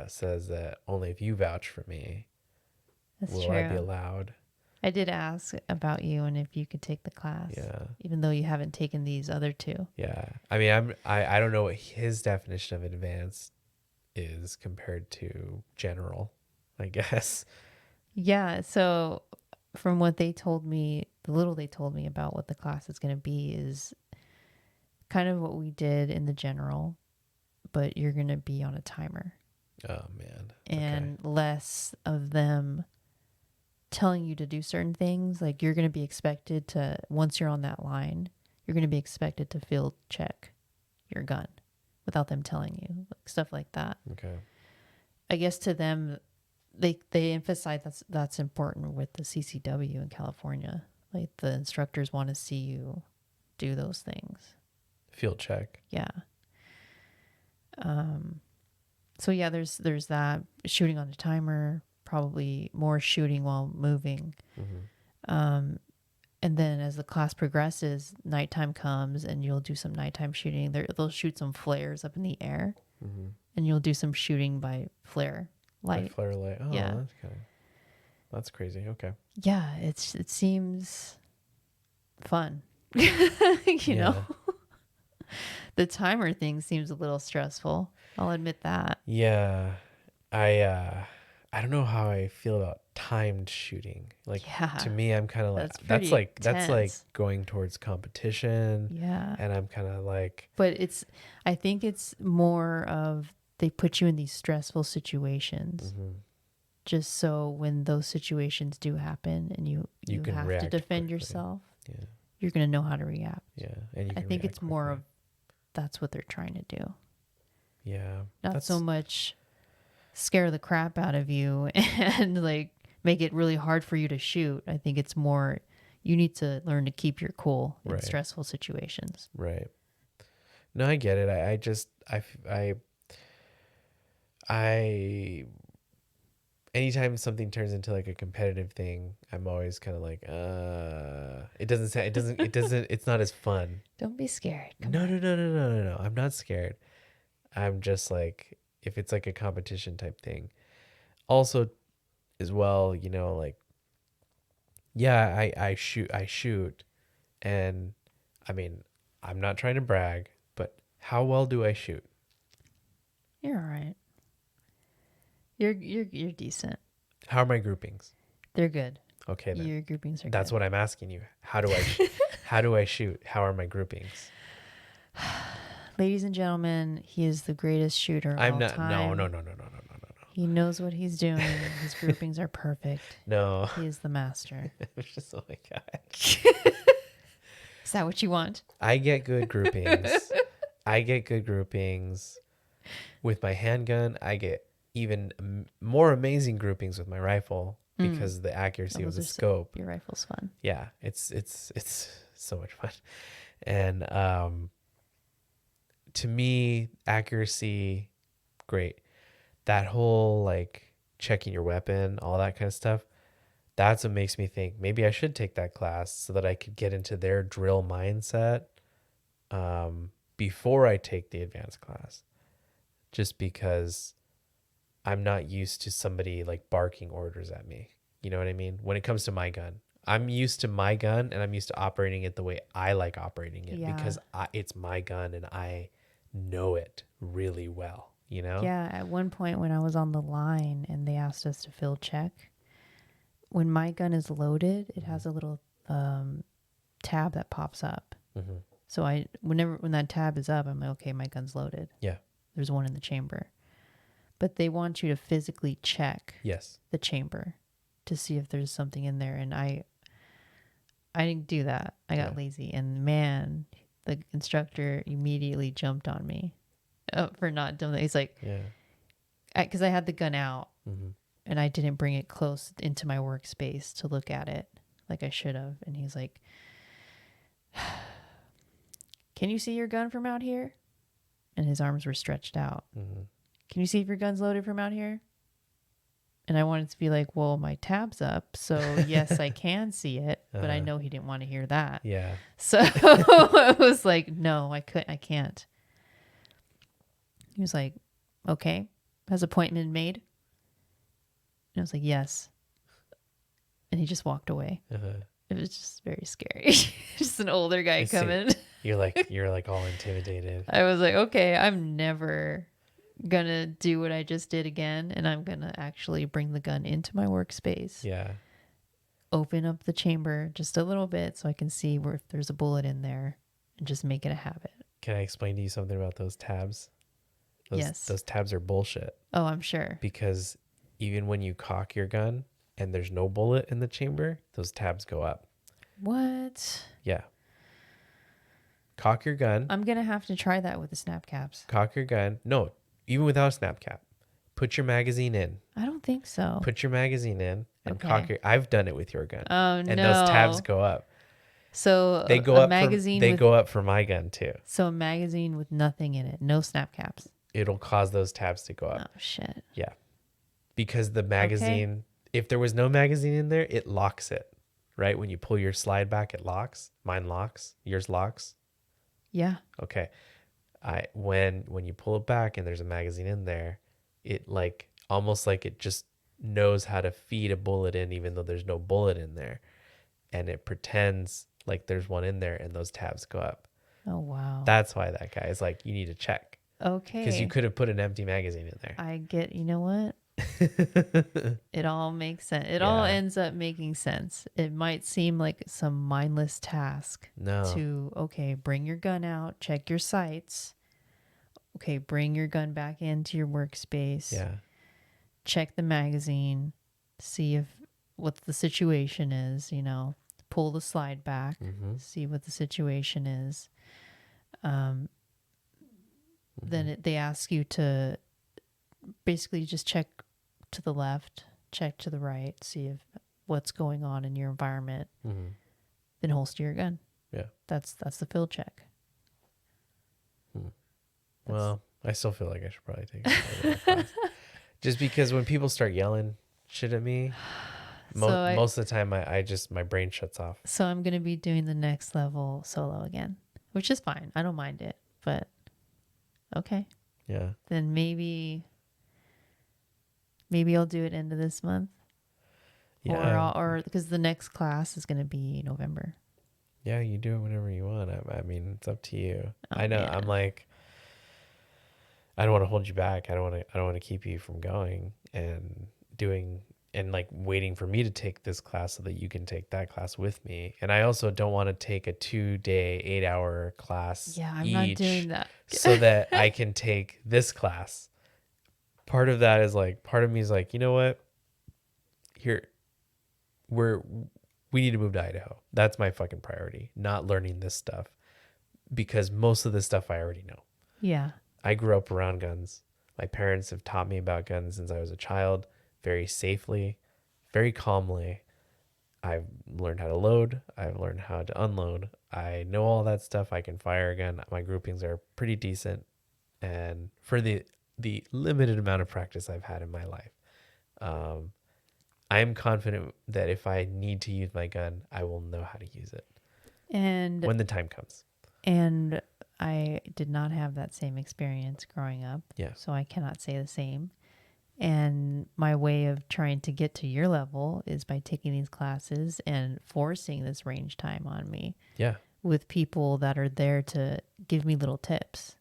[SPEAKER 1] says that only if you vouch for me
[SPEAKER 2] That's
[SPEAKER 1] will
[SPEAKER 2] true.
[SPEAKER 1] I be allowed.
[SPEAKER 2] I did ask about you and if you could take the class.
[SPEAKER 1] Yeah.
[SPEAKER 2] Even though you haven't taken these other two.
[SPEAKER 1] Yeah. I mean, I don't know what his definition of advanced is compared to general, I guess.
[SPEAKER 2] Yeah. So from what they told me, the little they told me about what the class is going to be is kind of what we did in the general, but you're going to be on a timer.
[SPEAKER 1] Oh man.
[SPEAKER 2] And less of them telling you to do certain things. Like you're going to be expected to, once you're on that line, you're going to be expected to field check your gun without them telling you, like stuff like that.
[SPEAKER 1] Okay.
[SPEAKER 2] I guess to them, they emphasize that's important with the CCW in California. Like the instructors want to see you do those things.
[SPEAKER 1] Field check.
[SPEAKER 2] Yeah. So yeah, there's that shooting on a timer, probably more shooting while moving.
[SPEAKER 1] Mm-hmm.
[SPEAKER 2] And then as the class progresses, nighttime comes and you'll do some nighttime shooting. They'll shoot some flares up in the air,
[SPEAKER 1] Mm-hmm.
[SPEAKER 2] and you'll do some shooting by flare light.
[SPEAKER 1] By flare light. Oh,
[SPEAKER 2] Yeah.
[SPEAKER 1] That's crazy. Okay.
[SPEAKER 2] Yeah, it seems fun. you know, the timer thing seems a little stressful. I'll admit that.
[SPEAKER 1] Yeah. I don't know how I feel about timed shooting. Like to me, I'm kind of like that's like going towards competition.
[SPEAKER 2] Yeah.
[SPEAKER 1] And I'm kind of like,
[SPEAKER 2] but I think it's more of they put you in these stressful situations.
[SPEAKER 1] mm-hmm.
[SPEAKER 2] Just so when those situations do happen and you
[SPEAKER 1] can
[SPEAKER 2] have to defend
[SPEAKER 1] quickly.
[SPEAKER 2] yourself,
[SPEAKER 1] Yeah.
[SPEAKER 2] you're going to know how to react.
[SPEAKER 1] Yeah. And
[SPEAKER 2] I think it's more of that's what they're trying to do.
[SPEAKER 1] Yeah.
[SPEAKER 2] Not so much scare the crap out of you and like make it really hard for you to shoot. I think it's more you need to learn to keep your cool in stressful situations.
[SPEAKER 1] Right. No, I get it. I anytime something turns into like a competitive thing, I'm always kind of like, it's not as fun.
[SPEAKER 2] Don't be scared.
[SPEAKER 1] No. I'm not scared. I'm just like, if it's like a competition type thing. Also, as well, you know, like, yeah, I shoot. And I mean, I'm not trying to brag, but how well do I shoot?
[SPEAKER 2] You're all right. You're decent.
[SPEAKER 1] How are my groupings?
[SPEAKER 2] They're good.
[SPEAKER 1] Okay, then.
[SPEAKER 2] Your groupings are
[SPEAKER 1] That's
[SPEAKER 2] good.
[SPEAKER 1] what I'm asking you. How do I how do I shoot? How are my groupings?
[SPEAKER 2] Ladies and gentlemen, he is the greatest shooter of all time.
[SPEAKER 1] No.
[SPEAKER 2] He knows what he's doing. His groupings are perfect.
[SPEAKER 1] No.
[SPEAKER 2] He is the master.
[SPEAKER 1] It's just, oh my God.
[SPEAKER 2] Is that what you want?
[SPEAKER 1] I get good groupings. With my handgun. I get even more amazing groupings with my rifle because of the accuracy of the scope.
[SPEAKER 2] Your rifle's fun.
[SPEAKER 1] Yeah, it's so much fun. And to me, accuracy, great. That whole like checking your weapon, all that kind of stuff, that's what makes me think maybe I should take that class so that I could get into their drill mindset before I take the advanced class. Just because I'm not used to somebody like barking orders at me. You know what I mean? When it comes to my gun, I'm used to my gun and I'm used to operating it the way I like operating it because it's my gun and I know it really well, you know?
[SPEAKER 2] Yeah. At one point when I was on the line and they asked us to field check, when my gun is loaded, it has a little tab that pops up.
[SPEAKER 1] Mm-hmm.
[SPEAKER 2] So when that tab is up, I'm like, okay, my gun's loaded.
[SPEAKER 1] Yeah.
[SPEAKER 2] There's one in the chamber. But they want you to physically check
[SPEAKER 1] Yes.
[SPEAKER 2] the chamber to see if there's something in there. And I didn't do that. I got lazy. And man, the instructor immediately jumped on me for not doing that. He's like, because I had the gun out and I didn't bring it close into my workspace to look at it like I should have. And he's like, can you see your gun from out here? And his arms were stretched out.
[SPEAKER 1] Mm-hmm.
[SPEAKER 2] Can you see if your gun's loaded from out here? And I wanted to be like, well, my tab's up. So yes, I can see it, but I know he didn't want to hear that.
[SPEAKER 1] Yeah.
[SPEAKER 2] So I was like, no, I can't. He was like, okay, has appointment made? And I was like, yes. And he just walked away. It was just very scary. Just an older guy coming.
[SPEAKER 1] You're like all intimidated.
[SPEAKER 2] I was like, okay, I'm never gonna do what I just did again, and I'm gonna actually bring the gun into my workspace.
[SPEAKER 1] Yeah.
[SPEAKER 2] Open up the chamber just a little bit so I can see where if there's a bullet in there, and just make it a habit.
[SPEAKER 1] Can I explain to you something about those tabs?
[SPEAKER 2] Yes.
[SPEAKER 1] Those tabs are bullshit.
[SPEAKER 2] Oh, I'm sure.
[SPEAKER 1] Because even when you cock your gun and there's no bullet in the chamber, those tabs go up.
[SPEAKER 2] What?
[SPEAKER 1] Yeah. Cock your gun.
[SPEAKER 2] I'm gonna have to try that with the snap caps.
[SPEAKER 1] Cock your gun. No, even without a snap cap. Put your magazine in.
[SPEAKER 2] I don't think so.
[SPEAKER 1] Put your magazine in and cock your. I've done it with your gun.
[SPEAKER 2] Oh no!
[SPEAKER 1] And those tabs go up.
[SPEAKER 2] So
[SPEAKER 1] they go up. They go up for my gun too.
[SPEAKER 2] So a magazine with nothing in it, no snap caps.
[SPEAKER 1] It'll cause those tabs to go up.
[SPEAKER 2] Oh shit!
[SPEAKER 1] Yeah, because the magazine. If there was no magazine in there, it locks it. Right when you pull your slide back, it locks. Mine locks. Yours locks.
[SPEAKER 2] Yeah.
[SPEAKER 1] Okay. When you pull it back and there's a magazine in there, it like almost like it just knows how to feed a bullet in even though there's no bullet in there, and it pretends like there's one in there and those tabs go up.
[SPEAKER 2] Oh wow.
[SPEAKER 1] That's why that guy is like, you need to check.
[SPEAKER 2] Okay.
[SPEAKER 1] Because you could have put an empty magazine in there.
[SPEAKER 2] I get. You know what? It all makes sense. It all ends up making sense. It might seem like some mindless task.
[SPEAKER 1] No.
[SPEAKER 2] To bring your gun out, check your sights. Okay, bring your gun back into your workspace.
[SPEAKER 1] Yeah.
[SPEAKER 2] Check the magazine, see if what the situation is, pull the slide back, see what the situation is. Then they ask you to basically just check to the left, check to the right, see if what's going on in your environment. Then holster your gun.
[SPEAKER 1] Yeah.
[SPEAKER 2] That's the field check.
[SPEAKER 1] Well, I still feel like I should probably take it. Just because when people start yelling shit at me, most of the time my brain shuts off.
[SPEAKER 2] So I'm going to be doing the next level solo again, which is fine. I don't mind it, but okay.
[SPEAKER 1] Yeah.
[SPEAKER 2] Then maybe I'll do it end of this month.
[SPEAKER 1] Yeah.
[SPEAKER 2] Or because the next class is going to be November.
[SPEAKER 1] Yeah, you do it whenever you want. I mean, it's up to you.
[SPEAKER 2] Oh,
[SPEAKER 1] I know.
[SPEAKER 2] yeah.
[SPEAKER 1] I'm like, I don't want to hold you back. I don't want to keep you from going and doing and like waiting for me to take this class so that you can take that class with me. And I also don't want to take a 2-day, 8-hour class.
[SPEAKER 2] Yeah, I'm not doing that.
[SPEAKER 1] So that I can take this class. Part of that is like, part of me is like, you know what? We need to move to Idaho. That's my fucking priority. Not learning this stuff. Because most of this stuff I already know.
[SPEAKER 2] Yeah.
[SPEAKER 1] I grew up around guns. My parents have taught me about guns since I was a child, very safely, very calmly. I've learned how to load. I've learned how to unload. I know all that stuff. I can fire a gun. My groupings are pretty decent. And for the limited amount of practice I've had in my life, I am confident that if I need to use my gun, I will know how to use it. And when the time comes.
[SPEAKER 2] And I did not have that same experience growing up.
[SPEAKER 1] Yeah.
[SPEAKER 2] So I cannot say the same. And my way of trying to get to your level is by taking these classes and forcing this range time on me.
[SPEAKER 1] Yeah.
[SPEAKER 2] With people that are there to give me little tips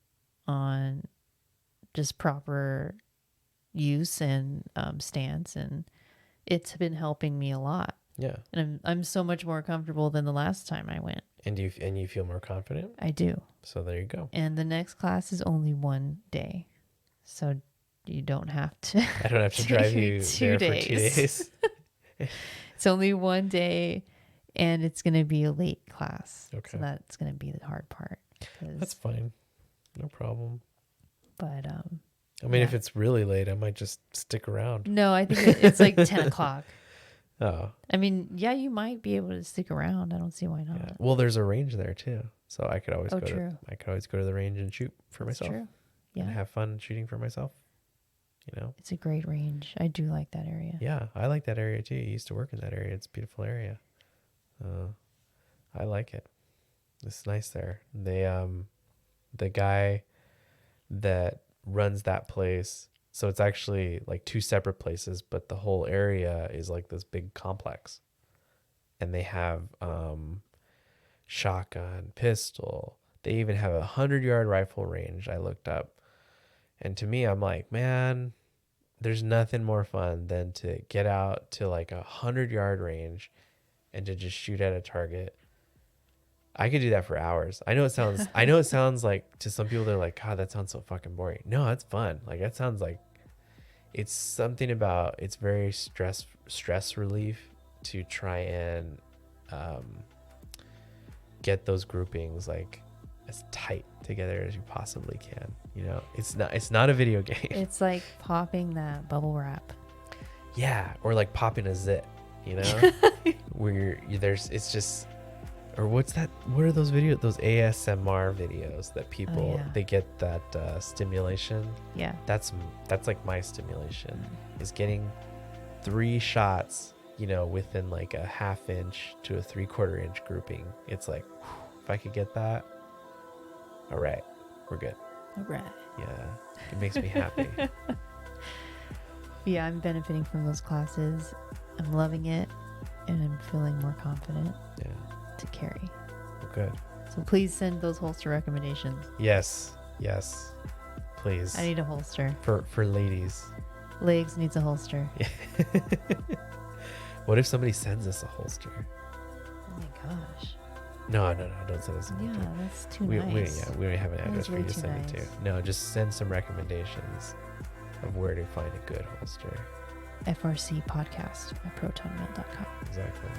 [SPEAKER 2] on just proper use and stance. And it's been helping me a lot.
[SPEAKER 1] Yeah.
[SPEAKER 2] And I'm so much more comfortable than the last time I went.
[SPEAKER 1] And you feel more confident?
[SPEAKER 2] I do.
[SPEAKER 1] So there you go.
[SPEAKER 2] And the next class is only 1 day. So you don't have to.
[SPEAKER 1] I don't have to drive you there for 2 days.
[SPEAKER 2] It's only 1 day, and it's going to be a late class.
[SPEAKER 1] Okay.
[SPEAKER 2] So that's going to be the hard part.
[SPEAKER 1] That's fine. No problem.
[SPEAKER 2] But
[SPEAKER 1] I mean, if it's really late, I might just stick around.
[SPEAKER 2] no, I think it's like 10 o'clock.
[SPEAKER 1] Oh.
[SPEAKER 2] I mean, yeah, you might be able to stick around. I don't see why not.
[SPEAKER 1] Yeah. Well, there's a range there too, so I could always
[SPEAKER 2] true.
[SPEAKER 1] I could always go to the range and shoot for
[SPEAKER 2] That's
[SPEAKER 1] myself.
[SPEAKER 2] true. Yeah.
[SPEAKER 1] And have fun shooting for myself. You know.
[SPEAKER 2] It's a great range. I do like that area.
[SPEAKER 1] Yeah, I like that area too. I used to work in that area. It's a beautiful area. I like it. It's nice there. The guy that runs that place, so it's actually like 2 separate places, but the whole area is like this big complex. And they have shotgun, pistol. They even have a 100-yard rifle range. I looked up. And to me, I'm like, man, there's nothing more fun than to get out to like a 100-yard range and to just shoot at a target. I could do that for hours. I know it sounds like, to some people, they're like, God, that sounds so fucking boring. No, that's fun. Like, that sounds like, it's something about, it's very stress relief to try and get those groupings like as tight together as you possibly can. You know, it's not a video game.
[SPEAKER 2] It's like popping that bubble wrap.
[SPEAKER 1] Yeah, or like popping a zit, you know, where it's just, or what's that? What are those videos? Those ASMR videos that people they get that stimulation.
[SPEAKER 2] Yeah,
[SPEAKER 1] that's like my stimulation is getting 3 shots, you know, within like a 1/2 inch to a 3/4 inch grouping. It's like, whew, if I could get that, all right, we're good.
[SPEAKER 2] All right.
[SPEAKER 1] Yeah, it makes me happy.
[SPEAKER 2] Yeah, I'm benefiting from those classes. I'm loving it, and I'm feeling more confident.
[SPEAKER 1] Yeah.
[SPEAKER 2] To carry.
[SPEAKER 1] Well, good.
[SPEAKER 2] So please send those holster recommendations.
[SPEAKER 1] Yes, please.
[SPEAKER 2] I need a holster.
[SPEAKER 1] For ladies.
[SPEAKER 2] Legs needs a holster.
[SPEAKER 1] What if somebody sends us a holster?
[SPEAKER 2] Oh my gosh.
[SPEAKER 1] No, don't send us a holster.
[SPEAKER 2] Yeah, that's too nice.
[SPEAKER 1] We don't have an address for you to send
[SPEAKER 2] nice.
[SPEAKER 1] it to. No, just send some recommendations of where to find a good holster.
[SPEAKER 2] FRC podcast at protonmail.com.
[SPEAKER 1] Exactly.